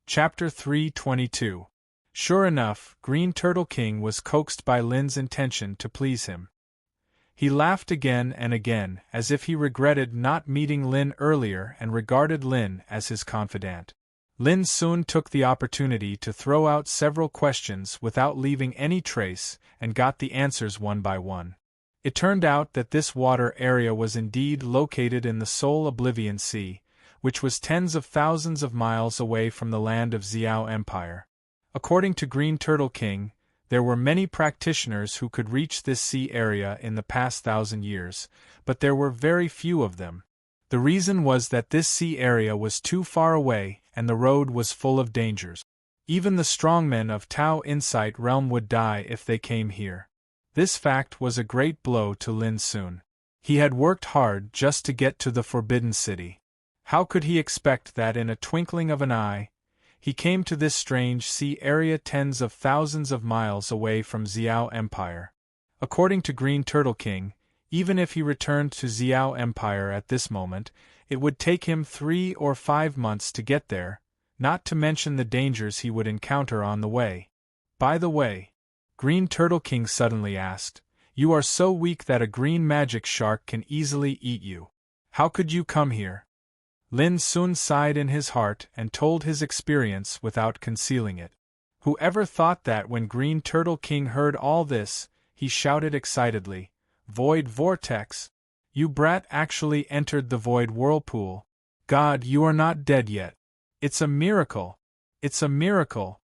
Chapter 322. Sure enough, Green Turtle King was coaxed by Lin's intention to please him. He laughed again and again, as if he regretted not meeting Lin earlier and regarded Lin as his confidant. Lin Sun took the opportunity to throw out several questions without leaving any trace and got the answers one by one. It turned out that this water area was indeed located in the Soul Oblivion Sea, which was tens of thousands of miles away from the land of Xiao Empire. According to Green Turtle King, There were many practitioners who could reach this sea area in the past 1,000 years, but there were very few of them. The reason was that this sea area was too far away and the road was full of dangers. Even the strong men of Tao Insight Realm would die if they came here. This fact was a great blow to Lin Sun. He had worked hard just to get to the Forbidden City. How could he expect that in a twinkling of an eye, he came to this strange sea area tens of thousands of miles away from Xiao Empire? According to Green Turtle King, even if he returned to Xiao Empire at this moment, it would take him 3 or 5 months to get there, not to mention the dangers he would encounter on the way. By the way, Green Turtle King suddenly asked, you are so weak that a green magic shark can easily eat you. How could you come here? Lin Sun sighed in his heart and told his experience without concealing it. Whoever thought that when Green Turtle King heard all this, he shouted excitedly, Void Vortex! You brat actually entered the Void Whirlpool. God, you are not dead yet. It's a miracle! It's a miracle!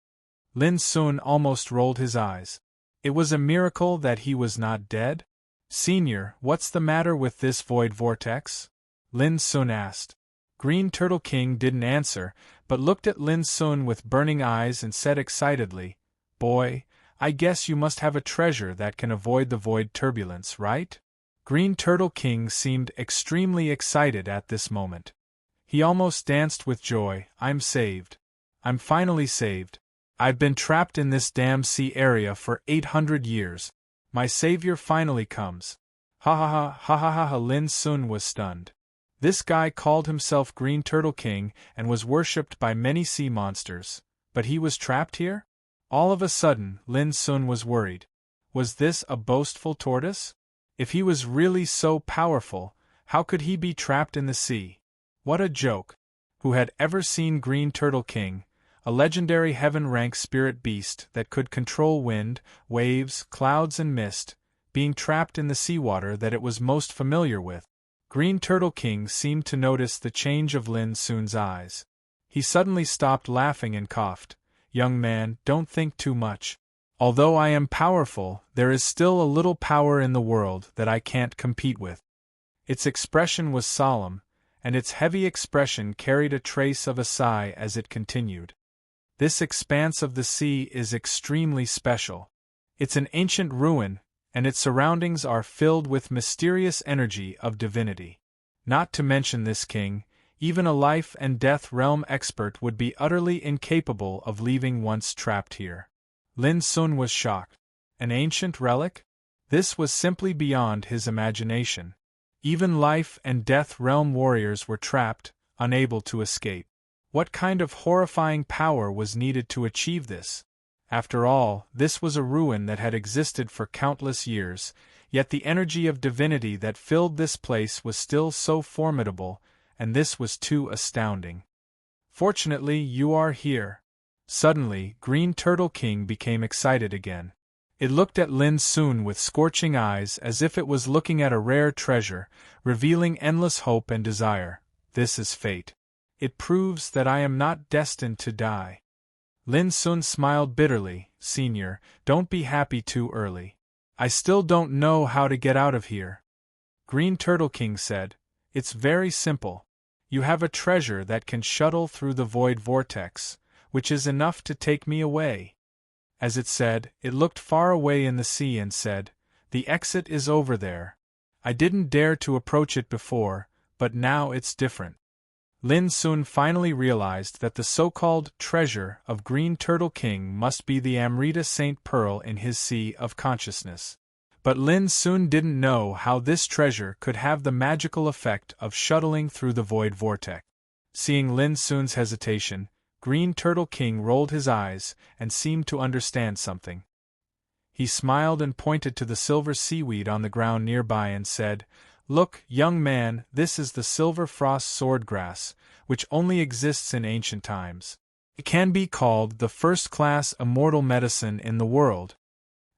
Lin Sun almost rolled his eyes. It was a miracle that he was not dead? Senior, what's the matter with this Void Vortex? Lin Sun asked. Green Turtle King didn't answer, but looked at Lin Sun with burning eyes and said excitedly, Boy, I guess you must have a treasure that can avoid the void turbulence, right? Green Turtle King seemed extremely excited at this moment. He almost danced with joy. I'm saved. I'm finally saved. I've been trapped in this damn sea area for 800 years. My savior finally comes. Ha ha ha ha ha ha ha. Lin Sun was stunned. This guy called himself Green Turtle King and was worshipped by many sea monsters, but he was trapped here? All of a sudden, Lin Sun was worried. Was this a boastful tortoise? If he was really so powerful, how could he be trapped in the sea? What a joke! Who had ever seen Green Turtle King, a legendary heaven-rank spirit beast that could control wind, waves, clouds and mist, being trapped in the seawater that it was most familiar with? Green Turtle King seemed to notice the change of Lin Sun's eyes. He suddenly stopped laughing and coughed. Young man, don't think too much. Although I am powerful, there is still a little power in the world that I can't compete with. Its expression was solemn, and its heavy expression carried a trace of a sigh as it continued. This expanse of the sea is extremely special. It's an ancient ruin, and its surroundings are filled with mysterious energy of divinity. Not to mention this king, even a life and death realm expert would be utterly incapable of leaving once trapped here. Lin Sun was shocked. An ancient relic? This was simply beyond his imagination. Even life and death realm warriors were trapped, unable to escape. What kind of horrifying power was needed to achieve this? After all, this was a ruin that had existed for countless years, yet the energy of divinity that filled this place was still so formidable, and this was too astounding. Fortunately, you are here. Suddenly, Green Turtle King became excited again. It looked at Lin Sun with scorching eyes as if it was looking at a rare treasure, revealing endless hope and desire. This is fate. It proves that I am not destined to die. Lin Sun smiled bitterly. Senior, don't be happy too early. I still don't know how to get out of here. Green Turtle King said, It's very simple. You have a treasure that can shuttle through the void vortex, which is enough to take me away. As it said, it looked far away in the sea and said, The exit is over there. I didn't dare to approach it before, but now it's different. Lin Sun finally realized that the so-called treasure of Green Turtle King must be the Amrita Saint Pearl in his sea of consciousness. But Lin Sun didn't know how this treasure could have the magical effect of shuttling through the void vortex. Seeing Lin Sun's hesitation, Green Turtle King rolled his eyes and seemed to understand something. He smiled and pointed to the silver seaweed on the ground nearby and said, Look, young man, this is the silver frost swordgrass, which only exists in ancient times. It can be called the first-class immortal medicine in the world.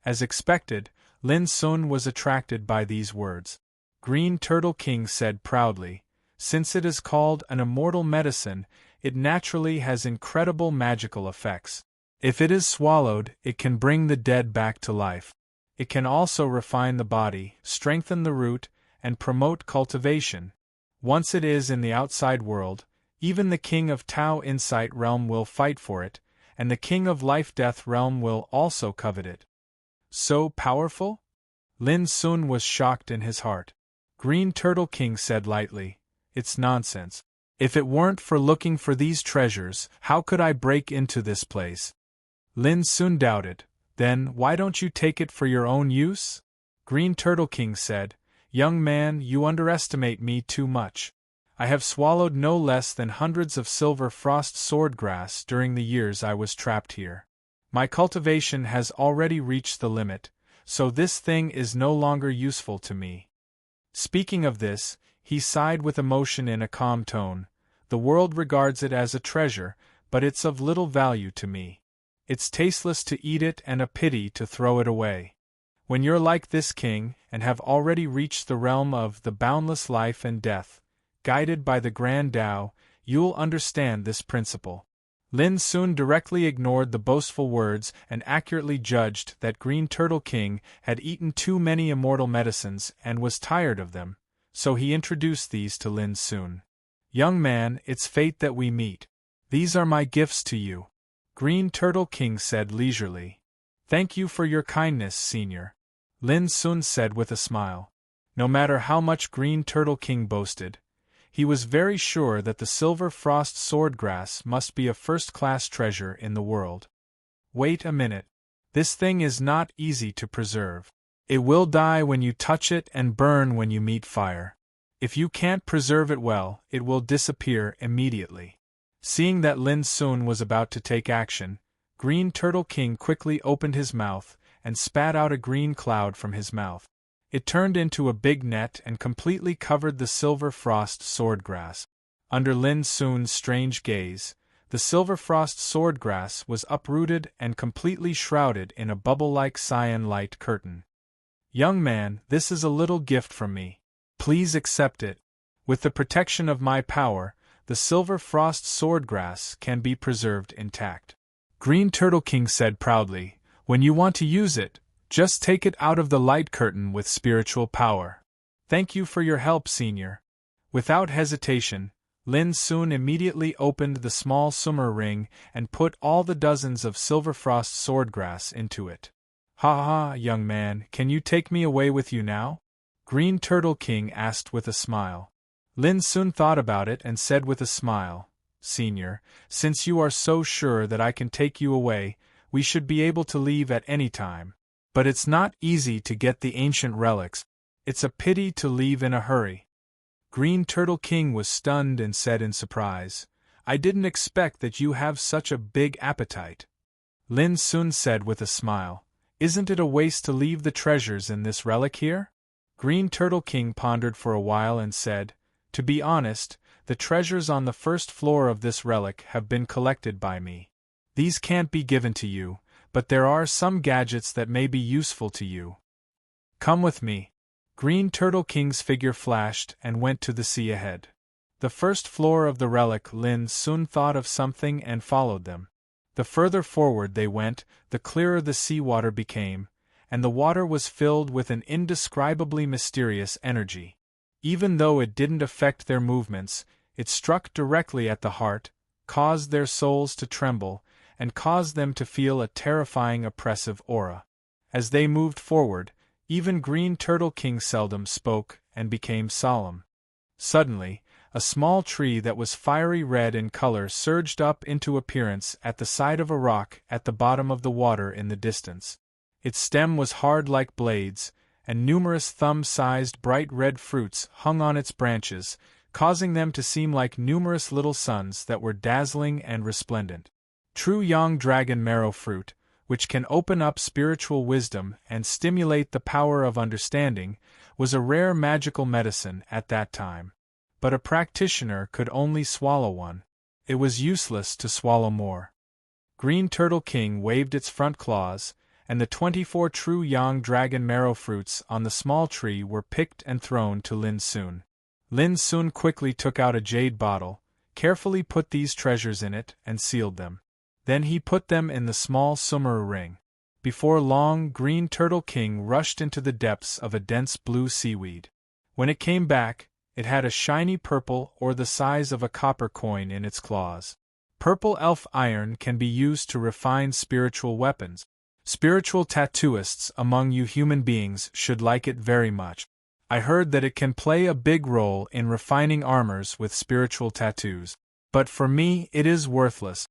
As expected, Lin Sun was attracted by these words. Green Turtle King said proudly, Since it is called an immortal medicine, it naturally has incredible magical effects. If it is swallowed, it can bring the dead back to life. It can also refine the body, strengthen the root, and promote cultivation. Once it is in the outside world, even the king of Tao Insight realm will fight for it, and the king of Life-Death realm will also covet it. So powerful? Lin Sun was shocked in his heart. Green Turtle King said lightly, "It's nonsense. If it weren't for looking for these treasures, how could I break into this place?" Lin Sun doubted. "Then, why don't you take it for your own use?" Green Turtle King said, "Young man, you underestimate me too much. I have swallowed no less than hundreds of silver frost swordgrass during the years I was trapped here. My cultivation has already reached the limit, so this thing is no longer useful to me." Speaking of this, he sighed with emotion in a calm tone. "The world regards it as a treasure, but it's of little value to me. It's tasteless to eat it and a pity to throw it away. When you're like this king, and have already reached the realm of the boundless life and death, guided by the grand Tao, you'll understand this principle." Lin Sun directly ignored the boastful words and accurately judged that Green Turtle King had eaten too many immortal medicines and was tired of them, so he introduced these to Lin Sun. "Young man, it's fate that we meet. These are my gifts to you," Green Turtle King said leisurely. "Thank you for your kindness, senior," Lin Sun said with a smile. No matter how much Green Turtle King boasted, he was very sure that the silver frost swordgrass must be a first-class treasure in the world. "Wait a minute. This thing is not easy to preserve. It will die when you touch it and burn when you meet fire. If you can't preserve it well, it will disappear immediately." Seeing that Lin Sun was about to take action, Green Turtle King quickly opened his mouth and spat out a green cloud from his mouth. It turned into a big net and completely covered the silver frost swordgrass. Under Lin Sun's strange gaze, the silver frost swordgrass was uprooted and completely shrouded in a bubble-like cyan light curtain. "Young man, this is a little gift from me. Please accept it. With the protection of my power, the silver frost swordgrass can be preserved intact," Green Turtle King said proudly. "When you want to use it, just take it out of the light curtain with spiritual power." "Thank you for your help, senior." Without hesitation, Lin Sun immediately opened the small summer ring and put all the dozens of silver frost swordgrass into it. "Ha ha, young man, can you take me away with you now?" Green Turtle King asked with a smile. Lin Sun thought about it and said with a smile, "Senior, since you are so sure that I can take you away, we should be able to leave at any time. But it's not easy to get the ancient relics. It's a pity to leave in a hurry." Green Turtle King was stunned and said in surprise, "I didn't expect that you have such a big appetite." Lin Sun said with a smile, "Isn't it a waste to leave the treasures in this relic here?" Green Turtle King pondered for a while and said, "To be honest, the treasures on the first floor of this relic have been collected by me. These can't be given to you, but there are some gadgets that may be useful to you. Come with me." Green Turtle King's figure flashed and went to the sea ahead. The first floor of the relic. Lin Sun thought of something and followed them. The further forward they went, the clearer the seawater became, and the water was filled with an indescribably mysterious energy. Even though it didn't affect their movements, it struck directly at the heart, caused their souls to tremble, and caused them to feel a terrifying oppressive aura. As they moved forward, even Green Turtle King seldom spoke and became solemn. Suddenly, a small tree that was fiery red in color surged up into appearance at the side of a rock at the bottom of the water in the distance. Its stem was hard like blades, and numerous thumb-sized bright red fruits hung on its branches, causing them to seem like numerous little suns that were dazzling and resplendent. True Yang Dragon Marrow Fruit, which can open up spiritual wisdom and stimulate the power of understanding, was a rare magical medicine at that time. But a practitioner could only swallow one. It was useless to swallow more. Green Turtle King waved its front claws, and the 24 true Yang Dragon Marrow Fruits on the small tree were picked and thrown to Lin Sun. Lin Sun quickly took out a jade bottle, carefully put these treasures in it, and sealed them. Then he put them in the small sumeru ring. Before long, Green Turtle King rushed into the depths of a dense blue seaweed. When it came back, it had a shiny purple or the size of a copper coin in its claws. Purple elf iron can be used to refine spiritual weapons. Spiritual tattooists among you human beings should like it very much. I heard that it can play a big role in refining armors with spiritual tattoos. But for me, it is worthless,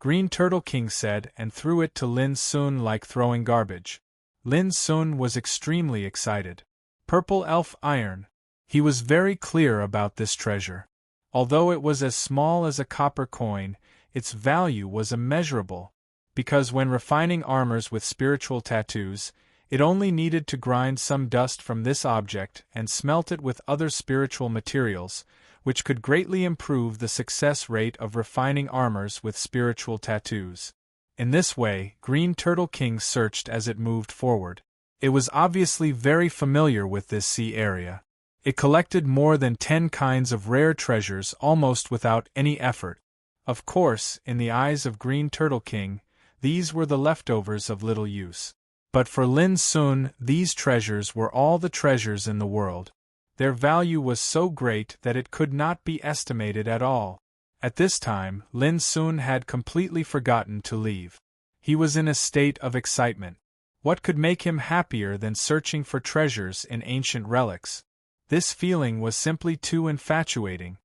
Green Turtle King said, and threw it to Lin Sun like throwing garbage. Lin Sun was extremely excited. Purple elf iron. He was very clear about this treasure. Although it was as small as a copper coin, its value was immeasurable, because when refining armors with spiritual tattoos, it only needed to grind some dust from this object and smelt it with other spiritual materials, which could greatly improve the success rate of refining armors with spiritual tattoos. In this way, Green Turtle King searched as it moved forward. It was obviously very familiar with this sea area. It collected more than 10 kinds of rare treasures almost without any effort. Of course, in the eyes of Green Turtle King, these were the leftovers of little use. But for Lin Sun, these treasures were all the treasures in the world. Their value was so great that it could not be estimated at all. At this time, Lin Sun had completely forgotten to leave. He was in a state of excitement. What could make him happier than searching for treasures in ancient relics? This feeling was simply too infatuating.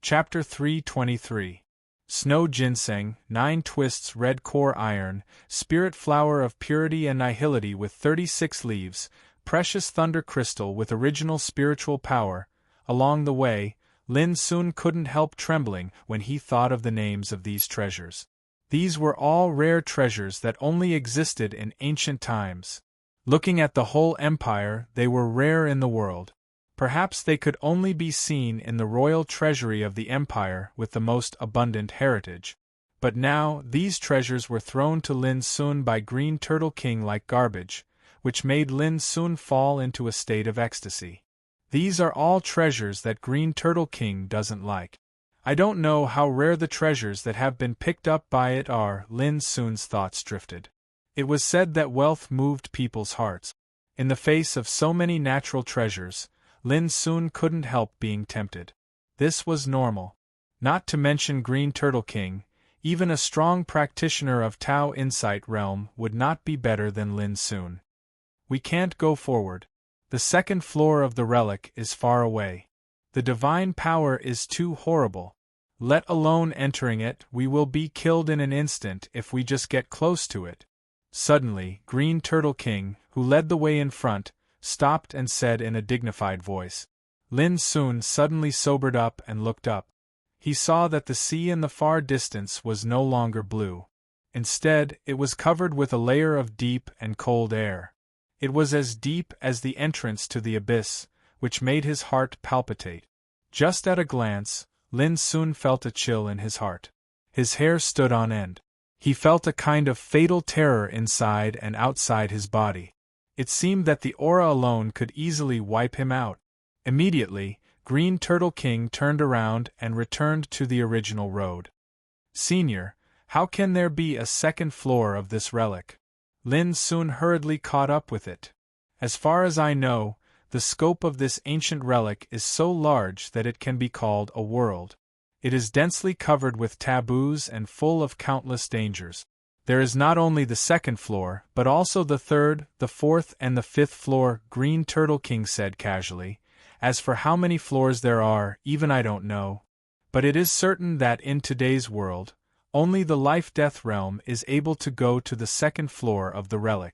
Chapter 323. Snow Ginseng, 9 twists red core iron, spirit flower of purity and nihility with 36 leaves, precious thunder crystal with original spiritual power. Along the way, Lin Sun couldn't help trembling when he thought of the names of these treasures. These were all rare treasures that only existed in ancient times. Looking at the whole empire, they were rare in the world. Perhaps they could only be seen in the royal treasury of the empire with the most abundant heritage. But now, these treasures were thrown to Lin Sun by Green Turtle King like garbage, which made Lin Sun fall into a state of ecstasy. These are all treasures that Green Turtle King doesn't like. I don't know how rare the treasures that have been picked up by it are, Lin Sun's thoughts drifted. It was said that wealth moved people's hearts. In the face of so many natural treasures, Lin Sun couldn't help being tempted. This was normal. Not to mention Green Turtle King, even a strong practitioner of Tao Insight Realm would not be better than Lin Sun. We can't go forward. The second floor of the relic is far away. The divine power is too horrible. Let alone entering it, we will be killed in an instant if we just get close to it. Suddenly, Green Turtle King, who led the way in front, stopped and said in a dignified voice. Lin Sun suddenly sobered up and looked up. He saw that the sea in the far distance was no longer blue. Instead, it was covered with a layer of deep and cold air. It was as deep as the entrance to the abyss, which made his heart palpitate. Just at a glance, Lin Sun felt a chill in his heart. His hair stood on end. He felt a kind of fatal terror inside and outside his body. It seemed that the aura alone could easily wipe him out. Immediately, Green Turtle King turned around and returned to the original road. Senior, how can there be a second floor of this relic? Lin Sun hurriedly caught up with it. As far as I know, the scope of this ancient relic is so large that it can be called a world. It is densely covered with taboos and full of countless dangers. There is not only the second floor, but also the third, the fourth and the fifth floor, Green Turtle King said casually. As for how many floors there are, even I don't know. But it is certain that in today's world, only the life-death realm is able to go to the second floor of the relic.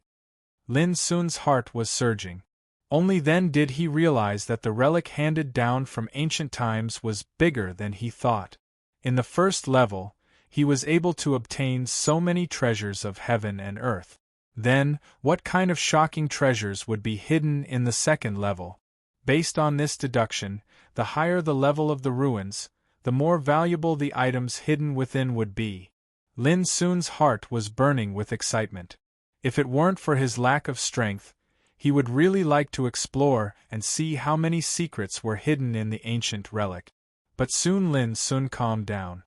Lin Sun's heart was surging. Only then did he realize that the relic handed down from ancient times was bigger than he thought. In the first level, he was able to obtain so many treasures of heaven and earth. Then, what kind of shocking treasures would be hidden in the second level? Based on this deduction, the higher the level of the ruins, the more valuable the items hidden within would be. Lin Sun's heart was burning with excitement. If it weren't for his lack of strength, he would really like to explore and see how many secrets were hidden in the ancient relic. But soon Lin Sun calmed down.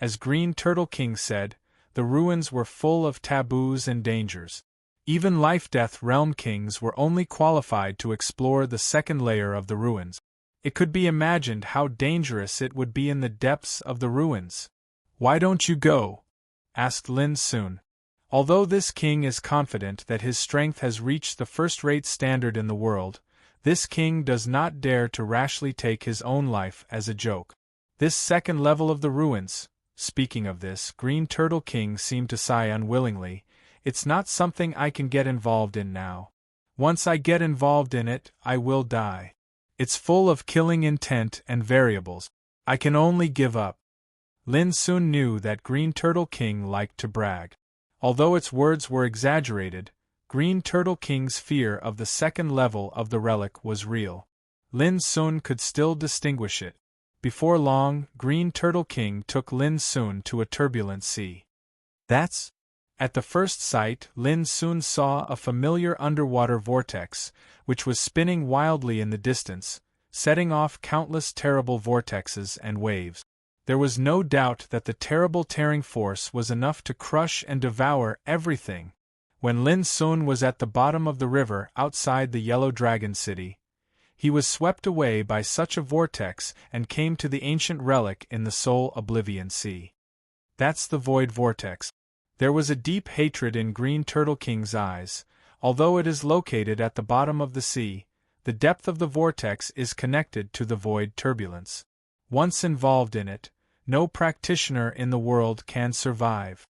As Green Turtle King said, the ruins were full of taboos and dangers. Even life-death realm kings were only qualified to explore the second layer of the ruins. It could be imagined how dangerous it would be in the depths of the ruins. "Why don't you go?" asked Lin Sun. Although this king is confident that his strength has reached the first-rate standard in the world, this king does not dare to rashly take his own life as a joke. This second level of the ruins, speaking of this, Green Turtle King seemed to sigh unwillingly, it's not something I can get involved in now. Once I get involved in it, I will die. It's full of killing intent and variables. I can only give up. Lin Sun knew that Green Turtle King liked to brag. Although its words were exaggerated, Green Turtle King's fear of the second level of the relic was real. Lin Sun could still distinguish it. Before long, Green Turtle King took Lin Sun to a turbulent sea. That's... At the first sight, Lin Sun saw a familiar underwater vortex, which was spinning wildly in the distance, setting off countless terrible vortexes and waves. There was no doubt that the terrible tearing force was enough to crush and devour everything. When Lin Sun was at the bottom of the river outside the Yellow Dragon City, he was swept away by such a vortex and came to the ancient relic in the Soul Oblivion Sea. That's the Void Vortex. There was a deep hatred in Green Turtle King's eyes. Although it is located at the bottom of the sea, the depth of the vortex is connected to the void turbulence. Once involved in it, no practitioner in the world can survive.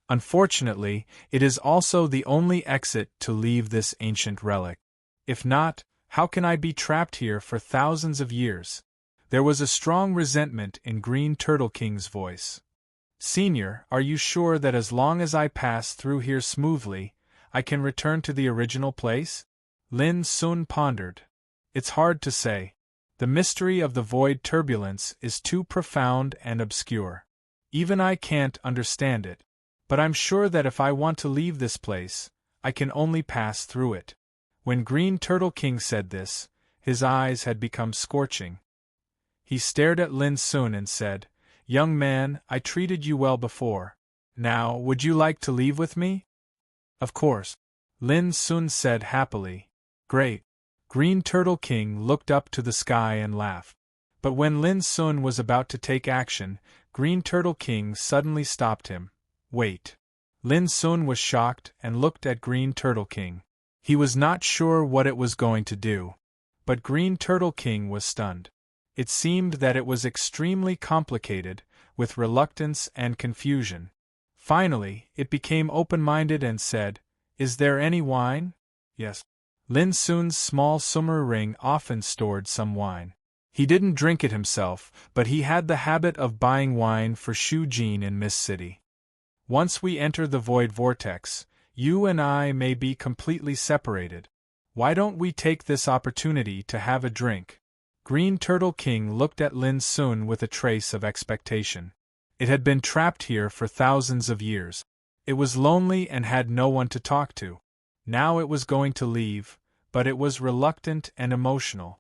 Unfortunately, it is also the only exit to leave this ancient relic. If not, how can I be trapped here for thousands of years? There was a strong resentment in Green Turtle King's voice. Senior, are you sure that as long as I pass through here smoothly, I can return to the original place? Lin Sun pondered. It's hard to say. The mystery of the void turbulence is too profound and obscure. Even I can't understand it. But I'm sure that if I want to leave this place, I can only pass through it. When Green Turtle King said this, his eyes had become scorching. He stared at Lin Sun and said, "Young man, I treated you well before. Now, would you like to leave with me?" "Of course," Lin Sun said happily. "Great." Green Turtle King looked up to the sky and laughed. But when Lin Sun was about to take action, Green Turtle King suddenly stopped him. "Wait." Lin Sun was shocked and looked at Green Turtle King. He was not sure what it was going to do. But Green Turtle King was stunned. It seemed that it was extremely complicated, with reluctance and confusion. Finally, it became open-minded and said, "Is there any wine?" "Yes." Lin Sun's small summer ring often stored some wine. He didn't drink it himself, but he had the habit of buying wine for Shu Jin in Mist City. "Once we enter the void vortex, you and I may be completely separated. Why don't we take this opportunity to have a drink?" Green Turtle King looked at Lin Sun with a trace of expectation. It had been trapped here for thousands of years. It was lonely and had no one to talk to. Now it was going to leave, but it was reluctant and emotional.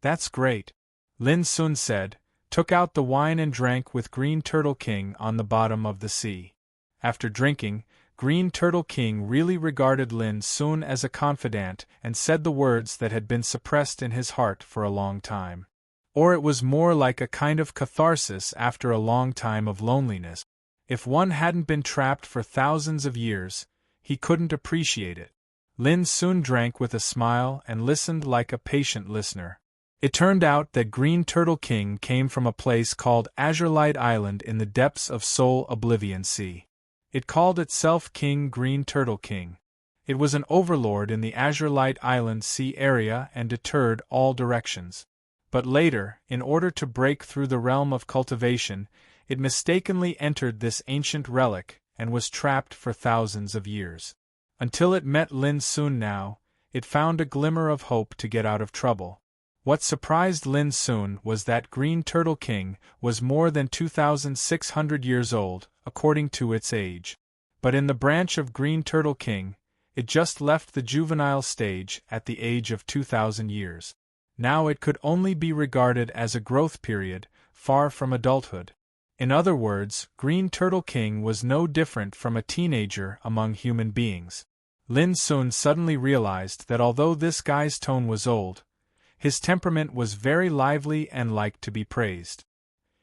"That's great," Lin Sun said, took out the wine and drank with Green Turtle King on the bottom of the sea. After drinking, Green Turtle King really regarded Lin Sun as a confidant and said the words that had been suppressed in his heart for a long time. Or it was more like a kind of catharsis after a long time of loneliness. If one hadn't been trapped for thousands of years, he couldn't appreciate it. Lin Sun drank with a smile and listened like a patient listener. It turned out that Green Turtle King came from a place called Azurelight Island in the depths of Soul Oblivion Sea. It called itself King Green Turtle King. It was an overlord in the Azurelight Island Sea area and deterred all directions. But later, in order to break through the realm of cultivation, it mistakenly entered this ancient relic and was trapped for thousands of years. Until it met Lin Sun now, it found a glimmer of hope to get out of trouble. What surprised Lin Sun was that Green Turtle King was more than 2,600 years old, according to its age. But in the branch of Green Turtle King, it just left the juvenile stage at the age of 2,000 years. Now it could only be regarded as a growth period, far from adulthood. In other words, Green Turtle King was no different from a teenager among human beings. Lin Sun suddenly realized that although this guy's tone was old, his temperament was very lively and liked to be praised.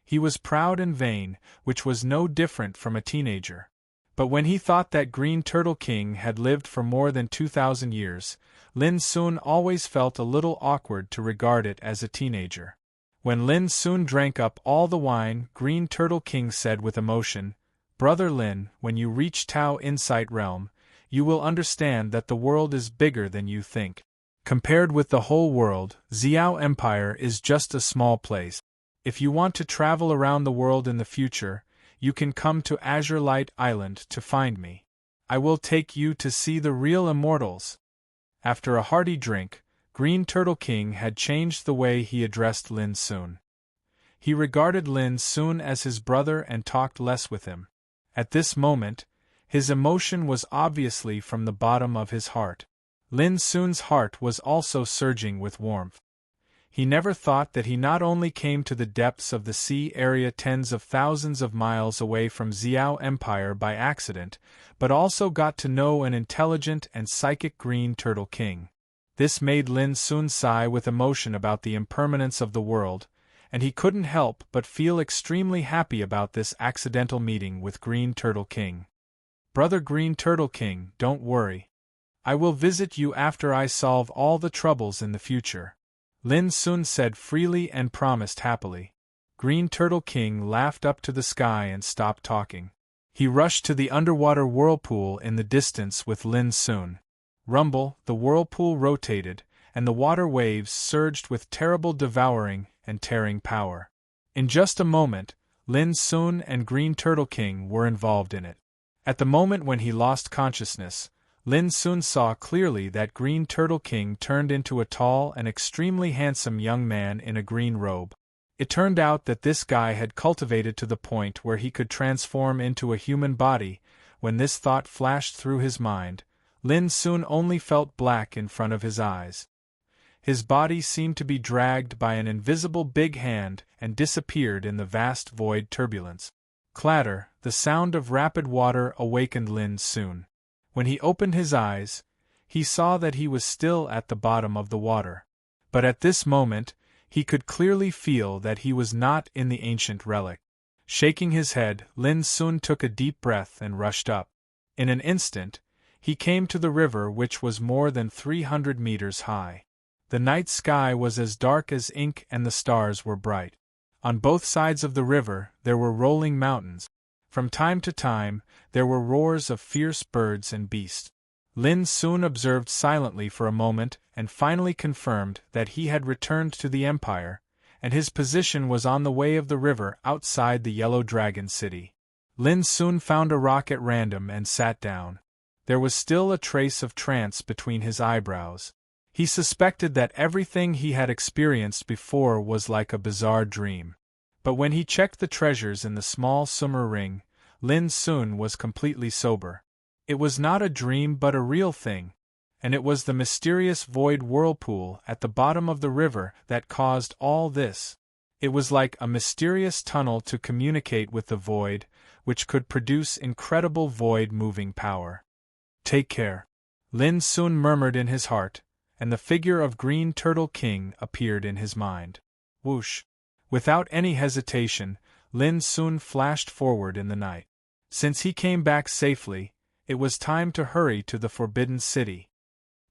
He was proud and vain, which was no different from a teenager. But when he thought that Green Turtle King had lived for more than 2,000 years, Lin Sun always felt a little awkward to regard it as a teenager. When Lin Sun drank up all the wine, Green Turtle King said with emotion, "Brother Lin, when you reach Tao Insight Realm, you will understand that the world is bigger than you think. Compared with the whole world, Xiao Empire is just a small place. If you want to travel around the world in the future, you can come to Azure Light Island to find me. I will take you to see the real immortals." After a hearty drink, Green Turtle King had changed the way he addressed Lin Sun. He regarded Lin Sun as his brother and talked less with him. At this moment, his emotion was obviously from the bottom of his heart. Lin Sun's heart was also surging with warmth. He never thought that he not only came to the depths of the sea area tens of thousands of miles away from Xiao Empire by accident, but also got to know an intelligent and psychic Green Turtle King. This made Lin Sun sigh with emotion about the impermanence of the world, and he couldn't help but feel extremely happy about this accidental meeting with Green Turtle King. "Brother Green Turtle King, don't worry. I will visit you after I solve all the troubles in the future," Lin Sun said freely and promised happily. Green Turtle King laughed up to the sky and stopped talking. He rushed to the underwater whirlpool in the distance with Lin Sun. Rumble, the whirlpool rotated, and the water waves surged with terrible devouring and tearing power. In just a moment, Lin Sun and Green Turtle King were involved in it. At the moment when he lost consciousness, Lin Sun saw clearly that Green Turtle King turned into a tall and extremely handsome young man in a green robe. It turned out that this guy had cultivated to the point where he could transform into a human body. When this thought flashed through his mind, Lin Sun only felt black in front of his eyes. His body seemed to be dragged by an invisible big hand and disappeared in the vast void turbulence. Clatter, the sound of rapid water awakened Lin Sun. When he opened his eyes, he saw that he was still at the bottom of the water. But at this moment, he could clearly feel that he was not in the ancient relic. Shaking his head, Lin Sun took a deep breath and rushed up. In an instant, he came to the river, which was more than 300 meters high. The night sky was as dark as ink and the stars were bright. On both sides of the river there were rolling mountains. From time to time, there were roars of fierce birds and beasts. Lin Sun observed silently for a moment and finally confirmed that he had returned to the Empire, and his position was on the way of the river outside the Yellow Dragon City. Lin Sun found a rock at random and sat down. There was still a trace of trance between his eyebrows. He suspected that everything he had experienced before was like a bizarre dream. But when he checked the treasures in the small summer ring, Lin Sun was completely sober. It was not a dream but a real thing, and it was the mysterious void whirlpool at the bottom of the river that caused all this. It was like a mysterious tunnel to communicate with the void, which could produce incredible void-moving power. "Take care," Lin Sun murmured in his heart, and the figure of Green Turtle King appeared in his mind. Whoosh! Without any hesitation, Lin Sun flashed forward in the night. Since he came back safely, it was time to hurry to the Forbidden City.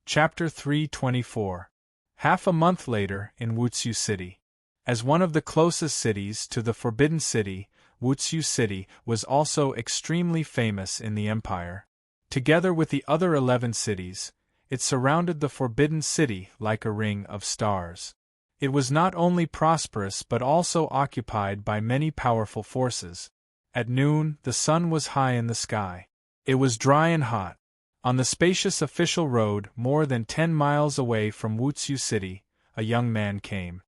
Chapter 324. Half a month later, in Wutsu City. As one of the closest cities to the Forbidden City, Wutsu City was also extremely famous in the Empire. Together with the other 11 cities, it surrounded the Forbidden City like a ring of stars. It was not only prosperous but also occupied by many powerful forces. At noon, the sun was high in the sky. It was dry and hot. On the spacious official road more than 10 miles away from Wutsu City, a young man came.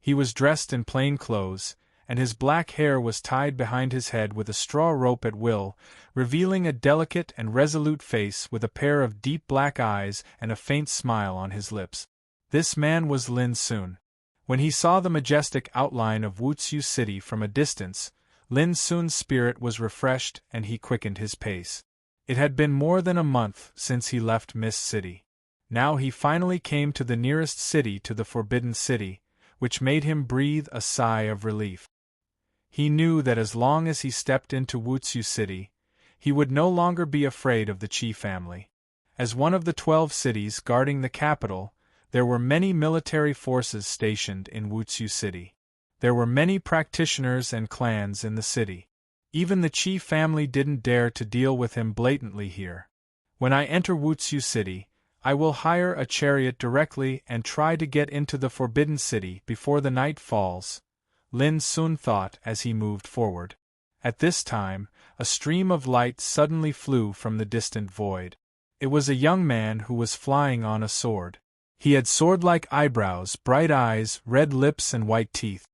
He was dressed in plain clothes, and his black hair was tied behind his head with a straw rope at will, revealing a delicate and resolute face with a pair of deep black eyes and a faint smile on his lips. This man was Lin Sun. When he saw the majestic outline of Wutsu City from a distance, Lin Sun's spirit was refreshed and he quickened his pace. It had been more than a month since he left Mist City. Now he finally came to the nearest city to the Forbidden City, which made him breathe a sigh of relief. He knew that as long as he stepped into Wutsu City, he would no longer be afraid of the Qi family. As one of the 12 cities guarding the capital, there were many military forces stationed in Wutsu City. There were many practitioners and clans in the city. Even the Qi family didn't dare to deal with him blatantly here. When I enter Wutsu City, I will hire a chariot directly and try to get into the Forbidden City before the night falls, Lin Sun thought as he moved forward. At this time, a stream of light suddenly flew from the distant void. It was a young man who was flying on a sword. He had sword-like eyebrows, bright eyes, red lips and white teeth.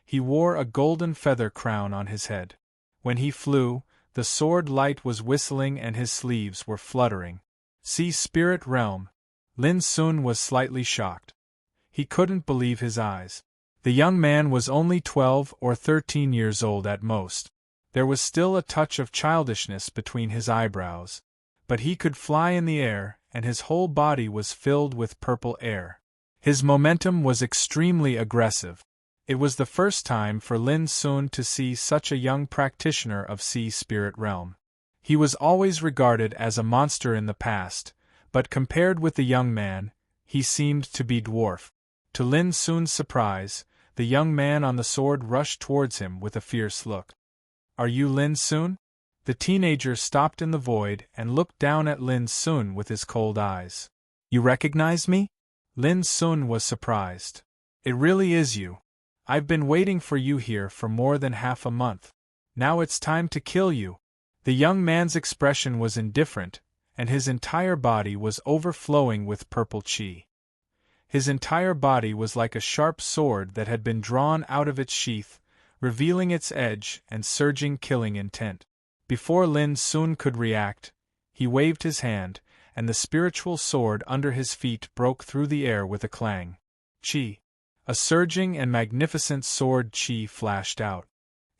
He wore a golden feather crown on his head. When he flew, the sword light was whistling and his sleeves were fluttering. See Spirit Realm. Lin Sun was slightly shocked. He couldn't believe his eyes. The young man was only 12 or 13 years old at most. There was still a touch of childishness between his eyebrows. But he could fly in the air, and his whole body was filled with purple air. His momentum was extremely aggressive. It was the first time for Lin Sun to see such a young practitioner of Sea Spirit Realm. He was always regarded as a monster in the past, but compared with the young man, he seemed to be dwarf. To Lin Sun's surprise, the young man on the sword rushed towards him with a fierce look. "Are you Lin Sun?" The teenager stopped in the void and looked down at Lin Sun with his cold eyes. "You recognize me?" Lin Sun was surprised. "It really is you. I've been waiting for you here for more than half a month. Now it's time to kill you." The young man's expression was indifferent, and his entire body was overflowing with purple qi. His entire body was like a sharp sword that had been drawn out of its sheath, revealing its edge and surging killing intent. Before Lin Sun could react, he waved his hand, and the spiritual sword under his feet broke through the air with a clang. Qi. A surging and magnificent sword qi flashed out.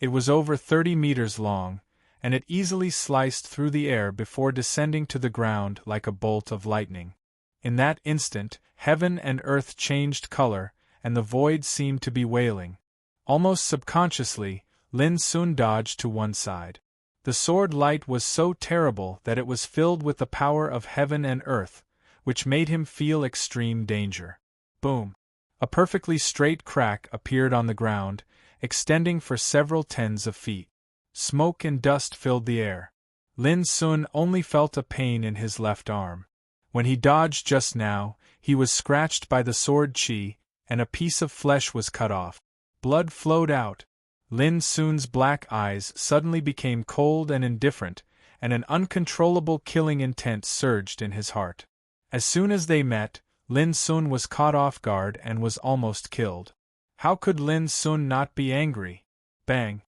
It was over 30 meters long, and it easily sliced through the air before descending to the ground like a bolt of lightning. In that instant, heaven and earth changed color, and the void seemed to be wailing. Almost subconsciously, Lin Sun dodged to one side. The sword light was so terrible that it was filled with the power of heaven and earth, which made him feel extreme danger. Boom! A perfectly straight crack appeared on the ground, extending for several tens of feet. Smoke and dust filled the air. Lin Sun only felt a pain in his left arm. When he dodged just now, he was scratched by the sword qi, and a piece of flesh was cut off. Blood flowed out. Lin Sun's black eyes suddenly became cold and indifferent, and an uncontrollable killing intent surged in his heart. As soon as they met, Lin Sun was caught off guard and was almost killed. How could Lin Sun not be angry? Bang!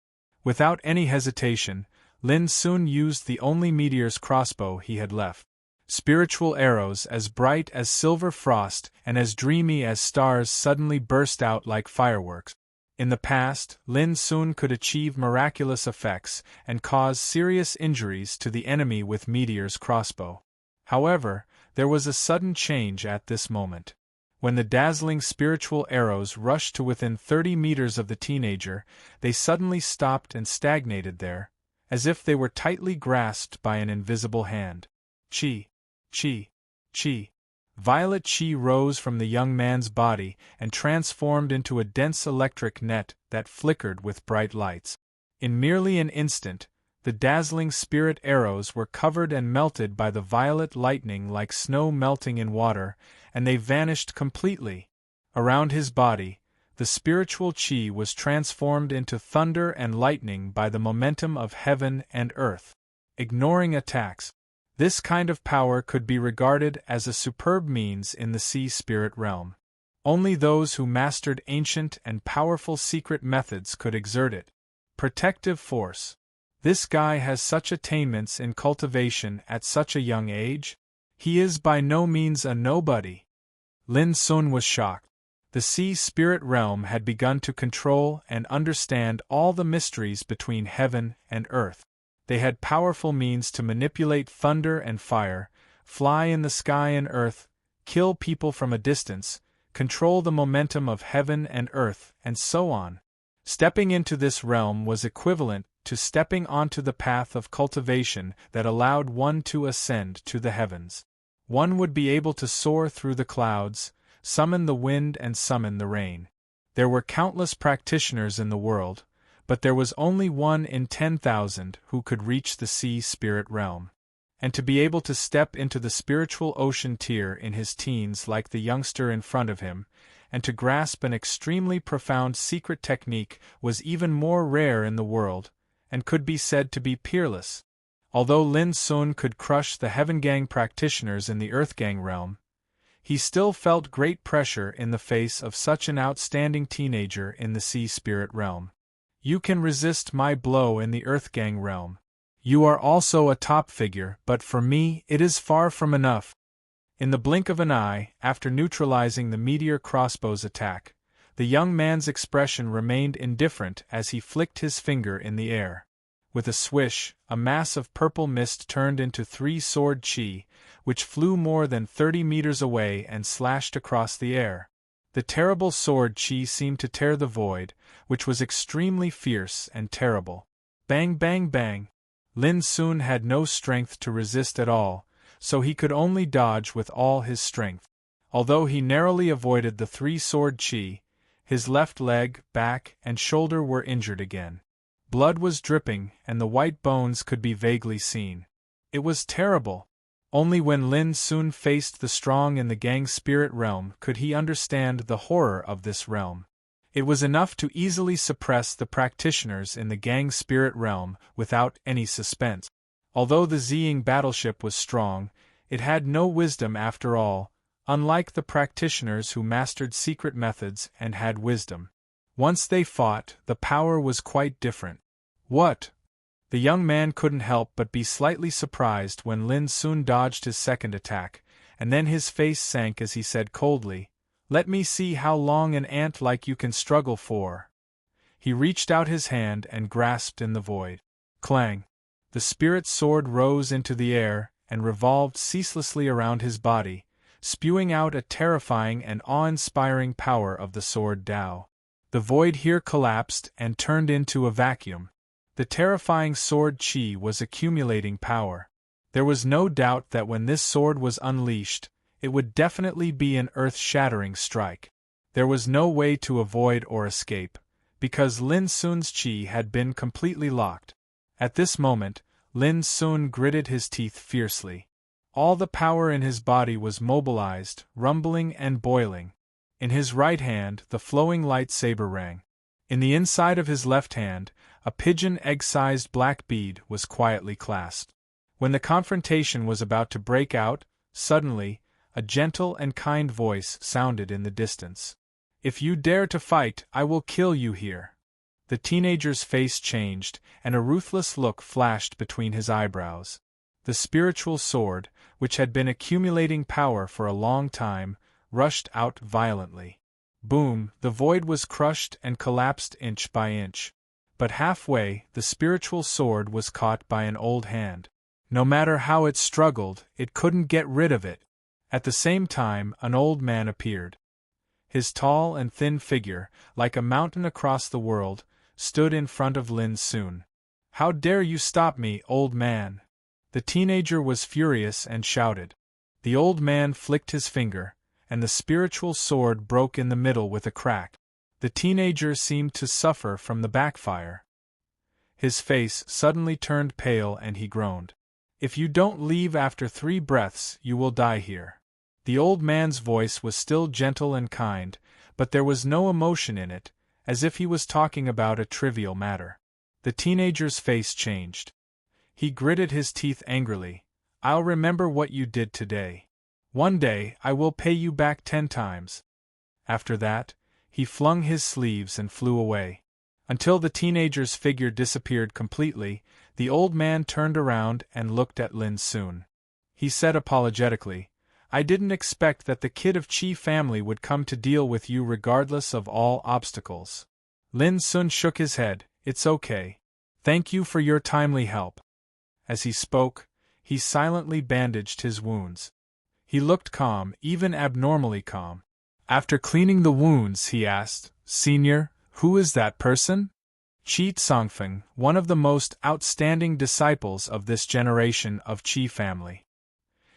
Without any hesitation, Lin Sun used the only meteor's crossbow he had left. Spiritual arrows as bright as silver frost and as dreamy as stars suddenly burst out like fireworks. In the past, Lin Sun could achieve miraculous effects and cause serious injuries to the enemy with meteor's crossbow. However, there was a sudden change at this moment. When the dazzling spiritual arrows rushed to within 30 meters of the teenager, they suddenly stopped and stagnated there, as if they were tightly grasped by an invisible hand. Qi, qi, qi. Violet qi rose from the young man's body and transformed into a dense electric net that flickered with bright lights. In merely an instant, the dazzling spirit arrows were covered and melted by the violet lightning like snow melting in water, and they vanished completely. Around his body, the spiritual qi was transformed into thunder and lightning by the momentum of heaven and earth. Ignoring attacks, this kind of power could be regarded as a superb means in the sea spirit realm. Only those who mastered ancient and powerful secret methods could exert it. Protective force. This guy has such attainments in cultivation at such a young age? He is by no means a nobody. Lin Sun was shocked. The sea spirit realm had begun to control and understand all the mysteries between heaven and earth. They had powerful means to manipulate thunder and fire, fly in the sky and earth, kill people from a distance, control the momentum of heaven and earth, and so on. Stepping into this realm was equivalent to stepping onto the path of cultivation that allowed one to ascend to the heavens. One would be able to soar through the clouds, summon the wind and summon the rain. There were countless practitioners in the world, but there was only 1 in 10,000 who could reach the sea spirit realm. And to be able to step into the spiritual ocean tier in his teens like the youngster in front of him, and to grasp an extremely profound secret technique was even more rare in the world, and could be said to be peerless. Although Lin Sun could crush the Heaven Gang practitioners in the Earth Gang realm, he still felt great pressure in the face of such an outstanding teenager in the Sea Spirit realm. You can resist my blow in the Earth Gang realm. You are also a top figure, but for me it is far from enough. In the blink of an eye, after neutralizing the meteor crossbow's attack, the young man's expression remained indifferent as he flicked his finger in the air. With a swish, a mass of purple mist turned into 3-sword chi, which flew more than 30 meters away and slashed across the air. The terrible sword chi seemed to tear the void, which was extremely fierce and terrible. Bang bang bang! Lin Sun had no strength to resist at all, so he could only dodge with all his strength. Although he narrowly avoided the 3-sword chi, his left leg, back, and shoulder were injured again. Blood was dripping, and the white bones could be vaguely seen. It was terrible. Only when Lin Sun faced the strong in the gang spirit realm could he understand the horror of this realm. It was enough to easily suppress the practitioners in the gang spirit realm without any suspense. Although the Ziying battleship was strong, it had no wisdom after all, unlike the practitioners who mastered secret methods and had wisdom. Once they fought, the power was quite different. What? The young man couldn't help but be slightly surprised when Lin Sun dodged his second attack, and then his face sank as he said coldly, "Let me see how long an ant like you can struggle for." He reached out his hand and grasped in the void. Clang! The spirit sword rose into the air and revolved ceaselessly around his body, spewing out a terrifying and awe-inspiring power of the sword Tao. The void here collapsed and turned into a vacuum. The terrifying sword chi was accumulating power. There was no doubt that when this sword was unleashed, it would definitely be an earth-shattering strike. There was no way to avoid or escape, because Lin Sun's chi had been completely locked. At this moment, Lin Sun gritted his teeth fiercely. All the power in his body was mobilized, rumbling and boiling. In his right hand, the flowing lightsaber rang. In the inside of his left hand, a pigeon egg-sized black bead was quietly clasped. When the confrontation was about to break out, suddenly, a gentle and kind voice sounded in the distance. "If you dare to fight, I will kill you here." The teenager's face changed, and a ruthless look flashed between his eyebrows. The spiritual sword, which had been accumulating power for a long time, rushed out violently. Boom! The void was crushed and collapsed inch by inch. But halfway, the spiritual sword was caught by an old hand. No matter how it struggled, it couldn't get rid of it. At the same time, an old man appeared. His tall and thin figure, like a mountain across the world, stood in front of Lin Sun. "How dare you stop me, old man?" The teenager was furious and shouted. The old man flicked his finger, and the spiritual sword broke in the middle with a crack. The teenager seemed to suffer from the backfire. His face suddenly turned pale and he groaned. "If you don't leave after 3 breaths, you will die here." The old man's voice was still gentle and kind, but there was no emotion in it, as if he was talking about a trivial matter. The teenager's face changed. He gritted his teeth angrily. "I'll remember what you did today. One day, I will pay you back 10 times. After that, he flung his sleeves and flew away. Until the teenager's figure disappeared completely, the old man turned around and looked at Lin Sun. He said apologetically, I didn't expect that the kid of Qi family would come to deal with you regardless of all obstacles. Lin Sun shook his head. It's okay. Thank you for your timely help. As he spoke, he silently bandaged his wounds. He looked calm, even abnormally calm. After cleaning the wounds, he asked, Senior, who is that person? Qi Tsongfeng, one of the most outstanding disciples of this generation of Qi family.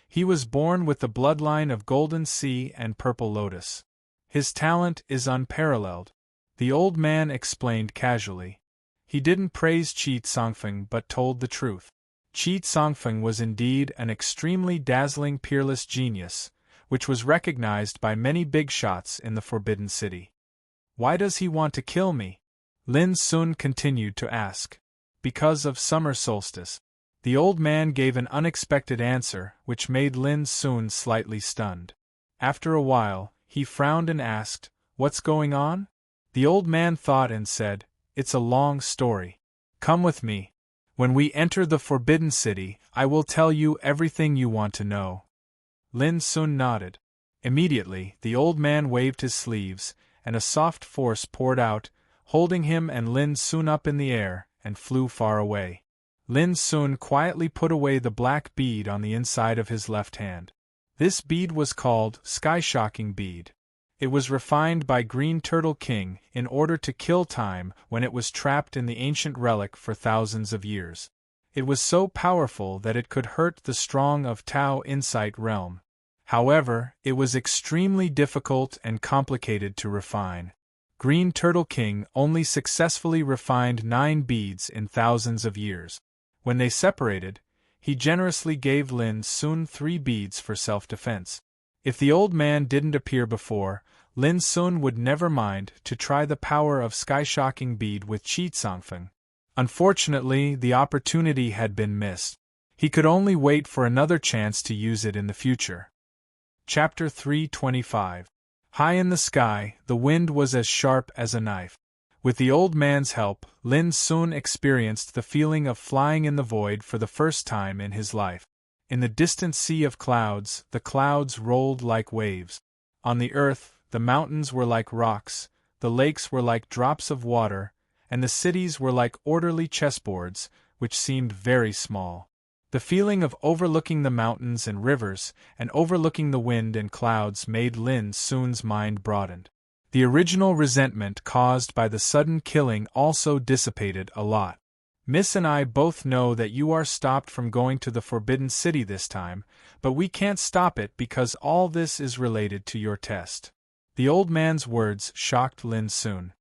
He was born with the bloodline of Golden Sea and Purple Lotus. His talent is unparalleled, the old man explained casually. He didn't praise Qi Tsongfeng but told the truth. Qi Tsongfeng was indeed an extremely dazzling peerless genius, which was recognized by many big shots in the Forbidden City. Why does he want to kill me? Lin Sun continued to ask. Because of summer solstice. The old man gave an unexpected answer, which made Lin Sun slightly stunned. After a while, he frowned and asked, What's going on? The old man thought and said, It's a long story. Come with me. When we enter the Forbidden City, I will tell you everything you want to know. Lin Sun nodded. Immediately, the old man waved his sleeves, and a soft force poured out, holding him and Lin Sun up in the air, and flew far away. Lin Sun quietly put away the black bead on the inside of his left hand. This bead was called Sky-Shocking Bead. It was refined by Green Turtle King in order to kill time when it was trapped in the ancient relic for thousands of years. It was so powerful that it could hurt the strong of Tao Insight Realm. However, it was extremely difficult and complicated to refine. Green Turtle King only successfully refined 9 beads in thousands of years. When they separated, he generously gave Lin Sun 3 beads for self-defense. If the old man didn't appear before, Lin Sun would never mind to try the power of Sky-Shocking Bead with Qi Tsongfeng. Unfortunately, the opportunity had been missed. He could only wait for another chance to use it in the future. Chapter 325. High in the sky, the wind was as sharp as a knife. With the old man's help, Lin Sun experienced the feeling of flying in the void for the first time in his life. In the distant sea of clouds, the clouds rolled like waves. On the earth, the mountains were like rocks, the lakes were like drops of water, and the cities were like orderly chessboards, which seemed very small. The feeling of overlooking the mountains and rivers, and overlooking the wind and clouds made Lin Sun's mind broadened. The original resentment caused by the sudden killing also dissipated a lot. Miss and I both know that you are stopped from going to the Forbidden City this time, but we can't stop it because all this is related to your test. The old man's words shocked Lin Sun.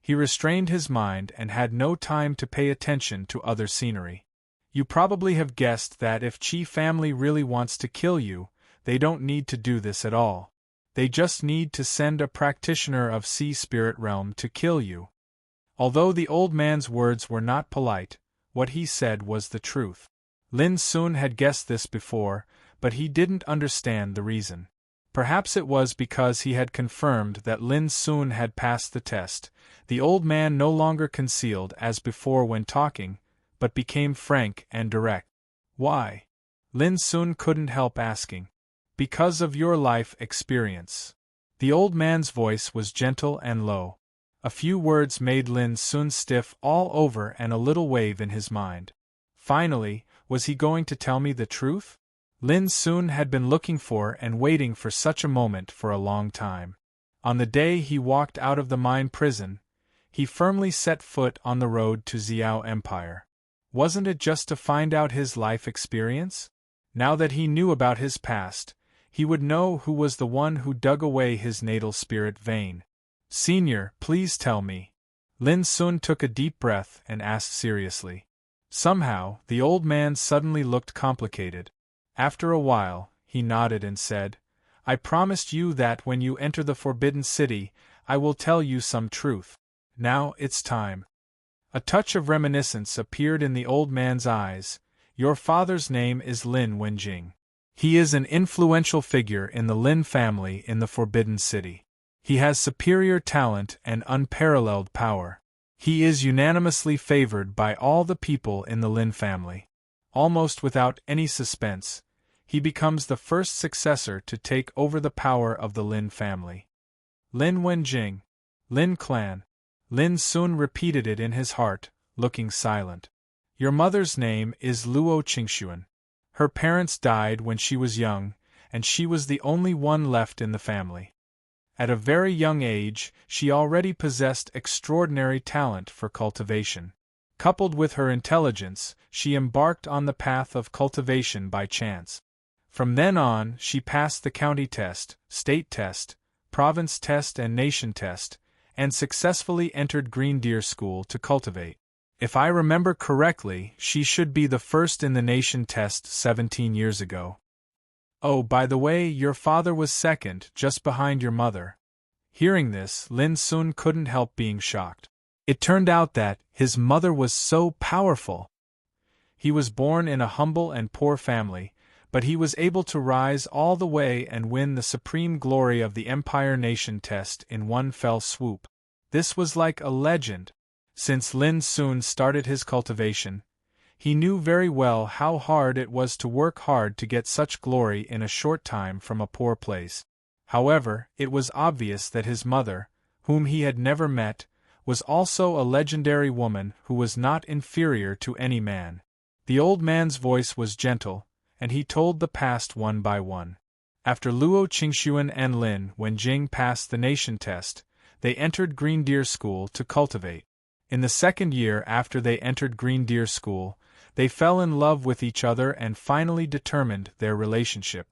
He restrained his mind and had no time to pay attention to other scenery. You probably have guessed that if Qi family really wants to kill you, they don't need to do this at all. They just need to send a practitioner of Sea Spirit Realm to kill you. Although the old man's words were not polite, what he said was the truth. Lin Sun had guessed this before, but he didn't understand the reason. Perhaps it was because he had confirmed that Lin Sun had passed the test. The old man no longer concealed as before when talking, but became frank and direct. Why? Lin Sun couldn't help asking. Because of your life experience. The old man's voice was gentle and low. A few words made Lin Sun stiff all over and a little wave in his mind. Finally, was he going to tell me the truth? Lin Sun had been looking for and waiting for such a moment for a long time. On the day he walked out of the mine prison, he firmly set foot on the road to Xiao Empire. Wasn't it just to find out his life experience? Now that he knew about his past, he would know who was the one who dug away his natal spirit vein. Senior, please tell me. Lin Sun took a deep breath and asked seriously. Somehow, the old man suddenly looked complicated. After a while, he nodded and said, I promised you that when you enter the Forbidden City, I will tell you some truth. Now it's time. A touch of reminiscence appeared in the old man's eyes. Your father's name is Lin Wenjing. He is an influential figure in the Lin family in the Forbidden City. He has superior talent and unparalleled power. He is unanimously favored by all the people in the Lin family. Almost without any suspense, he becomes the first successor to take over the power of the Lin family. Lin Wenjing. Lin clan. Lin Sun repeated it in his heart, looking silent. Your mother's name is Luo Qingxuan. Her parents died when she was young, and she was the only one left in the family. At a very young age, she already possessed extraordinary talent for cultivation. Coupled with her intelligence, she embarked on the path of cultivation by chance. From then on, she passed the county test, state test, province test and nation test, and successfully entered Green Deer School to cultivate. If I remember correctly, she should be the first in the nation test 17 years ago. Oh, by the way, your father was second, just behind your mother. Hearing this, Lin Sun couldn't help being shocked. It turned out that his mother was so powerful. He was born in a humble and poor family, but he was able to rise all the way and win the supreme glory of the Empire Nation test in one fell swoop. This was like a legend. Since Lin Sun started his cultivation, he knew very well how hard it was to work hard to get such glory in a short time from a poor place. However, it was obvious that his mother, whom he had never met, was also a legendary woman who was not inferior to any man. The old man's voice was gentle, and he told the past one by one. After Luo Qingxuan and Lin Wenjing passed the nation test, they entered Green Deer School to cultivate. In the second year after they entered Green Deer School, they fell in love with each other and finally determined their relationship.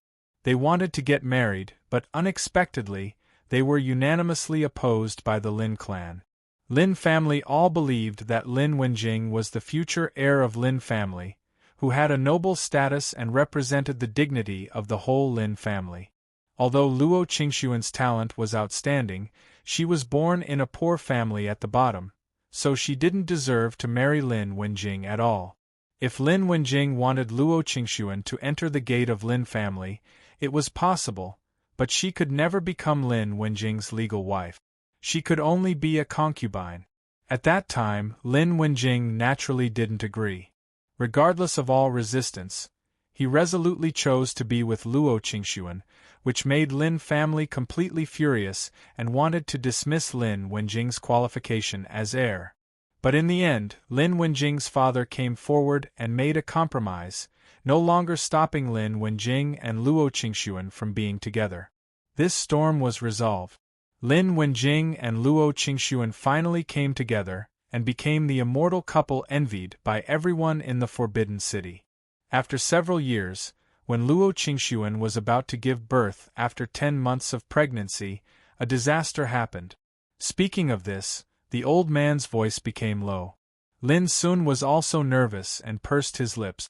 They wanted to get married, but unexpectedly, they were unanimously opposed by the Lin clan. Lin family all believed that Lin Wenjing was the future heir of Lin family, who had a noble status and represented the dignity of the whole Lin family. Although Luo Qingxuan's talent was outstanding, she was born in a poor family at the bottom, so she didn't deserve to marry Lin Wenjing at all. If Lin Wenjing wanted Luo Qingxuan to enter the gate of Lin family, it was possible, but she could never become Lin Wenjing's legal wife. She could only be a concubine. At that time, Lin Wenjing naturally didn't agree. Regardless of all resistance, he resolutely chose to be with Luo Qingxuan, which made Lin family completely furious and wanted to dismiss Lin Wenjing's qualification as heir. But in the end, Lin Wenjing's father came forward and made a compromise, no longer stopping Lin Wenjing and Luo Qingxuan from being together. This storm was resolved. Lin Wenjing and Luo Qingxuan finally came together and became the immortal couple envied by everyone in the Forbidden City. After several years, when Luo Qingxuan was about to give birth after 10 months of pregnancy, a disaster happened. Speaking of this, the old man's voice became low. Lin Sun was also nervous and pursed his lips.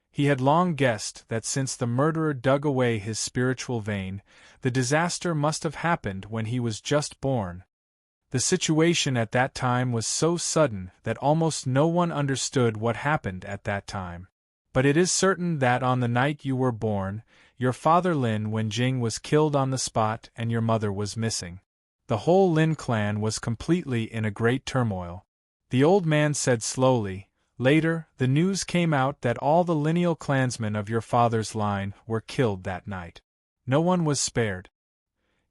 He had long guessed that since the murderer dug away his spiritual vein, the disaster must have happened when he was just born. The situation at that time was so sudden that almost no one understood what happened at that time. But it is certain that on the night you were born, your father Lin Wenjing was killed on the spot and your mother was missing. The whole Lin clan was completely in a great turmoil. The old man said slowly, "Later, the news came out that all the lineal clansmen of your father's line were killed that night. No one was spared."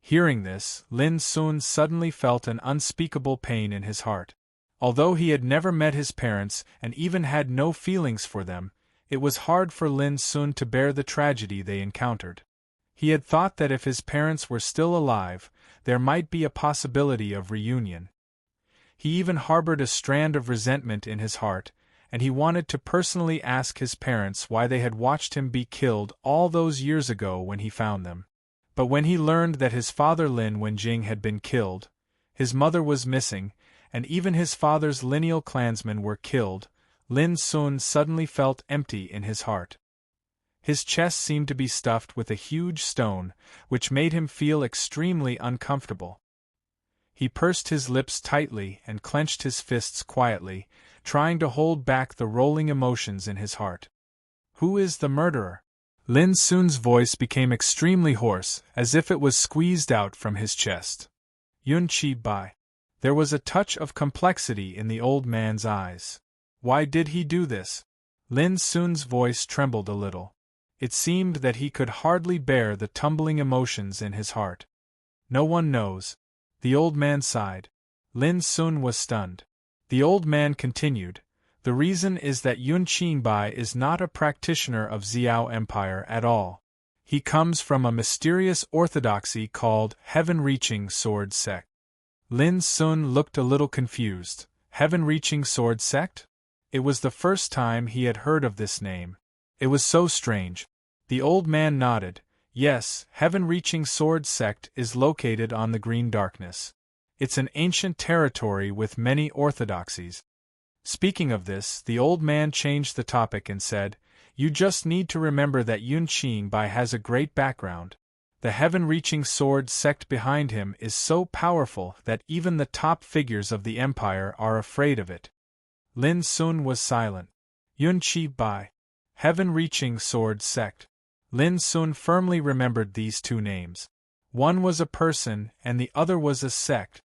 Hearing this, Lin Sun suddenly felt an unspeakable pain in his heart. Although he had never met his parents and even had no feelings for them, it was hard for Lin Sun to bear the tragedy they encountered. He had thought that if his parents were still alive, there might be a possibility of reunion. He even harbored a strand of resentment in his heart, and he wanted to personally ask his parents why they had watched him be killed all those years ago when he found them. But when he learned that his father Lin Wenjing had been killed, his mother was missing, and even his father's lineal clansmen were killed, Lin Sun suddenly felt empty in his heart. His chest seemed to be stuffed with a huge stone, which made him feel extremely uncomfortable. He pursed his lips tightly and clenched his fists quietly, trying to hold back the rolling emotions in his heart. "Who is the murderer?" Lin Sun's voice became extremely hoarse, as if it was squeezed out from his chest. "Yun Chi Bai." There was a touch of complexity in the old man's eyes. Why did he do this? Lin Sun's voice trembled a little. It seemed that he could hardly bear the tumbling emotions in his heart. No one knows. The old man sighed. Lin Sun was stunned. The old man continued, the reason is that Yun Qingbai is not a practitioner of Xiao Empire at all. He comes from a mysterious orthodoxy called Heaven-Reaching Sword Sect. Lin Sun looked a little confused. Heaven-Reaching Sword Sect? It was the first time he had heard of this name. It was so strange. The old man nodded. Yes, Heaven-Reaching Sword Sect is located on the Green Darkness. It's an ancient territory with many orthodoxies. Speaking of this, the old man changed the topic and said, you just need to remember that Yun Qingbai has a great background. The Heaven-Reaching Sword Sect behind him is so powerful that even the top figures of the empire are afraid of it. Lin Sun was silent. Yun Qingbai. Heaven-Reaching Sword Sect. Lin Sun firmly remembered these two names. One was a person and the other was a sect.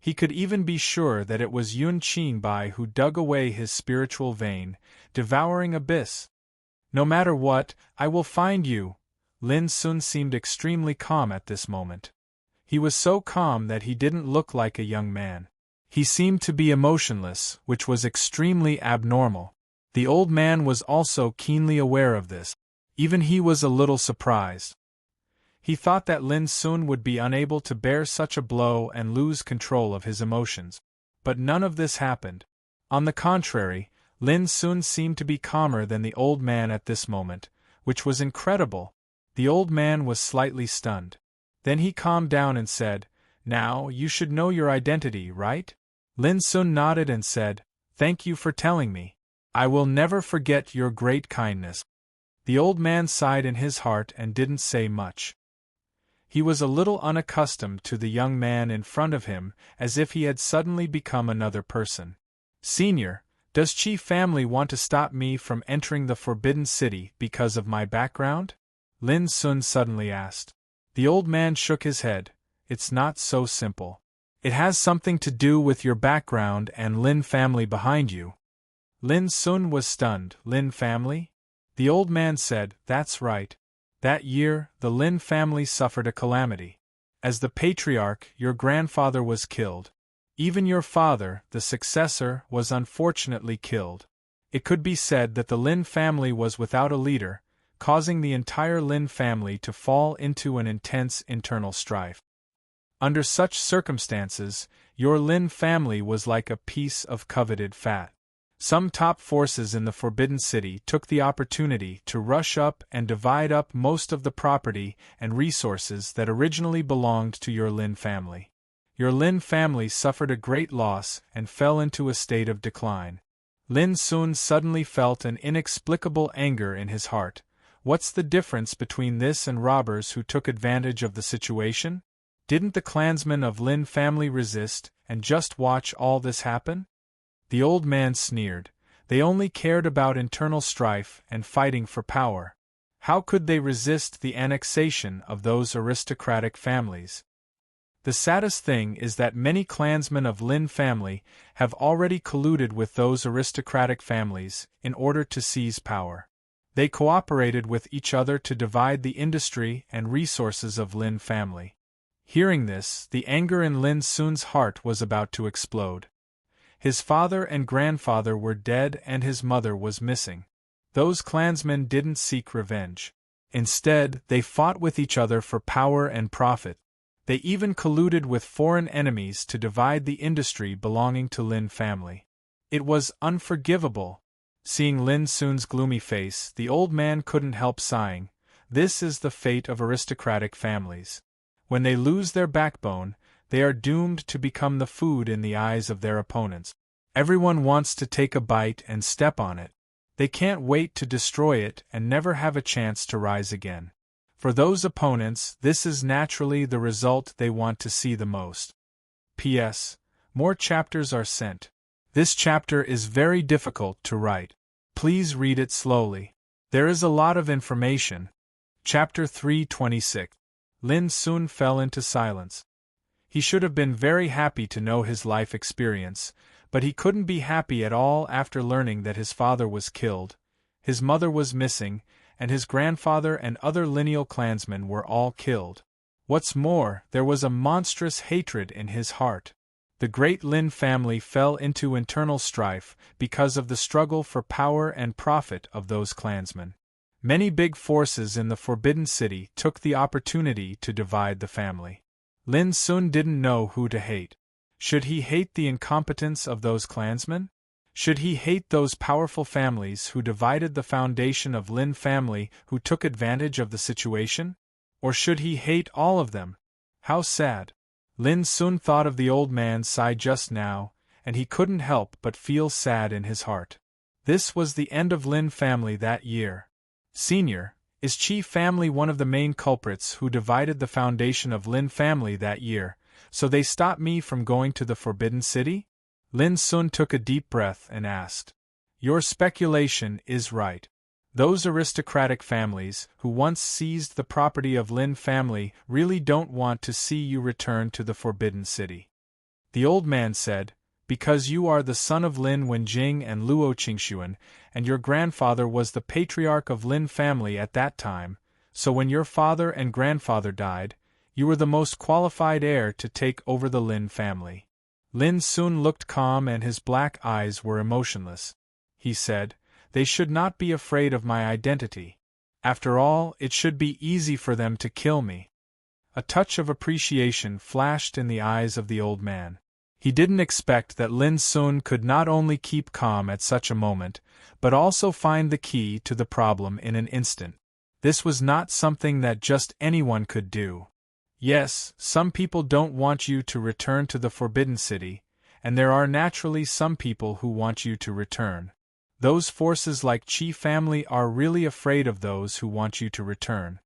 He could even be sure that it was Yun Qingbai who dug away his spiritual vein, devouring abyss. No matter what, I will find you. Lin Sun seemed extremely calm at this moment. He was so calm that he didn't look like a young man. He seemed to be emotionless, which was extremely abnormal. The old man was also keenly aware of this. Even he was a little surprised. He thought that Lin Sun would be unable to bear such a blow and lose control of his emotions. But none of this happened. On the contrary, Lin Sun seemed to be calmer than the old man at this moment, which was incredible. The old man was slightly stunned. Then he calmed down and said, now, you should know your identity, right? Lin Sun nodded and said, thank you for telling me. I will never forget your great kindness. The old man sighed in his heart and didn't say much. He was a little unaccustomed to the young man in front of him, as if he had suddenly become another person. Senior, does Qi family want to stop me from entering the Forbidden City because of my background? Lin Sun suddenly asked. The old man shook his head. It's not so simple. It has something to do with your background and Lin family behind you. Lin Sun was stunned. Lin family? The old man said, that's right. That year, the Lin family suffered a calamity. As the patriarch, your grandfather was killed. Even your father, the successor, was unfortunately killed. It could be said that the Lin family was without a leader, causing the entire Lin family to fall into an intense internal strife. Under such circumstances, your Lin family was like a piece of coveted fat. Some top forces in the Forbidden City took the opportunity to rush up and divide up most of the property and resources that originally belonged to your Lin family. Your Lin family suffered a great loss and fell into a state of decline. Lin Sun suddenly felt an inexplicable anger in his heart. What's the difference between this and robbers who took advantage of the situation? Didn't the clansmen of Lin family resist and just watch all this happen? The old man sneered. They only cared about internal strife and fighting for power. How could they resist the annexation of those aristocratic families? The saddest thing is that many clansmen of Lin family have already colluded with those aristocratic families in order to seize power. They cooperated with each other to divide the industry and resources of Lin family. Hearing this, the anger in Lin Sun's heart was about to explode. His father and grandfather were dead and his mother was missing. Those clansmen didn't seek revenge. Instead, they fought with each other for power and profit. They even colluded with foreign enemies to divide the industry belonging to Lin family. It was unforgivable. Seeing Lin Sun's gloomy face, the old man couldn't help sighing. This is the fate of aristocratic families. When they lose their backbone, they are doomed to become the food in the eyes of their opponents. Everyone wants to take a bite and step on it. They can't wait to destroy it and never have a chance to rise again. For those opponents, this is naturally the result they want to see the most. P.S. More chapters are sent. This chapter is very difficult to write. Please read it slowly. There is a lot of information. Chapter 326. Lin Sun fell into silence. He should have been very happy to know his life experience, but he couldn't be happy at all after learning that his father was killed, his mother was missing, and his grandfather and other lineal clansmen were all killed. What's more, there was a monstrous hatred in his heart. The great Lin family fell into internal strife because of the struggle for power and profit of those clansmen. Many big forces in the Forbidden City took the opportunity to divide the family. Lin Sun didn't know who to hate. Should he hate the incompetence of those clansmen? Should he hate those powerful families who divided the foundation of Lin family who took advantage of the situation? Or should he hate all of them? How sad. Lin Sun thought of the old man's side just now, and he couldn't help but feel sad in his heart. This was the end of Lin family that year. Senior, is Qi family one of the main culprits who divided the foundation of Lin family that year, so they stopped me from going to the Forbidden City? Lin Sun took a deep breath and asked. Your speculation is right. Those aristocratic families who once seized the property of Lin family really don't want to see you return to the Forbidden City. The old man said, because you are the son of Lin Wenjing and Luo Qingxuan, and your grandfather was the patriarch of Lin family at that time, so when your father and grandfather died, you were the most qualified heir to take over the Lin family. Lin Sun looked calm and his black eyes were emotionless. He said, they should not be afraid of my identity. After all, it should be easy for them to kill me. A touch of appreciation flashed in the eyes of the old man. He didn't expect that Lin Sun could not only keep calm at such a moment, but also find the key to the problem in an instant. This was not something that just anyone could do. Yes, some people don't want you to return to the Forbidden City, and there are naturally some people who want you to return. Those forces like Qi family are really afraid of those who want you to return.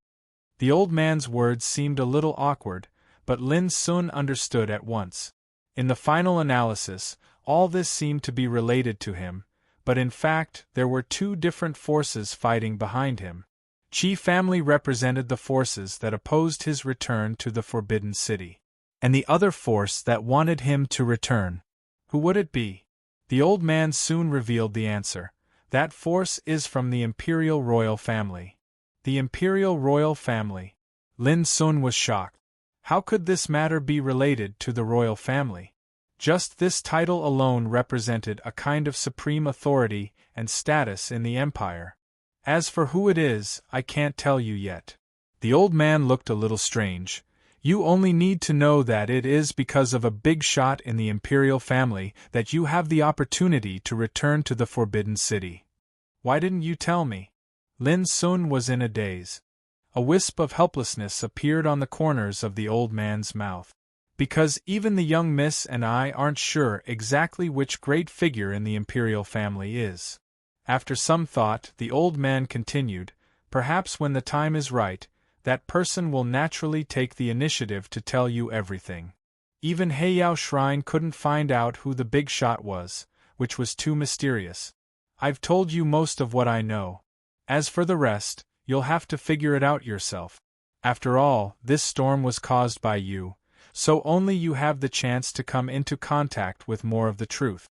The old man's words seemed a little awkward, but Lin Sun understood at once. In the final analysis, all this seemed to be related to him, but in fact there were two different forces fighting behind him. Qi family represented the forces that opposed his return to the Forbidden City, and the other force that wanted him to return. Who would it be? The old man soon revealed the answer. That force is from the Imperial Royal Family. The Imperial Royal Family. Lin Sun was shocked. How could this matter be related to the royal family? Just this title alone represented a kind of supreme authority and status in the empire. As for who it is, I can't tell you yet. The old man looked a little strange. You only need to know that it is because of a big shot in the imperial family that you have the opportunity to return to the Forbidden City. Why didn't you tell me? Lin Sun was in a daze. A wisp of helplessness appeared on the corners of the old man's mouth. Because even the young miss and I aren't sure exactly which great figure in the imperial family is. After some thought, the old man continued, perhaps when the time is right, that person will naturally take the initiative to tell you everything. Even Heiyao Shrine couldn't find out who the big shot was, which was too mysterious. I've told you most of what I know. As for the rest, you'll have to figure it out yourself. After all, this storm was caused by you, so only you have the chance to come into contact with more of the truth.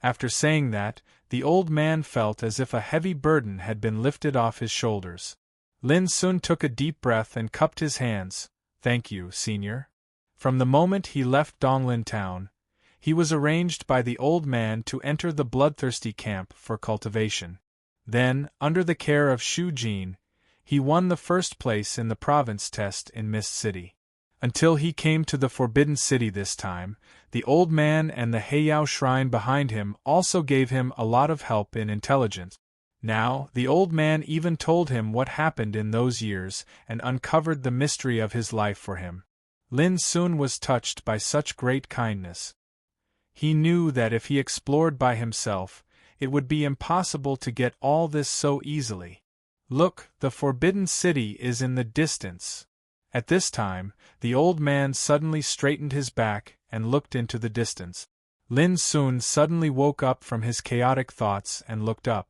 After saying that, the old man felt as if a heavy burden had been lifted off his shoulders. Lin Sun took a deep breath and cupped his hands. Thank you, Senior. From the moment he left Donglin Town, he was arranged by the old man to enter the bloodthirsty camp for cultivation. Then, under the care of Shu Jin, he won the first place in the province test in Mist City. Until he came to the Forbidden City this time, the old man and the Heiyao Shrine behind him also gave him a lot of help in intelligence. Now, the old man even told him what happened in those years and uncovered the mystery of his life for him. Lin Sun was touched by such great kindness. He knew that if he explored by himself, it would be impossible to get all this so easily. Look, the Forbidden City is in the distance. At this time, the old man suddenly straightened his back and looked into the distance. Lin Sun suddenly woke up from his chaotic thoughts and looked up.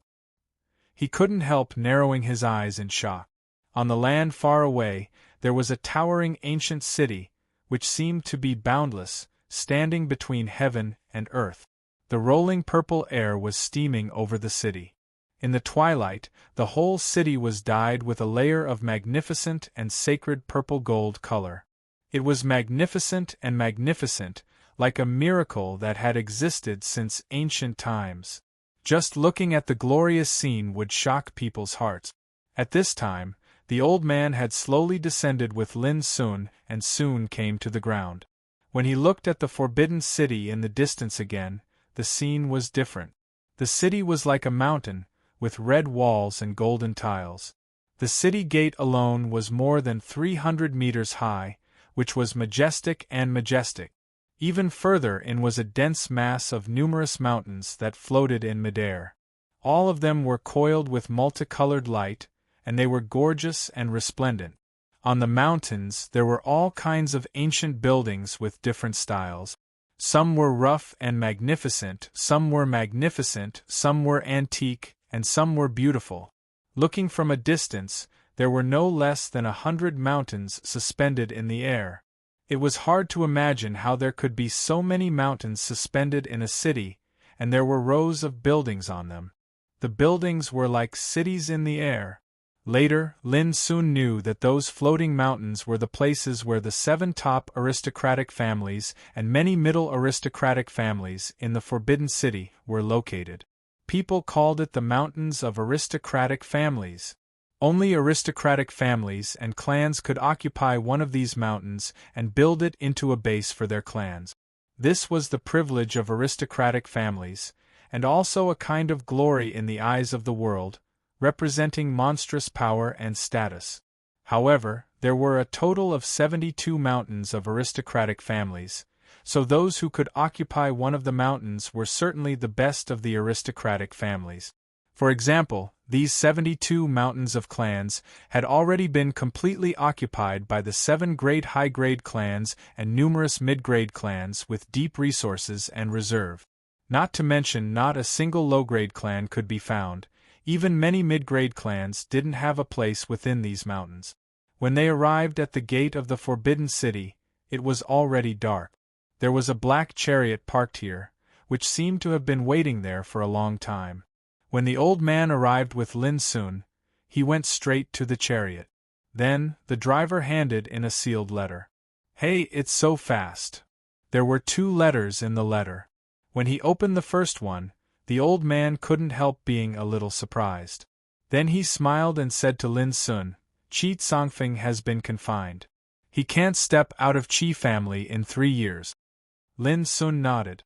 He couldn't help narrowing his eyes in shock. On the land far away, there was a towering ancient city, which seemed to be boundless, standing between heaven and earth. The rolling purple air was steaming over the city. In the twilight, the whole city was dyed with a layer of magnificent and sacred purple-gold color. It was magnificent and magnificent, like a miracle that had existed since ancient times. Just looking at the glorious scene would shock people's hearts. At this time, the old man had slowly descended with Lin Sun and soon came to the ground. When he looked at the forbidden city in the distance again, the scene was different. The city was like a mountain, with red walls and golden tiles. The city gate alone was more than 300 meters high, which was majestic and majestic. Even further in was a dense mass of numerous mountains that floated in midair. All of them were coiled with multicolored light, and they were gorgeous and resplendent. On the mountains there were all kinds of ancient buildings with different styles. Some were rough and magnificent, some were antique, and some were beautiful. Looking from a distance, there were no less than 100 mountains suspended in the air. It was hard to imagine how there could be so many mountains suspended in a city, and there were rows of buildings on them. The buildings were like cities in the air. Later, Lin soon knew that those floating mountains were the places where the 7 top aristocratic families and many middle aristocratic families in the Forbidden City were located. People called it the Mountains of Aristocratic Families. Only aristocratic families and clans could occupy one of these mountains and build it into a base for their clans. This was the privilege of aristocratic families, and also a kind of glory in the eyes of the world, representing monstrous power and status. However, there were a total of 72 mountains of aristocratic families, so those who could occupy one of the mountains were certainly the best of the aristocratic families. For example, these 72 mountains of clans had already been completely occupied by the 7 great high-grade clans and numerous mid-grade clans with deep resources and reserve. Not to mention not a single low-grade clan could be found. Even many mid-grade clans didn't have a place within these mountains. When they arrived at the gate of the Forbidden City, it was already dark. There was a black chariot parked here, which seemed to have been waiting there for a long time. When the old man arrived with Lin Sun, he went straight to the chariot. Then, the driver handed in a sealed letter. "Hey, it's so fast." There were 2 letters in the letter. When he opened the first one, the old man couldn't help being a little surprised. Then he smiled and said to Lin Sun, "Qi Songfeng has been confined. He can't step out of Qi family in 3 years." Lin Sun nodded.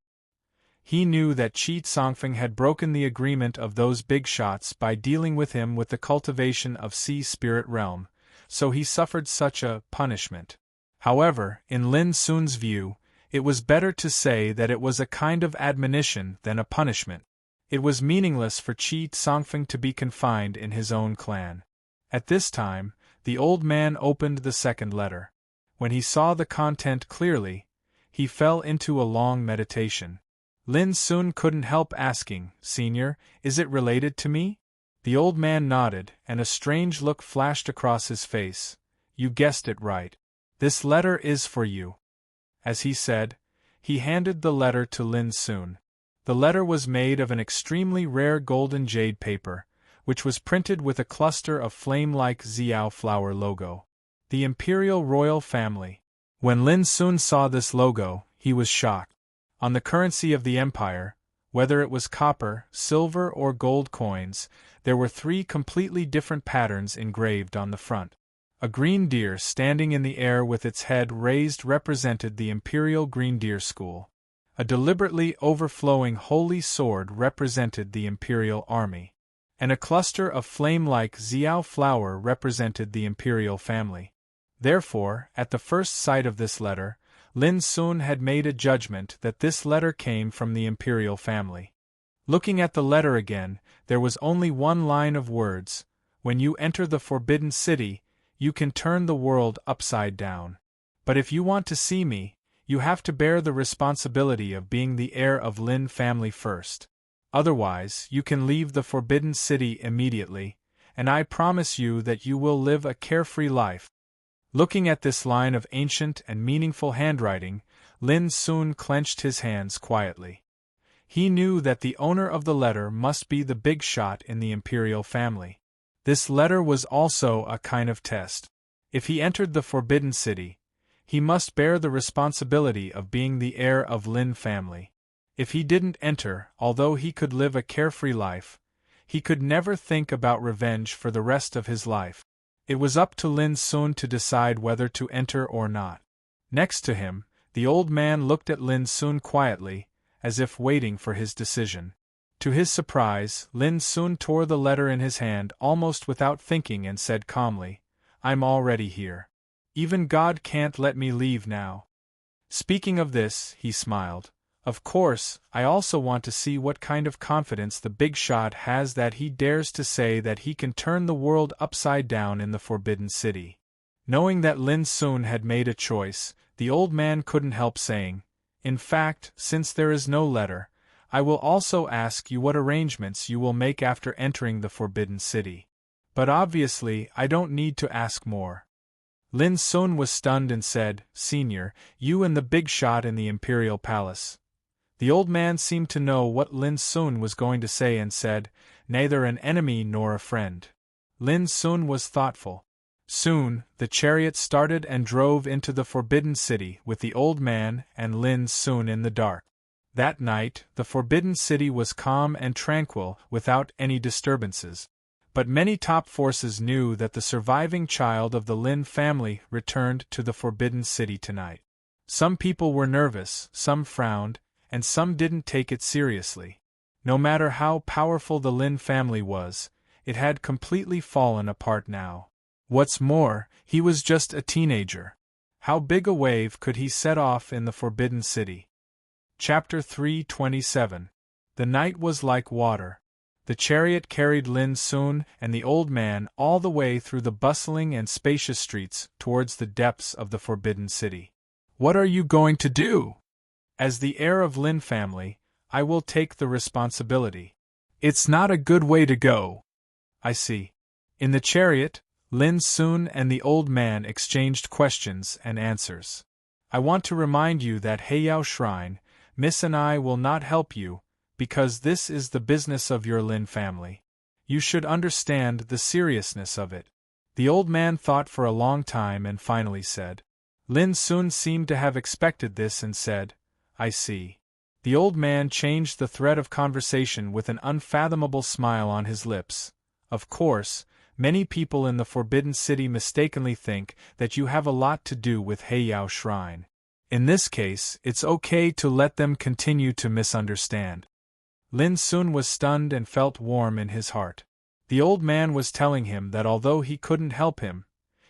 He knew that Qi Songfeng had broken the agreement of those big shots by dealing with him with the cultivation of Sea Spirit Realm, so he suffered such a punishment. However, in Lin Sun's view, it was better to say that it was a kind of admonition than a punishment. It was meaningless for Qi Songfeng to be confined in his own clan. At this time, the old man opened the second letter. When he saw the content clearly, he fell into a long meditation. Lin Sun couldn't help asking, "Senior, is it related to me?" The old man nodded, and a strange look flashed across his face. "You guessed it right. This letter is for you." As he said, he handed the letter to Lin Sun. The letter was made of an extremely rare golden jade paper, which was printed with a cluster of flame-like Xiao flower logo. The Imperial Royal Family. When Lin Sun saw this logo, he was shocked. On the currency of the empire, whether it was copper, silver, or gold coins, there were 3 completely different patterns engraved on the front. A green deer standing in the air with its head raised represented the Imperial Green Deer School. A deliberately overflowing holy sword represented the Imperial Army. And a cluster of flame-like Xiao flower represented the Imperial family. Therefore, at the first sight of this letter, Lin Sun had made a judgment that this letter came from the Imperial family. Looking at the letter again, there was only one line of words: "When you enter the Forbidden City, you can turn the world upside down. But if you want to see me, you have to bear the responsibility of being the heir of Lin family first. Otherwise, you can leave the Forbidden City immediately, and I promise you that you will live a carefree life." Looking at this line of ancient and meaningful handwriting, Lin Sun clenched his hands quietly. He knew that the owner of the letter must be the big shot in the imperial family. This letter was also a kind of test. If he entered the Forbidden City, he must bear the responsibility of being the heir of Lin family. If he didn't enter, although he could live a carefree life, he could never think about revenge for the rest of his life. It was up to Lin Sun to decide whether to enter or not. Next to him, the old man looked at Lin Sun quietly, as if waiting for his decision. To his surprise, Lin Sun tore the letter in his hand almost without thinking and said calmly, "I'm already here. Even God can't let me leave now." Speaking of this, he smiled. "Of course, I also want to see what kind of confidence the big shot has that he dares to say that he can turn the world upside down in the Forbidden City." Knowing that Lin Sun had made a choice, the old man couldn't help saying, "In fact, since there is no letter, I will also ask you what arrangements you will make after entering the Forbidden City. But obviously, I don't need to ask more." Lin Sun was stunned and said, "Senior, you and the big shot in the Imperial Palace." The old man seemed to know what Lin Sun was going to say and said, "Neither an enemy nor a friend." Lin Sun was thoughtful. Soon, the chariot started and drove into the Forbidden City with the old man and Lin Sun in the dark. That night, the Forbidden City was calm and tranquil without any disturbances. But many top forces knew that the surviving child of the Lin family returned to the Forbidden City tonight. Some people were nervous, some frowned, and some didn't take it seriously. No matter how powerful the Lin family was, it had completely fallen apart now. What's more, he was just a teenager. How big a wave could he set off in the Forbidden City? Chapter 327. The night was like water. The chariot carried Lin Sun and the old man all the way through the bustling and spacious streets towards the depths of the Forbidden City. "What are you going to do?" "As the heir of Lin family, I will take the responsibility." "It's not a good way to go." "I see." In the chariot, Lin Sun and the old man exchanged questions and answers. "I want to remind you that Heiyao Shrine, Miss and I will not help you, because this is the business of your Lin family. You should understand the seriousness of it." The old man thought for a long time and finally said. Lin Sun seemed to have expected this and said, "I see." The old man changed the thread of conversation with an unfathomable smile on his lips. "Of course, many people in the Forbidden City mistakenly think that you have a lot to do with Heiyao Shrine. In this case, it's okay to let them continue to misunderstand." Lin Sun was stunned and felt warm in his heart. The old man was telling him that although he couldn't help him,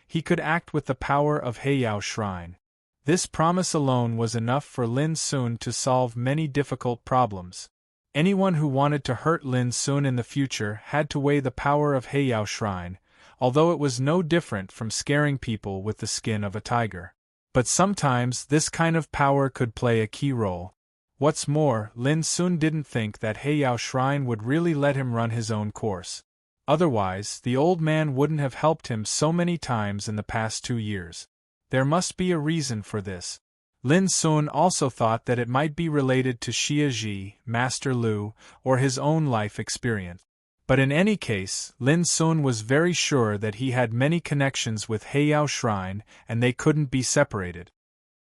he could act with the power of Heiyao Shrine. This promise alone was enough for Lin Sun to solve many difficult problems. Anyone who wanted to hurt Lin Sun in the future had to weigh the power of Heiyao Shrine, although it was no different from scaring people with the skin of a tiger. But sometimes this kind of power could play a key role. What's more, Lin Sun didn't think that Heiyao Shrine would really let him run his own course. Otherwise, the old man wouldn't have helped him so many times in the past 2 years. There must be a reason for this. Lin Sun also thought that it might be related to Xia Ji, Master Lu, or his own life experience. But in any case, Lin Sun was very sure that he had many connections with Heiyao Shrine and they couldn't be separated.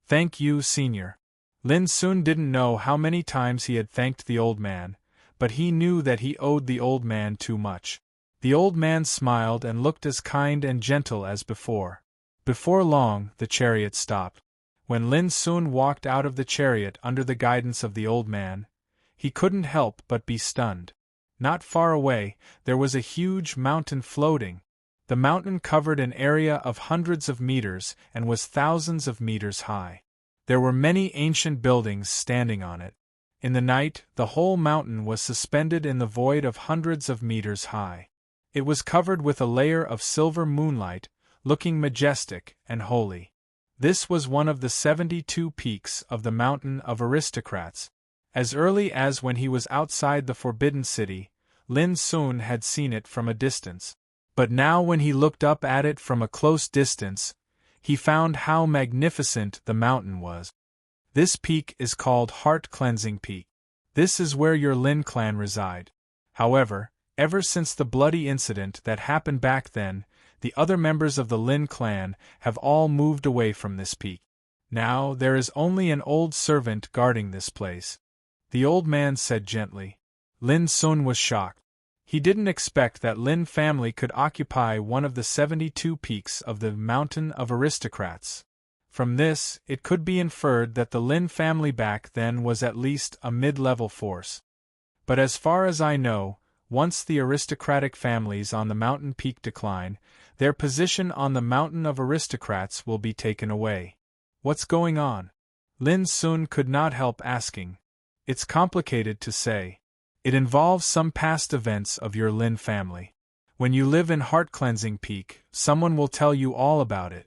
"Thank you, Senior." Lin Sun didn't know how many times he had thanked the old man, but he knew that he owed the old man too much. The old man smiled and looked as kind and gentle as before. Before long, the chariot stopped. When Lin Sun walked out of the chariot under the guidance of the old man, he couldn't help but be stunned. Not far away, there was a huge mountain floating. The mountain covered an area of hundreds of meters and was thousands of meters high. There were many ancient buildings standing on it. In the night, the whole mountain was suspended in the void of hundreds of meters high. It was covered with a layer of silver moonlight, looking majestic and holy. This was one of the 72 peaks of the Mountain of Aristocrats. As early as when he was outside the Forbidden City, Lin Sun had seen it from a distance. But now when he looked up at it from a close distance, he found how magnificent the mountain was. This peak is called Heart Cleansing Peak. This is where your Lin clan reside. However, ever since the bloody incident that happened back then, the other members of the Lin clan have all moved away from this peak. Now there is only an old servant guarding this place. The old man said gently. Lin Sun was shocked. He didn't expect that Lin family could occupy one of the 72 peaks of the Mountain of Aristocrats. From this, it could be inferred that the Lin family back then was at least a mid-level force. But as far as I know, once the aristocratic families on the mountain peak decline, their position on the Mountain of Aristocrats will be taken away. What's going on? Lin Sun could not help asking. It's complicated to say. It involves some past events of your Lin family. When you live in Heart-Cleansing Peak, someone will tell you all about it.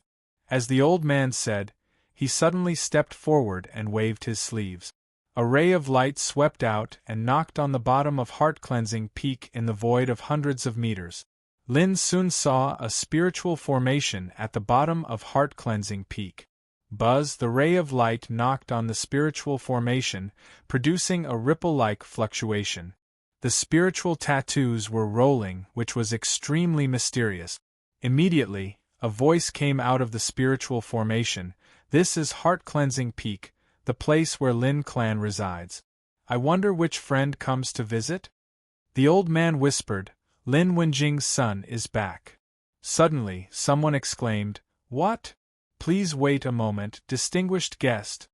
As the old man said, he suddenly stepped forward and waved his sleeves. A ray of light swept out and knocked on the bottom of Heart-Cleansing Peak in the void of hundreds of meters. Lin soon saw a spiritual formation at the bottom of Heart-Cleansing Peak. Buzz, the ray of light knocked on the spiritual formation, producing a ripple-like fluctuation. The spiritual tattoos were rolling, which was extremely mysterious. Immediately, a voice came out of the spiritual formation. This is Heart-Cleansing Peak, the place where Lin clan resides. I wonder which friend comes to visit? The old man whispered, Lin Wenjing's son is back. Suddenly, someone exclaimed, What? Please wait a moment, distinguished guest.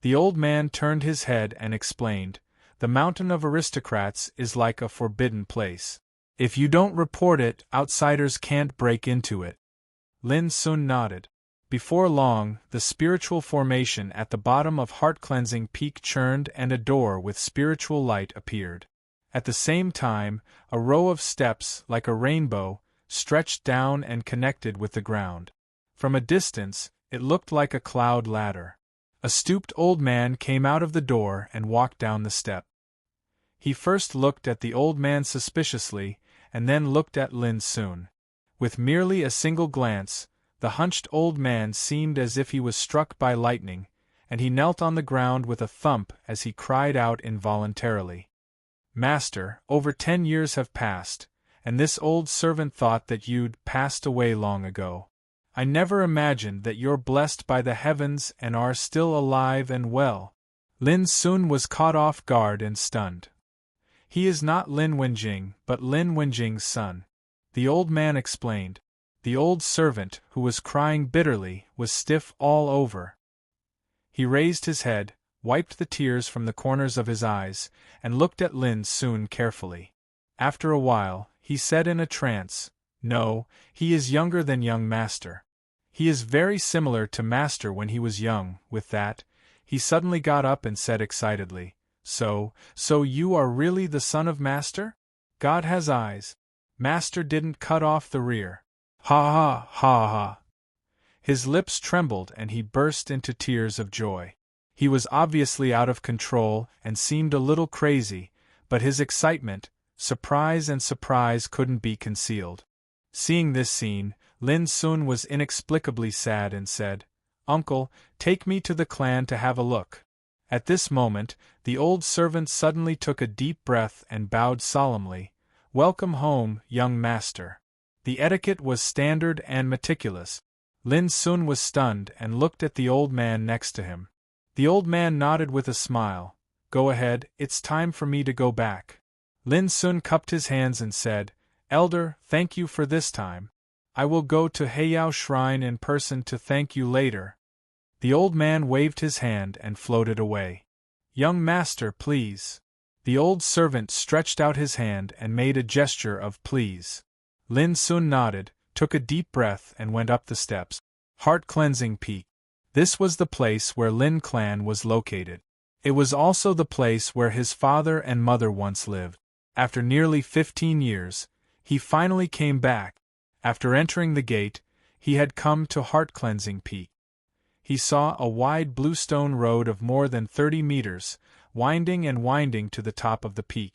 The old man turned his head and explained, The Mountain of Aristocrats is like a forbidden place. If you don't report it, outsiders can't break into it. Lin Sun nodded. Before long, the spiritual formation at the bottom of Heart-Cleansing Peak churned and a door with spiritual light appeared. At the same time, a row of steps, like a rainbow, stretched down and connected with the ground. From a distance, it looked like a cloud ladder. A stooped old man came out of the door and walked down the step. He first looked at the old man suspiciously, and then looked at Lin Sun. With merely a single glance, the hunched old man seemed as if he was struck by lightning, and he knelt on the ground with a thump as he cried out involuntarily. Master, over 10 years have passed, and this old servant thought that you'd passed away long ago. I never imagined that you're blessed by the heavens and are still alive and well. Lin Sun was caught off guard and stunned. He is not Lin Wenjing, but Lin Wenjing's son. The old man explained. The old servant, who was crying bitterly, was stiff all over. He raised his head, wiped the tears from the corners of his eyes, and looked at Lin Sun carefully. After a while, he said in a trance, No, he is younger than young master. He is very similar to master when he was young. With that, he suddenly got up and said excitedly, So you are really the son of master? God has eyes. Master didn't cut off the rear. Ha ha ha ha. His lips trembled and he burst into tears of joy. He was obviously out of control and seemed a little crazy, but his excitement, surprise couldn't be concealed. Seeing this scene, Lin Sun was inexplicably sad and said, Uncle, take me to the clan to have a look. At this moment, the old servant suddenly took a deep breath and bowed solemnly, Welcome home, young master. The etiquette was standard and meticulous. Lin Sun was stunned and looked at the old man next to him. The old man nodded with a smile. Go ahead, it's time for me to go back. Lin Sun cupped his hands and said, Elder, thank you for this time. I will go to Heiyao Shrine in person to thank you later. The old man waved his hand and floated away. Young master, please. The old servant stretched out his hand and made a gesture of please. Lin Sun nodded, took a deep breath and went up the steps. Heart-Cleansing Peak. This was the place where Lin clan was located. It was also the place where his father and mother once lived. After nearly 15 years, he finally came back. After entering the gate, he had come to Heart-Cleansing Peak. He saw a wide bluestone road of more than 30 meters, winding and winding to the top of the peak.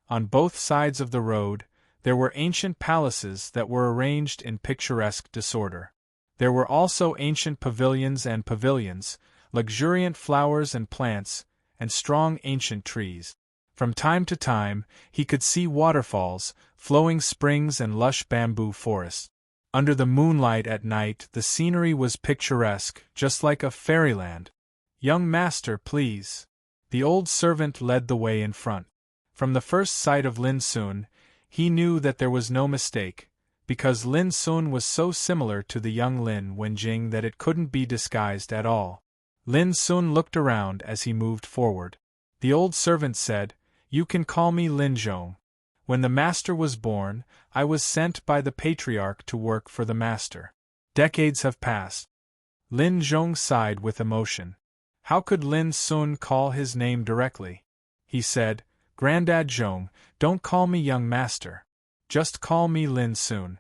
On both sides of the road, there were ancient palaces that were arranged in picturesque disorder. There were also ancient pavilions, luxuriant flowers and plants, and strong ancient trees. From time to time, he could see waterfalls, flowing springs and lush bamboo forests. Under the moonlight at night, the scenery was picturesque, just like a fairyland. "Young master, please." The old servant led the way in front. From the first sight of Lin Sun, he knew that there was no mistake, because Lin Sun was so similar to the young Lin Wenjing that it couldn't be disguised at all. Lin Sun looked around as he moved forward. The old servant said, "You can call me Lin Zhong. When the master was born, I was sent by the patriarch to work for the master. Decades have passed." Lin Zhong sighed with emotion. How could Lin Sun call his name directly? He said, "Grandad Zhong, don't call me young master. Just call me Lin Sun."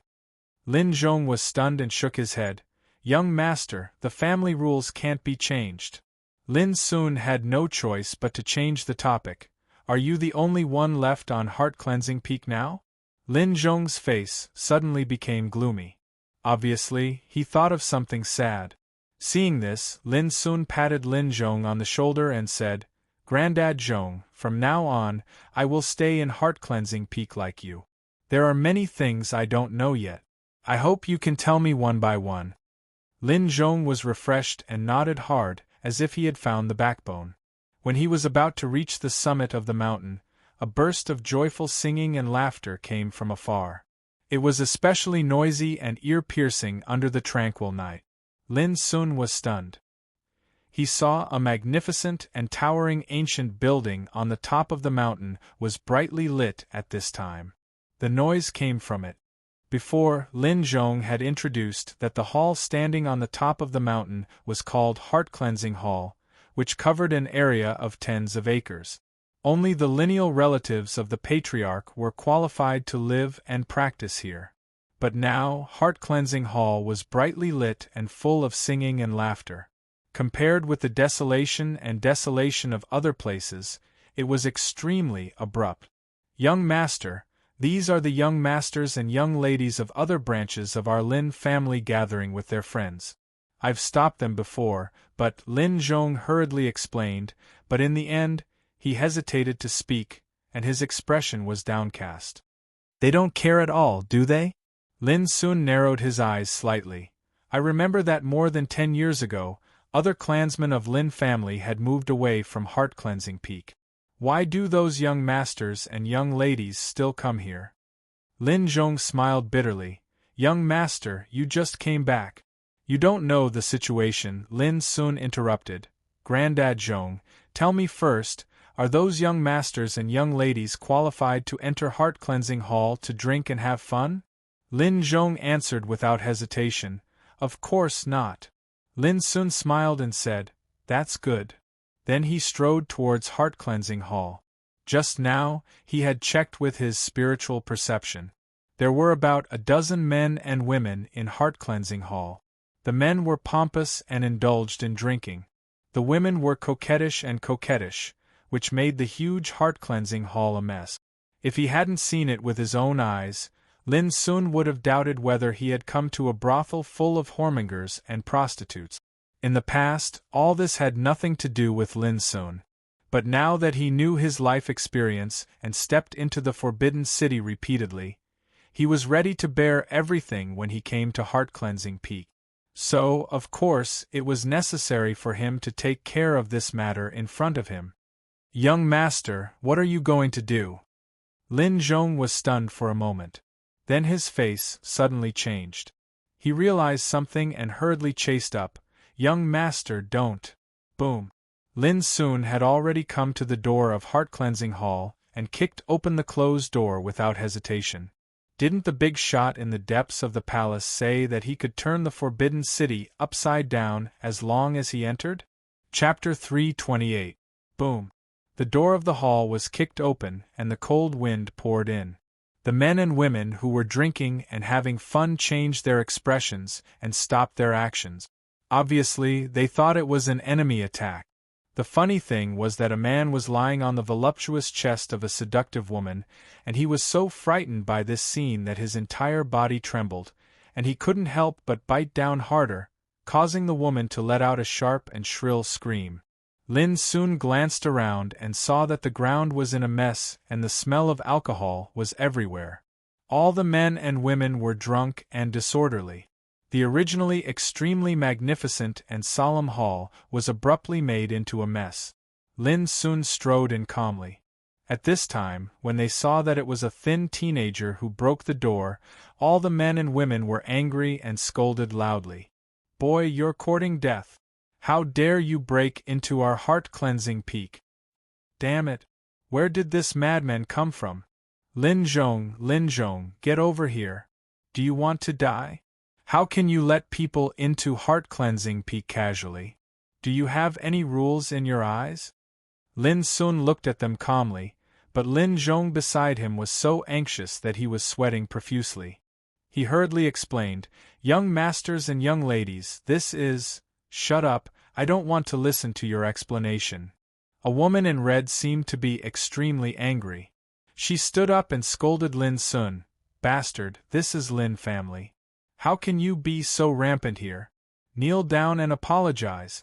Lin Zhong was stunned and shook his head. "Young master, the family rules can't be changed." Lin Sun had no choice but to change the topic. "Are you the only one left on heart-cleansing peak now?" Lin Zhong's face suddenly became gloomy. Obviously, he thought of something sad. Seeing this, Lin Sun patted Lin Zhong on the shoulder and said, "Grandad Zhong, from now on, I will stay in heart-cleansing peak like you. There are many things I don't know yet. I hope you can tell me one by one." Lin Zhong was refreshed and nodded hard, as if he had found the backbone. When he was about to reach the summit of the mountain, a burst of joyful singing and laughter came from afar. It was especially noisy and ear-piercing under the tranquil night. Lin Sun was stunned. He saw a magnificent and towering ancient building on the top of the mountain was brightly lit at this time. The noise came from it. Before, Lin Zhong had introduced that the hall standing on the top of the mountain was called Heart Cleansing Hall, which covered an area of tens of acres. Only the lineal relatives of the patriarch were qualified to live and practice here. But now, Heart Cleansing Hall was brightly lit and full of singing and laughter. Compared with the desolation of other places, it was extremely abrupt. "Young master, these are the young masters and young ladies of other branches of our Lin family gathering with their friends. I've stopped them before," but Lin Zhong hurriedly explained, but in the end, he hesitated to speak, and his expression was downcast. "They don't care at all, do they?" Lin Sun narrowed his eyes slightly. "I remember that more than 10 years ago, other clansmen of Lin family had moved away from Heart Cleansing Peak. Why do those young masters and young ladies still come here?" Lin Zhong smiled bitterly. "Young master, you just came back. You don't know the situation," Lin Sun interrupted. "Grandad Zhong, tell me first, are those young masters and young ladies qualified to enter Heart Cleansing Hall to drink and have fun?" Lin Zhong answered without hesitation, "Of course not." Lin Sun smiled and said, "That's good." Then he strode towards Heart Cleansing Hall. Just now, he had checked with his spiritual perception. There were about a dozen men and women in Heart Cleansing Hall. The men were pompous and indulged in drinking. The women were coquettish, which made the huge Heart Cleansing Hall a mess. If he hadn't seen it with his own eyes, Lin Sun would have doubted whether he had come to a brothel full of whoremongers and prostitutes. In the past, all this had nothing to do with Lin Sun. But now that he knew his life experience and stepped into the Forbidden City repeatedly, he was ready to bear everything when he came to Heart Cleansing Peak. So, of course, it was necessary for him to take care of this matter in front of him. "Young master, what are you going to do?" Lin Zhong was stunned for a moment. Then his face suddenly changed. He realized something and hurriedly chased up. "Young master, don't." Boom. Lin Sun had already come to the door of Heart Cleansing Hall and kicked open the closed door without hesitation. Didn't the big shot in the depths of the palace say that he could turn the Forbidden City upside down as long as he entered? Chapter 328. Boom. The door of the hall was kicked open and the cold wind poured in. The men and women who were drinking and having fun changed their expressions and stopped their actions. Obviously, they thought it was an enemy attack. The funny thing was that a man was lying on the voluptuous chest of a seductive woman, and he was so frightened by this scene that his entire body trembled, and he couldn't help but bite down harder, causing the woman to let out a sharp and shrill scream. Lin soon glanced around and saw that the ground was in a mess and the smell of alcohol was everywhere. All the men and women were drunk and disorderly. The originally extremely magnificent and solemn hall was abruptly made into a mess. Lin soon strode in calmly. At this time, when they saw that it was a thin teenager who broke the door, all the men and women were angry and scolded loudly. "Boy, you're courting death. How dare you break into our heart-cleansing peak? Damn it! Where did this madman come from? Lin Zhong, get over here. Do you want to die? How can you let people into heart-cleansing peak casually? Do you have any rules in your eyes?" Lin Sun looked at them calmly, but Lin Zhong beside him was so anxious that he was sweating profusely. He hurriedly explained, "Young masters and young ladies, this is—" "Shut up, I don't want to listen to your explanation." A woman in red seemed to be extremely angry. She stood up and scolded Lin Sun, "Bastard, this is Lin family. How can you be so rampant here? Kneel down and apologize."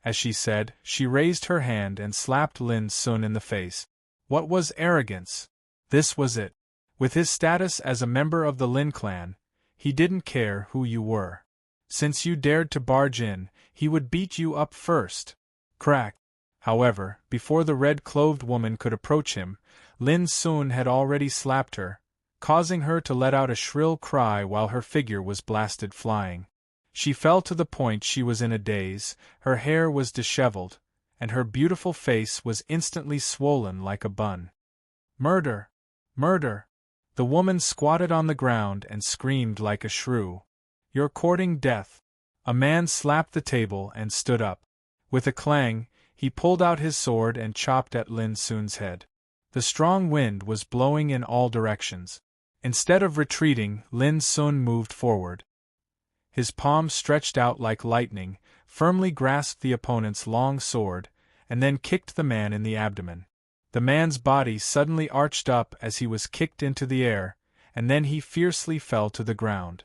As she said, she raised her hand and slapped Lin Sun in the face. What was arrogance? This was it. With his status as a member of the Lin clan, he didn't care who you were. Since you dared to barge in, he would beat you up first. Crack. However, before the red-clothed woman could approach him, Lin Sun had already slapped her, causing her to let out a shrill cry while her figure was blasted flying. She fell to the point she was in a daze, her hair was disheveled, and her beautiful face was instantly swollen like a bun. "Murder! Murder!" The woman squatted on the ground and screamed like a shrew. "You're courting death." A man slapped the table and stood up. With a clang, he pulled out his sword and chopped at Lin Sun's head. The strong wind was blowing in all directions. Instead of retreating, Lin Sun moved forward. His palm stretched out like lightning, firmly grasped the opponent's long sword, and then kicked the man in the abdomen. The man's body suddenly arched up as he was kicked into the air, and then he fiercely fell to the ground.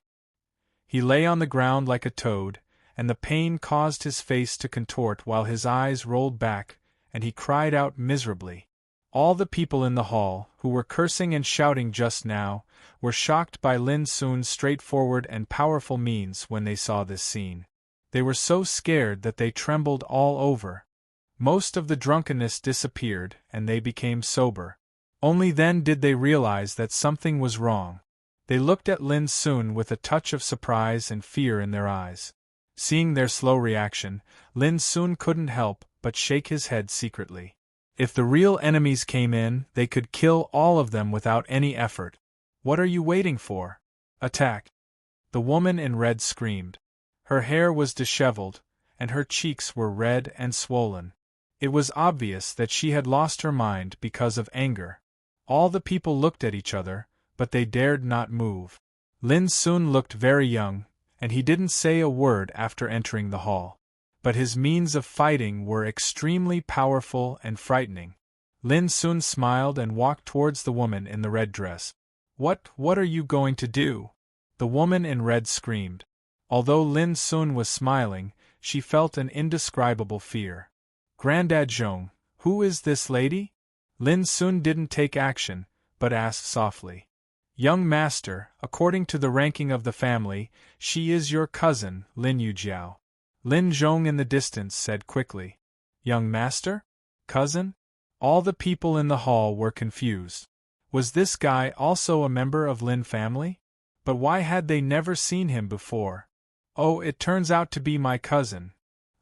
He lay on the ground like a toad, and the pain caused his face to contort while his eyes rolled back, and he cried out miserably. All the people in the hall, who were cursing and shouting just now, were shocked by Lin Sun's straightforward and powerful means when they saw this scene. They were so scared that they trembled all over. Most of the drunkenness disappeared and they became sober. Only then did they realize that something was wrong. They looked at Lin Sun with a touch of surprise and fear in their eyes. Seeing their slow reaction, Lin Sun couldn't help but shake his head secretly. If the real enemies came in, they could kill all of them without any effort. What are you waiting for? Attack! The woman in red screamed. Her hair was disheveled, and her cheeks were red and swollen. It was obvious that she had lost her mind because of anger. All the people looked at each other, but they dared not move. Lin Sun looked very young, and he didn't say a word after entering the hall. But his means of fighting were extremely powerful and frightening. Lin Sun smiled and walked towards the woman in the red dress. What are you going to do?" The woman in red screamed. Although Lin Sun was smiling, she felt an indescribable fear. "Grandad Zhong, who is this lady?" Lin Sun didn't take action, but asked softly. "Young master, according to the ranking of the family, she is your cousin, Lin Yujiao." Lin Zhong in the distance said quickly. "Young master? Cousin?" All the people in the hall were confused. Was this guy also a member of Lin family? But why had they never seen him before? "Oh, it turns out to be my cousin."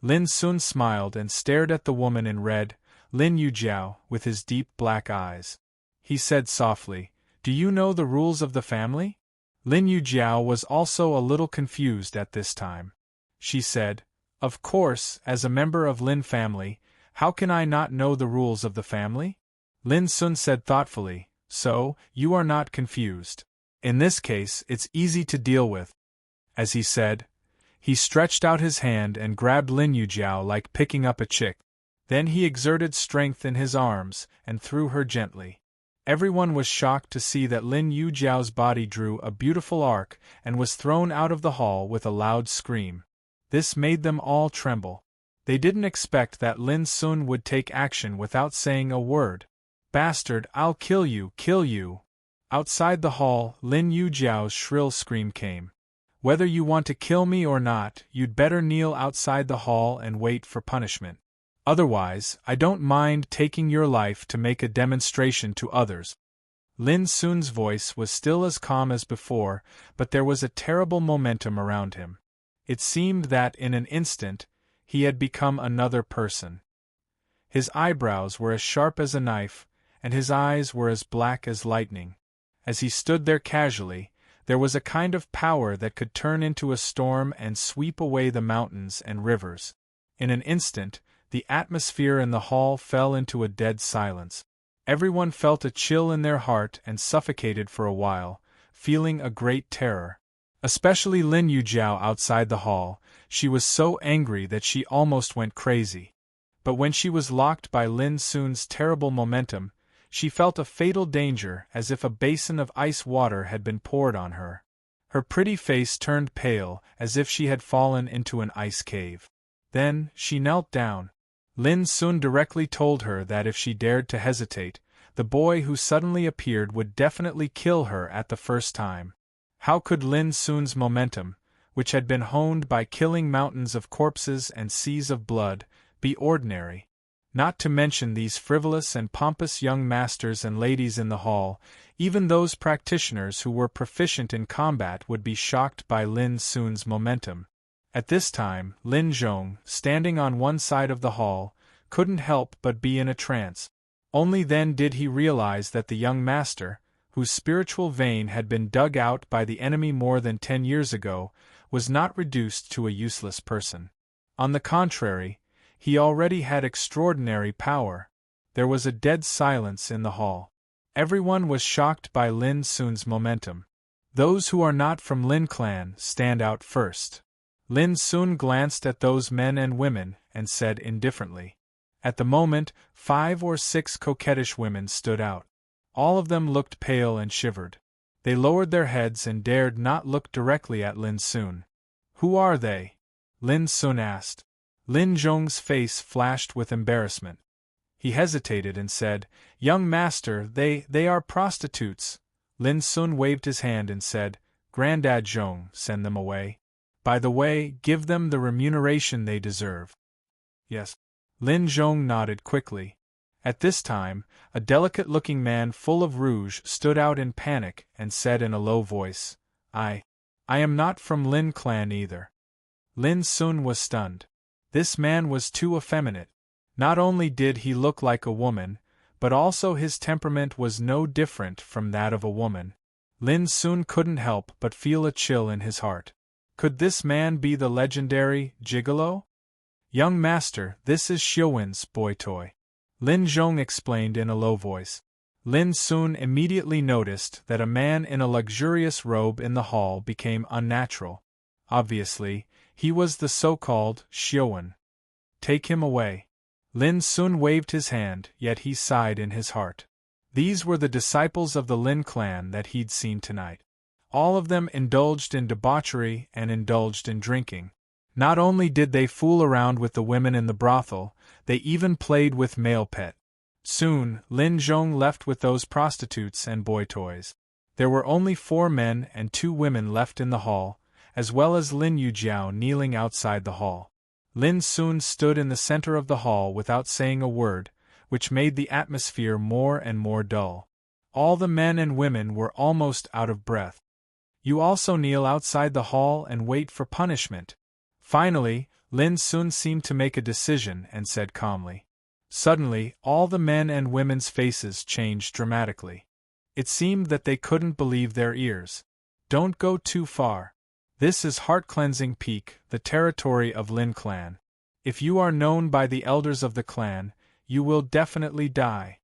Lin Sun smiled and stared at the woman in red, Lin Yujiao, with his deep black eyes. He said softly, "Do you know the rules of the family?" Lin Yujiao was also a little confused at this time. She said, "Of course, as a member of Lin family, how can I not know the rules of the family?" Lin Sun said thoughtfully, "So, you are not confused. In this case, it's easy to deal with." As he said, he stretched out his hand and grabbed Lin Yujiao like picking up a chick. Then he exerted strength in his arms and threw her gently. Everyone was shocked to see that Lin Yujiao's body drew a beautiful arc and was thrown out of the hall with a loud scream. This made them all tremble. They didn't expect that Lin Sun would take action without saying a word. "Bastard, I'll kill you, kill you!" Outside the hall, Lin Yujiao's shrill scream came. "Whether you want to kill me or not, you'd better kneel outside the hall and wait for punishment. Otherwise, I don't mind taking your life to make a demonstration to others." Lin Sun's voice was still as calm as before, but there was a terrible momentum around him. It seemed that, in an instant, he had become another person. His eyebrows were as sharp as a knife, and his eyes were as black as lightning. As he stood there casually, there was a kind of power that could turn into a storm and sweep away the mountains and rivers. In an instant, the atmosphere in the hall fell into a dead silence. Everyone felt a chill in their heart and suffocated for a while, feeling a great terror. Especially Lin Yujiao outside the hall. She was so angry that she almost went crazy. But when she was locked by Lin Sun's terrible momentum, she felt a fatal danger, as if a basin of ice water had been poured on her. Her pretty face turned pale, as if she had fallen into an ice cave. Then, she knelt down. Lin Sun directly told her that if she dared to hesitate, the boy who suddenly appeared would definitely kill her at the first time. How could Lin Sun's momentum, which had been honed by killing mountains of corpses and seas of blood, be ordinary? Not to mention these frivolous and pompous young masters and ladies in the hall, even those practitioners who were proficient in combat would be shocked by Lin Sun's momentum. At this time, Lin Zhong, standing on one side of the hall, couldn't help but be in a trance. Only then did he realize that the young master, whose spiritual vein had been dug out by the enemy more than 10 years ago, was not reduced to a useless person. On the contrary, he already had extraordinary power. There was a dead silence in the hall. Everyone was shocked by Lin Sun's momentum. Those who are not from Lin clan stand out first. Lin Sun glanced at those men and women and said indifferently. At the moment, 5 or 6 coquettish women stood out. All of them looked pale and shivered. They lowered their heads and dared not look directly at Lin Sun. "Who are they?" Lin Sun asked. Lin Zhong's face flashed with embarrassment. He hesitated and said, "Young master, they are prostitutes." Lin Sun waved his hand and said, "Grandad Zhong, send them away. By the way, give them the remuneration they deserve." "Yes." Lin Zhong nodded quickly. At this time, a delicate-looking man full of rouge stood out in panic and said in a low voice, I am not from Lin clan either." Lin Sun was stunned. This man was too effeminate. Not only did he look like a woman, but also his temperament was no different from that of a woman. Lin Sun couldn't help but feel a chill in his heart. Could this man be the legendary gigolo? "Young master, this is Xiuwen's boy toy," Lin Zhong explained in a low voice. Lin Sun immediately noticed that a man in a luxurious robe in the hall became unnatural. Obviously, he was the so-called Xiuwen. "Take him away." Lin Sun waved his hand, yet he sighed in his heart. These were the disciples of the Lin clan that he'd seen tonight. All of them indulged in debauchery and indulged in drinking. Not only did they fool around with the women in the brothel, they even played with male pet. Soon, Lin Zhong left with those prostitutes and boy toys. There were only 4 men and 2 women left in the hall, as well as Lin Yujiao kneeling outside the hall. Lin Sun stood in the center of the hall without saying a word, which made the atmosphere more and more dull. All the men and women were almost out of breath. "You also kneel outside the hall and wait for punishment." Finally, Lin Sun seemed to make a decision and said calmly. Suddenly, all the men and women's faces changed dramatically. It seemed that they couldn't believe their ears. "Don't go too far. This is Heart-Cleansing Peak, the territory of Lin clan. If you are known by the elders of the clan, you will definitely die."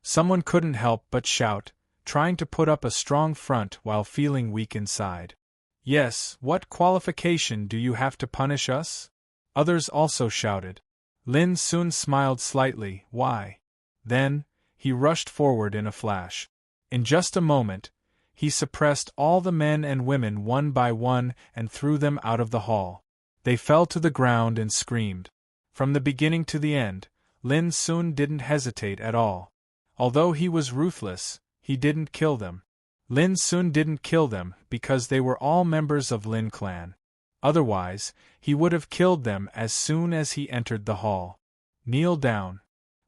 Someone couldn't help but shout, trying to put up a strong front while feeling weak inside. "Yes, what qualification do you have to punish us?" Others also shouted. Lin Sun smiled slightly. "Why?" Then, he rushed forward in a flash. In just a moment, he suppressed all the men and women one by one and threw them out of the hall. They fell to the ground and screamed. From the beginning to the end, Lin Sun didn't hesitate at all. Although he was ruthless, he didn't kill them. Lin Sun didn't kill them because they were all members of Lin clan. Otherwise, he would have killed them as soon as he entered the hall. Kneel down.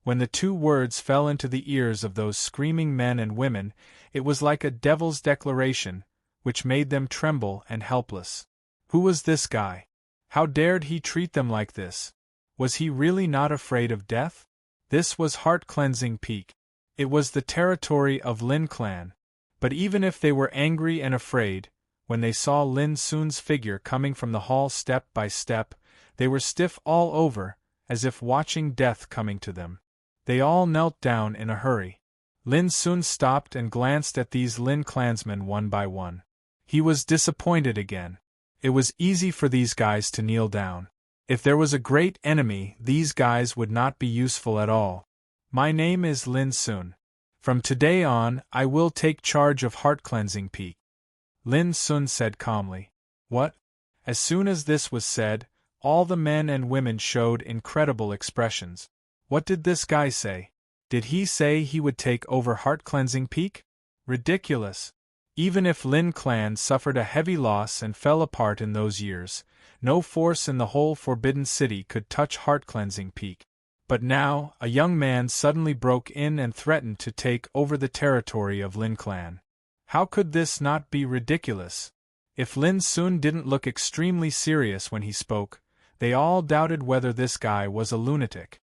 When the 2 words fell into the ears of those screaming men and women, it was like a devil's declaration, which made them tremble and helpless. Who was this guy? How dared he treat them like this? Was he really not afraid of death? This was Heart-Cleansing Peak. It was the territory of Lin clan. But even if they were angry and afraid, when they saw Lin Sun's figure coming from the hall step by step, they were stiff all over, as if watching death coming to them. They all knelt down in a hurry. Lin Sun stopped and glanced at these Lin clansmen one by one. He was disappointed again. It was easy for these guys to kneel down. If there was a great enemy, these guys would not be useful at all. My name is Lin Sun. From today on, I will take charge of Heart-Cleansing Peak. Lin Sun said calmly. What? As soon as this was said, all the men and women showed incredible expressions. What did this guy say? Did he say he would take over Heart-Cleansing Peak? Ridiculous. Even if Lin clan suffered a heavy loss and fell apart in those years, no force in the whole Forbidden City could touch Heart-Cleansing Peak. But now, a young man suddenly broke in and threatened to take over the territory of Lin clan. How could this not be ridiculous? If Lin Sun didn't look extremely serious when he spoke, they all doubted whether this guy was a lunatic.